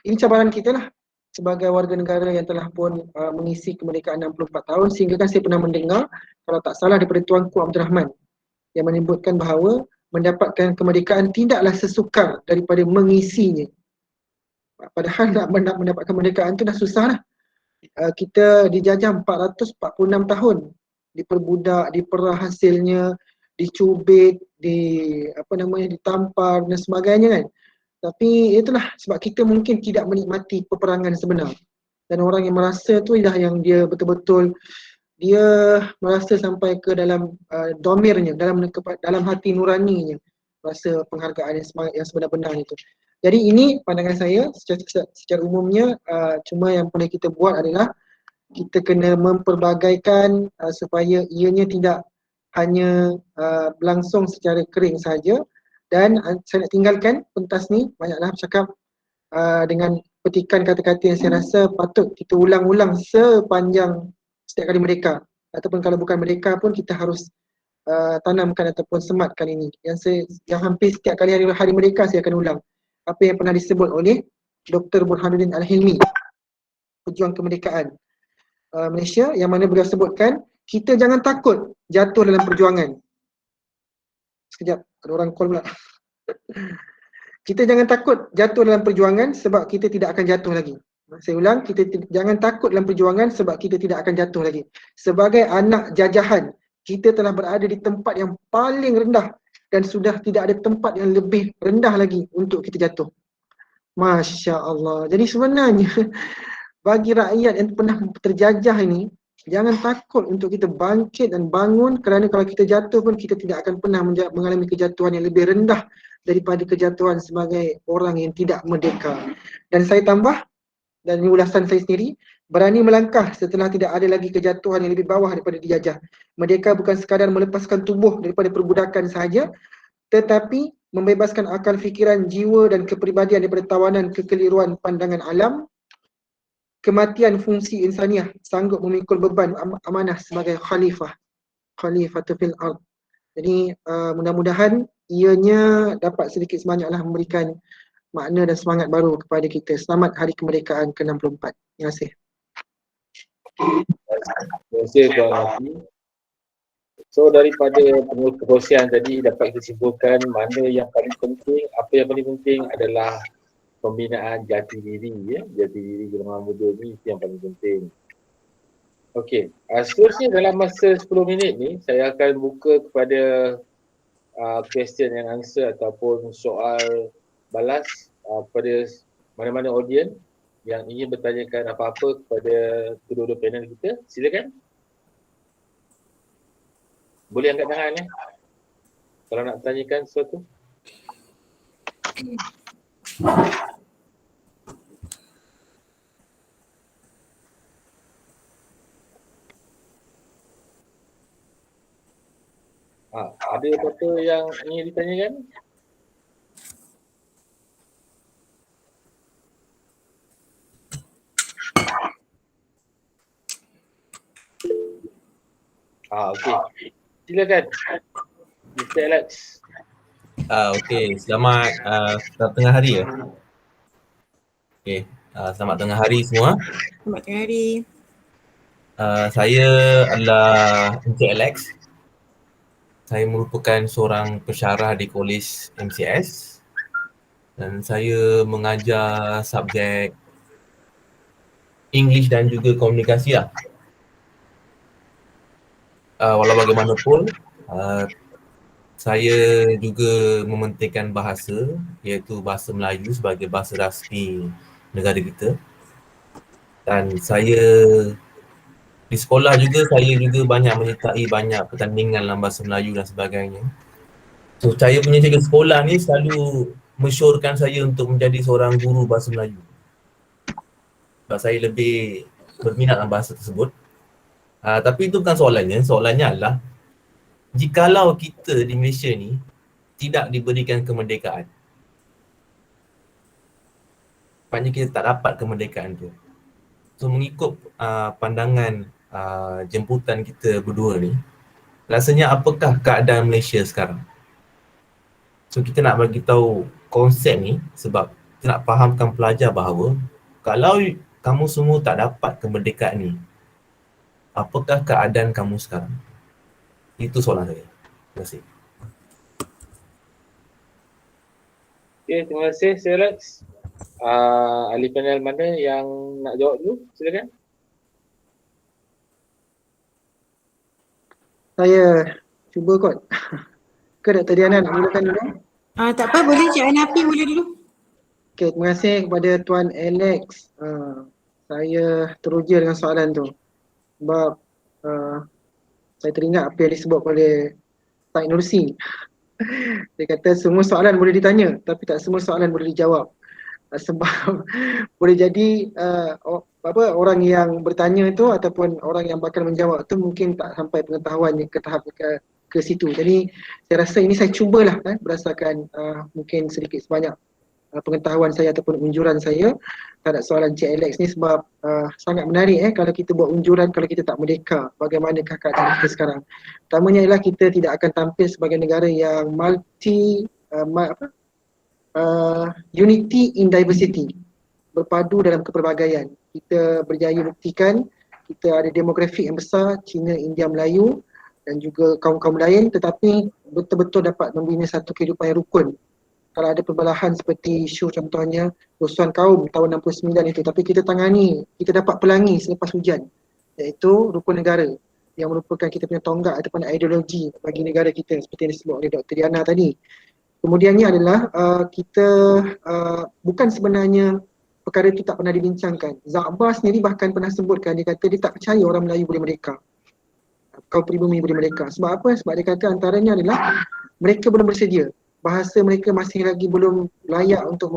ini cabaran kita lah sebagai warga negara yang telah pun mengisi kemerdekaan 64 tahun, sehingga kan saya pernah mendengar kalau tak salah daripada Tuanku Abdul Rahman yang menyebutkan bahawa mendapatkan kemerdekaan tidaklah sesukar daripada mengisinya. Padahal nak mendapatkan kemerdekaan tu dah susah lah. Kita dijajah 446 tahun, diperbudak, diperah hasilnya, dicubit, ditampar dan sebagainya kan. Tapi itulah sebab kita mungkin tidak menikmati peperangan sebenar. Dan orang yang merasa tu dah yang dia betul-betul dia merasa sampai ke dalam domirnya, dalam hati nuraninya, rasa penghargaan yang sebenar-benar itu. Jadi ini pandangan saya secara umumnya. Cuma yang perlu kita buat adalah kita kena memperbagaikan supaya ianya tidak hanya berlangsung secara kering saja. Dan saya nak tinggalkan pentas ni, banyaklah bercakap dengan petikan kata-kata yang saya rasa patut kita ulang-ulang sepanjang setiap kali merdeka. Ataupun kalau bukan merdeka pun kita harus tanamkan ataupun sematkan ini. Yang hampir setiap kali hari merdeka saya akan ulang. Apa yang pernah disebut oleh Dr. Burhanuddin Al-Hilmi, pejuang kemerdekaan Malaysia, yang mana beliau sebutkan, kita jangan takut jatuh dalam perjuangan. Sekejap, ada orang call pula. Kita jangan takut jatuh dalam perjuangan sebab kita tidak akan jatuh lagi. Saya ulang, kita jangan takut dalam perjuangan sebab kita tidak akan jatuh lagi. Sebagai anak jajahan, kita telah berada di tempat yang paling rendah dan sudah tidak ada tempat yang lebih rendah lagi untuk kita jatuh. Masya Allah. Jadi sebenarnya bagi rakyat yang pernah terjajah ini, jangan takut untuk kita bangkit dan bangun, kerana kalau kita jatuh pun kita tidak akan pernah mengalami kejatuhan yang lebih rendah daripada kejatuhan sebagai orang yang tidak merdeka. Dan saya tambah, dan ini ulasan saya sendiri, berani melangkah setelah tidak ada lagi kejatuhan yang lebih bawah daripada dijajah. Merdeka bukan sekadar melepaskan tubuh daripada perbudakan sahaja, tetapi membebaskan akal fikiran, jiwa dan kepribadian daripada tawanan kekeliruan pandangan alam. Kematian fungsi insaniah, sanggup memikul beban amanah sebagai khalifah fil ard. Jadi mudah-mudahan ianya dapat sedikit sebanyaklah memberikan makna dan semangat baru kepada kita. Selamat Hari Kemerdekaan ke-64. Terima kasih. Terima kasih Tuan Haji. So daripada pengurusan tadi dapat kita simpulkan mana yang paling penting, apa yang paling penting adalah pembinaan jati diri, jati diri golongan muda ni itu yang paling penting. Okey, seterusnya dalam masa 10 minit ni saya akan buka kepada question and answer ataupun soal balas kepada mana-mana audiens yang ingin bertanyakan apa-apa kepada kedua-dua panel kita. Silakan. Boleh angkat tangan kalau nak tanyakan sesuatu. Ada apa-apa yang ingin ditanyakan? Okey. Silakan. Mr. Alex. Okey, selamat tengah hari ya. Okey, selamat tengah hari semua. Selamat tengah hari. Saya adalah Encik Alex. Saya merupakan seorang pensyarah di Kolej MCS dan saya mengajar subjek English dan juga komunikasi lah. Walau bagaimanapun, saya juga mementingkan bahasa, iaitu bahasa Melayu sebagai bahasa rasmi negara kita. Dan saya di sekolah juga, saya juga banyak menyertai banyak pertandingan dalam bahasa Melayu dan sebagainya. So saya punya cikgu sekolah ni selalu mensyorkan saya untuk menjadi seorang guru bahasa Melayu. Sebab saya lebih berminat dalam bahasa tersebut. Tapi itu bukan soalannya. Soalannya adalah jikalau kita di Malaysia ni tidak diberikan kemerdekaan, maknanya kita tak dapat kemerdekaan tu. So mengikut pandangan jemputan kita berdua ni, rasanya apakah keadaan Malaysia sekarang? So kita nak bagi tahu konsep ni sebab kita nak fahamkan pelajar bahawa kalau kamu semua tak dapat kemerdekaan ni, apakah keadaan kamu sekarang? Itu soalan saya. Terima kasih. Okey, terima kasih Sir Alex. Ahli panel mana yang nak jawab dulu? Silakan. Saya cuba kot. Ke Dr. Diana nak mulakan dulu? Tak apa, boleh Cik Anapi boleh dulu. Okey, terima kasih kepada Tuan Alex. Saya teruja dengan soalan tu. Sebab saya teringat apa yang disebut oleh Taib Nursi. Dia kata semua soalan boleh ditanya tapi tak semua soalan boleh dijawab. Sebab boleh jadi orang yang bertanya itu ataupun orang yang bakal menjawab tu mungkin tak sampai pengetahuannya ke tahap ke situ. Jadi saya rasa ini saya cubalah berdasarkan mungkin sedikit sebanyak pengetahuan saya ataupun unjuran saya terhadap soalan Cik Alex ni sebab sangat menarik kalau kita buat unjuran kalau kita tak merdeka, bagaimanakah keadaan kita sekarang. Pertamanya ialah kita tidak akan tampil sebagai negara yang unity in diversity, berpadu dalam kepelbagaian. Kita berjaya buktikan kita ada demografik yang besar, Cina, India, Melayu dan juga kaum-kaum lain, tetapi betul-betul dapat membina satu kehidupan yang rukun. Kalau ada perbelahan seperti isu contohnya rusuhan kaum tahun 69 itu, tapi kita tangani, kita dapat pelangi selepas hujan, iaitu rukun negara yang merupakan kita punya tonggak ataupun ideologi bagi negara kita seperti yang disebut oleh Dr. Diana tadi. Kemudiannya adalah kita bukan sebenarnya perkara itu tak pernah dibincangkan. Zakbar sendiri bahkan pernah sebutkan, dia kata dia tak percaya orang Melayu boleh merdeka, kaum pribumi boleh merdeka. Sebab apa? Sebab dia kata antaranya adalah mereka belum bersedia. Bahasa mereka masih lagi belum layak untuk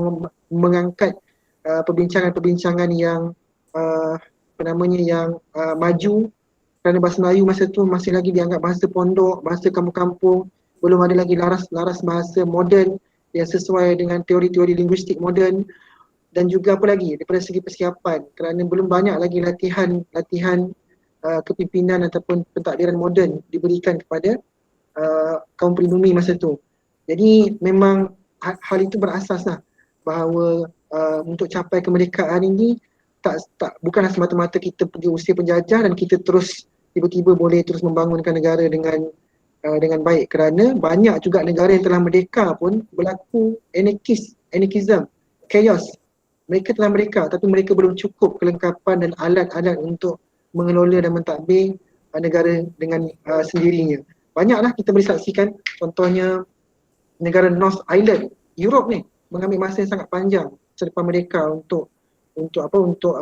mengangkat perbincangan-perbincangan yang maju, kerana bahasa Melayu masa tu masih lagi dianggap bahasa pondok, bahasa kampung-kampung, belum ada lagi laras bahasa moden yang sesuai dengan teori-teori linguistik moden, dan juga apa lagi daripada segi persiapan, kerana belum banyak lagi latihan kepimpinan ataupun pentadbiran moden diberikan kepada kaum pribumi masa tu. Jadi memang hal itu berasaslah bahawa untuk capai kemerdekaan ini bukanlah semata-mata kita pergi usia penjajah dan kita terus tiba-tiba boleh terus membangunkan negara dengan baik, kerana banyak juga negara yang telah merdeka pun berlaku anarchism, chaos. Mereka telah merdeka tapi mereka belum cukup kelengkapan dan alat-alat untuk mengelola dan mentadbir negara dengan sendirinya. Banyaklah kita boleh saksikan, contohnya negara North Island, Europe ni mengambil masa yang sangat panjang selepas merdeka untuk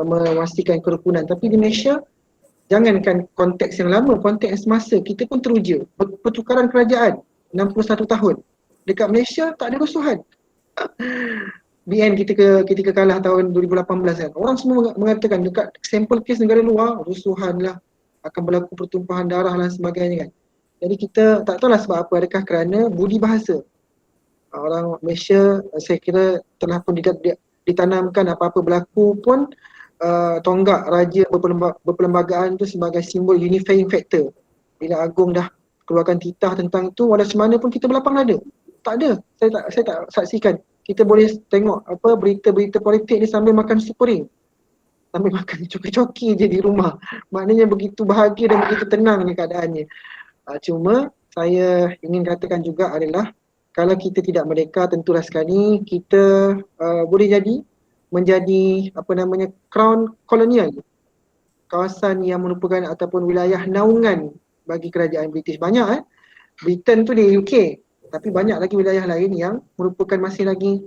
memastikan kerukunan. Tapi di Malaysia, jangankan konteks yang lama, konteks semasa kita pun teruja. Pertukaran kerajaan 61 tahun. Dekat Malaysia tak ada rusuhan. BN ketika kalah tahun 2018 kan. Orang semua mengatakan dekat sampel kes negara luar, rusuhan lah, akan berlaku pertumpahan darah dan sebagainya kan. Jadi kita tak tahulah sebab apa, adakah kerana budi bahasa. Orang Malaysia saya kira telah pun ditanamkan apa-apa berlaku pun tonggak raja berperlembagaan tu sebagai simbol unifying factor. Bila Agong dah keluarkan titah tentang itu, walau macam mana pun kita berlapang dada. Tak ada. Saya tak saksikan. Kita boleh tengok apa berita-berita politik ni sambil makan supering. Sambil makan coki-coki je di rumah. Maknanya begitu bahagia dan begitu tenang ni keadaannya. Cuma saya ingin katakan juga adalah kalau kita tidak merdeka, tentulah sekali kita boleh jadi menjadi apa namanya crown kolonial, kawasan yang merupakan ataupun wilayah naungan bagi kerajaan British. Banyak Britain tu di UK, tapi banyak lagi wilayah lain yang merupakan masih lagi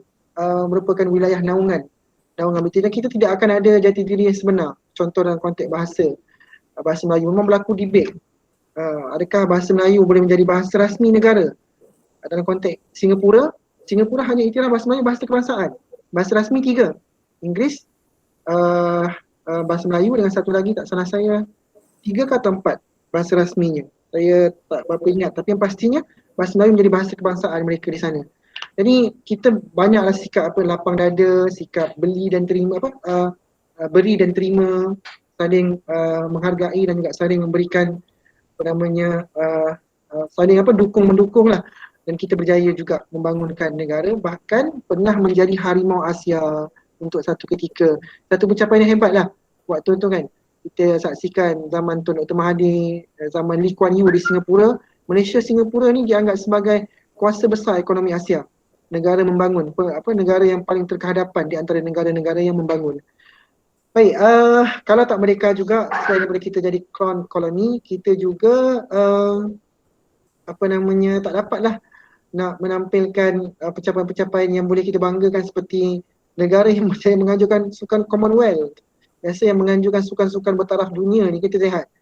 merupakan wilayah naungan British, dan kita tidak akan ada jati diri yang sebenar. Contoh dalam konteks bahasa Melayu memang berlaku debate. Adakah bahasa Melayu boleh menjadi bahasa rasmi negara? Dalam konteks Singapura hanya iktiraf bahasa Melayu bahasa kebangsaan. Bahasa rasmi 3. Inggeris, bahasa Melayu dengan satu lagi tak salah saya 3 atau 4 bahasa rasminya. Saya tak berapa ingat, tapi yang pastinya bahasa Melayu menjadi bahasa kebangsaan mereka di sana. Jadi kita banyaklah sikap lapang dada, sikap beri dan terima beri dan terima, saling menghargai dan juga saling memberikan saling dukung-mendukung lah. Dan kita berjaya juga membangunkan negara, bahkan pernah menjadi harimau Asia untuk satu ketika. Satu pencapaian yang hebat lah waktu tu kan. Kita saksikan zaman Tun Dr. Mahathir, zaman Lee Kuan Yew di Singapura. Singapura ni dianggap sebagai kuasa besar ekonomi Asia. Negara membangun, negara yang paling terkehadapan di antara negara-negara yang membangun. Baik, kalau tak merdeka juga, selain daripada kita jadi crown koloni, kita juga tak dapatlah nak menampilkan pencapaian-pencapaian yang boleh kita banggakan, seperti negara yang percaya menganjurkan sukan Commonwealth. Biasa yang menganjurkan sukan-sukan bertaraf dunia ni, kita lihat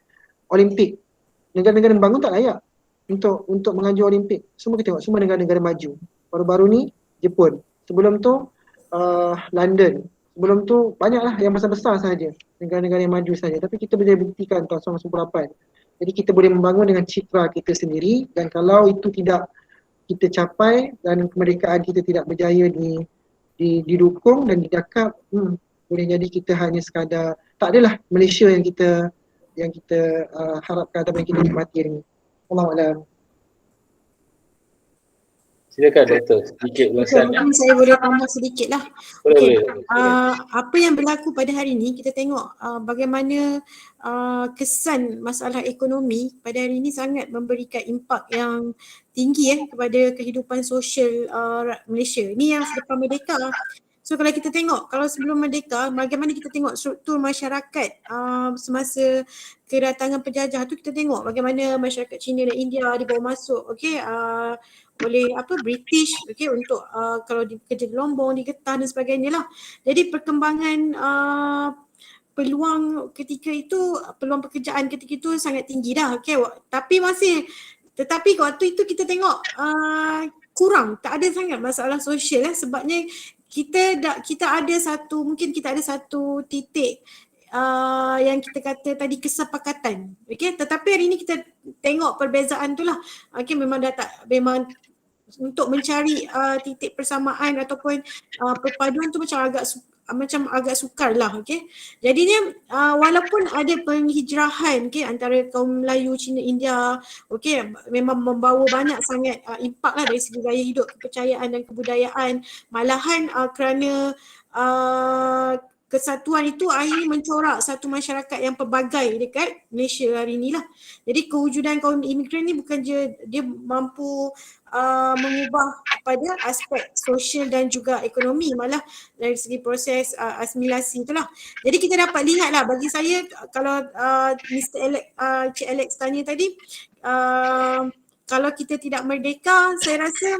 Olimpik. Negara-negara yang bangun tak layak untuk menganjur Olimpik. Semua kita tengok, semua negara-negara maju. Baru-baru ni Jepun. Sebelum tu London. Sebelum tu banyaklah yang besar-besar saja, negara-negara yang maju saja. Tapi kita boleh buktikan tahun 1998. Jadi kita boleh membangun dengan citra kita sendiri, dan kalau itu tidak kita capai dan kemerdekaan kita tidak berjaya didukung dan didakap, boleh jadi kita hanya sekadar, tak adalah Malaysia yang kita harapkan atau yang kita nikmati hari ini. Allahuakbar. Silakan Doktor, sedikit ulasan. Mungkin saya boleh tambah sedikit lah. Boleh. Apa yang berlaku pada hari ini, kita tengok bagaimana kesan masalah ekonomi pada hari ini sangat memberikan impak yang tinggi kepada kehidupan sosial Malaysia. Ini yang selepas merdeka. So kalau kita tengok, kalau sebelum merdeka, bagaimana kita tengok struktur masyarakat semasa kedatangan penjajah tu, kita tengok bagaimana masyarakat Cina dan India dibawa masuk oleh British untuk kalau kerja di Lombong, di Kedah dan sebagainya lah. Jadi perkembangan peluang ketika itu, peluang pekerjaan ketika itu sangat tinggi dah. Tetapi waktu itu kita tengok kurang, tak ada sangat masalah sosial sebabnya kita ada satu titik yang kita kata tadi, kesepakatan. Tetapi hari ini kita tengok perbezaan tu lah. Memang untuk mencari titik persamaan ataupun perpaduan tu macam agak sukar lah. Jadinya walaupun ada penghijrahan antara kaum Melayu, Cina, India, memang membawa banyak sangat impak lah dari segi gaya hidup, kepercayaan dan kebudayaan. Malahan kerana kesatuan itu akhirnya mencorak satu masyarakat yang pelbagai dekat Malaysia hari ni lah. Jadi kewujudan kaum imigran ni bukan je dia mampu mengubah pada aspek sosial dan juga ekonomi, malah dari segi proses asimilasi itulah. Jadi kita dapat lihat lah, bagi saya kalau Cik Alex tanya tadi, kalau kita tidak merdeka, saya rasa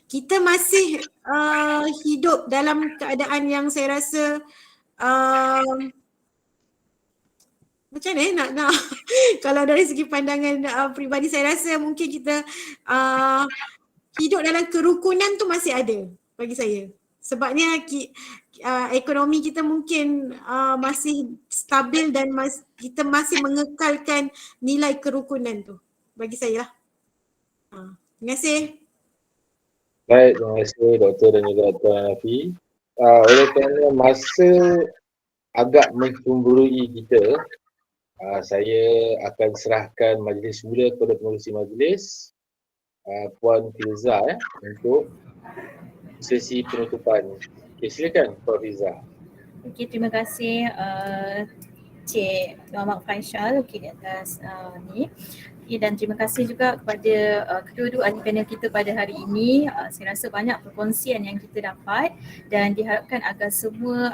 kita masih hidup dalam keadaan yang saya rasa macam mana nak kalau dari segi pandangan peribadi, saya rasa mungkin kita hidup dalam kerukunan tu masih ada bagi saya. Sebabnya ekonomi kita mungkin masih stabil dan kita masih mengekalkan nilai kerukunan tu. bagi saya lah. Terima kasih. Baik, terima kasih Doktor dan juga Dr. Hanafi. Oleh kerana masa agak mencemburui kita, saya akan serahkan majlis semula kepada pengerusi majlis, Puan Filza untuk sesi penutupan. Okay, silakan Puan Filza. Okey, terima kasih Cik Muhammad Faisal di atas ni. Dan terima kasih juga kepada kedua-dua ahli panel kita pada hari ini. Saya rasa banyak perkongsian yang kita dapat dan diharapkan agar semua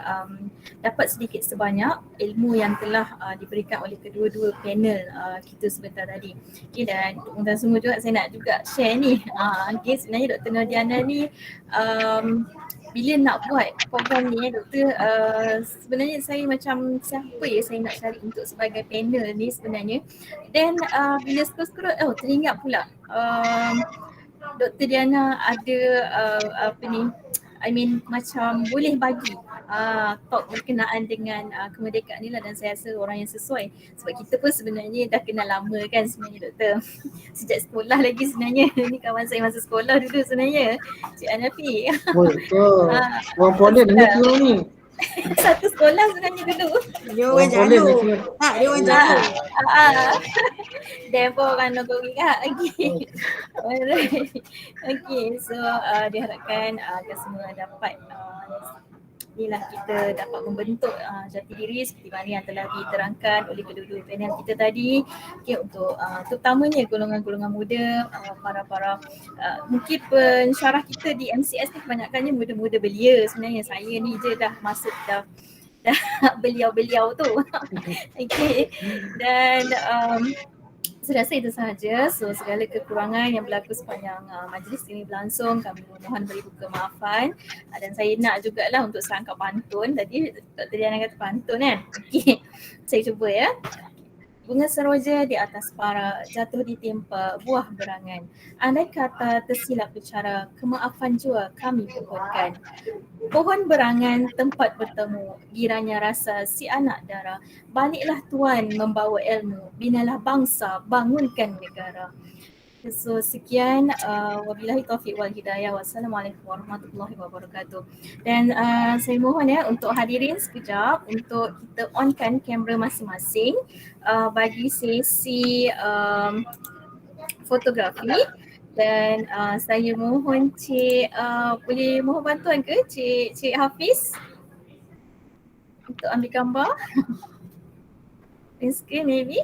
dapat sedikit sebanyak ilmu yang telah diberikan oleh kedua-dua panel kita sebentar tadi. Okay, dan untuk semua juga saya nak juga share ni. Okay, sebenarnya Dr. Nordiana ni bila nak buat program ni doktor, sebenarnya saya macam siapa saya nak cari untuk sebagai panel ni sebenarnya. Dan bila scroll teringat pula Dr. Diana ada macam boleh bagi talk berkenaan dengan kemerdekaan ni lah, dan saya rasa orang yang sesuai sebab kita pun sebenarnya dah kenal lama kan sebenarnya doktor. Sejak sekolah lagi sebenarnya. Ni kawan saya masa sekolah dulu sebenarnya, Cik Hanafi. Betul. Orang Polen ni kira ni. Satu sekolah sebenarnya dulu. Dia orang jalur. Dia orang jalur. Dan pun orang Nogori kak. Okay. Alright. Okay, so diharapkan agar semua dapat inilah kita dapat membentuk jati diri seperti mana yang telah diterangkan oleh kedua-dua panel kita tadi. Okay, untuk terutamanya golongan-golongan muda, para mungkin pensyarah kita di MCS ni kebanyakannya muda-muda belia. Sebenarnya saya ni je dah masuk dah beliau-beliau tu. Okay. Dan saya rasa itu sahaja. So segala kekurangan yang berlaku sepanjang majlis ini berlangsung, kami mohon beribu kemaafan. Dan saya nak jugalah untuk serangkap pantun. Tadi Dr. Diana kata pantun kan. Okay. Saya cuba ya. Bunga seroja di atas para, jatuh ditimpa buah berangan. Andai kata tersilap bicara, kemaafan jua kami pohonkan. Pohon berangan tempat bertemu, giranya rasa si anak dara. Baliklah tuan membawa ilmu, binalah bangsa, bangunkan negara. So sekian, wabillahi taufiq wal hidayah. Wassalamualaikum warahmatullahi wabarakatuh. Dan saya mohon ya untuk hadirin sekejap untuk kita onkan kamera masing-masing bagi sesi fotografi. Dan saya mohon Cik, boleh mohon bantuan ke Cik Hafiz untuk ambil gambar in screen maybe.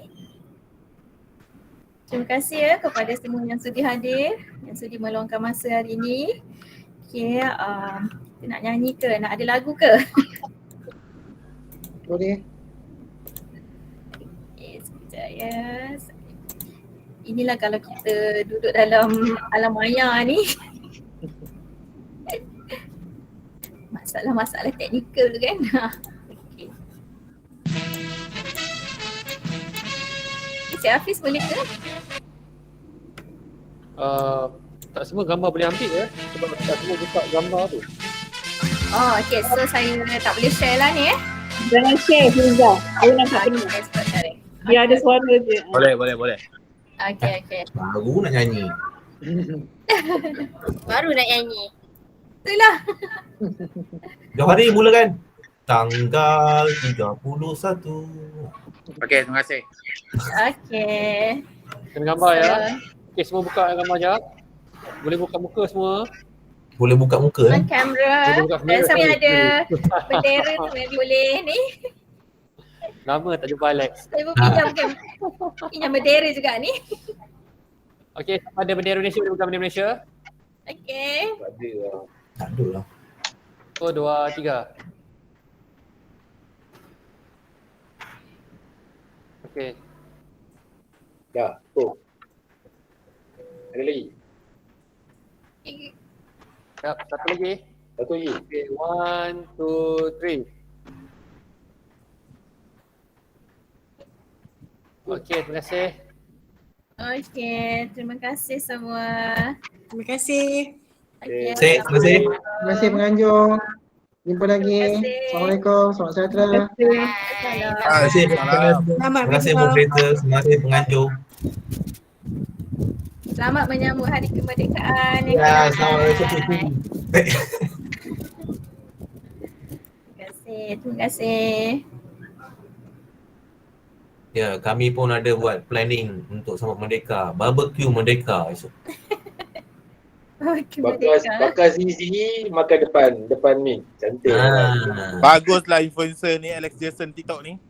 Terima kasih ya kepada semua yang sudi hadir, yang sudi meluangkan masa hari ini. Okay, kita nak nyanyi ke? Nak ada lagu ke? Boleh. Okay, sekejap ya. Inilah kalau kita duduk dalam alam maya ni. Masalah-masalah teknikal tu kan. Okay. Cik Hafiz boleh ke? Tak semua gambar boleh ambil ya, sebab tak semua buka gambar tu. Oh okay, so saya tak boleh share lah ni Jangan share Filza. Aku nampak penuh. Dia ada suara je. Boleh. Okay. Baru nak nyanyi. Baru nak nyanyi. Itulah. Jom hari mulakan. Tanggal 31. Okey, terima kasih. Okay. Kena gambar ya. Okey, semua buka gambar jap. Boleh buka muka semua. Boleh buka muka On kamera. Boleh buka Dan kamera. saya ada bendera tu yang boleh ni. Lama tak jumpa Alex. Saya pun pinjam bendera juga ni. Okey, ada bendera Malaysia, boleh buka bendera Malaysia. Okay. Ada lah. Tak ada lah. 1, 2, 3. Okey. Dah, tu. Ada lagi? Siap, satu lagi. Satu lagi. Okey, 1, 2, 3. Okey, terima kasih. Okay, terima kasih semua. Terima kasih. Okay, Terima kasih. Terima kasih penganjur. Jumpa lagi. Terima kasih. Assalamualaikum. Selamat sejahtera. Assalamualaikum. Terima kasih. Selamat Terima kasih berjumpa. moderator. Terima kasih penganjur. Selamat menyambut Hari Kemerdekaan. Ya, selamat Terima kasih. Ya, kami pun ada buat planning untuk sambut Merdeka. Barbecue Merdeka esok. Bakar sini makan depan mic. Cantik. Ah. Baguslah influencer ni Alex Jason TikTok ni.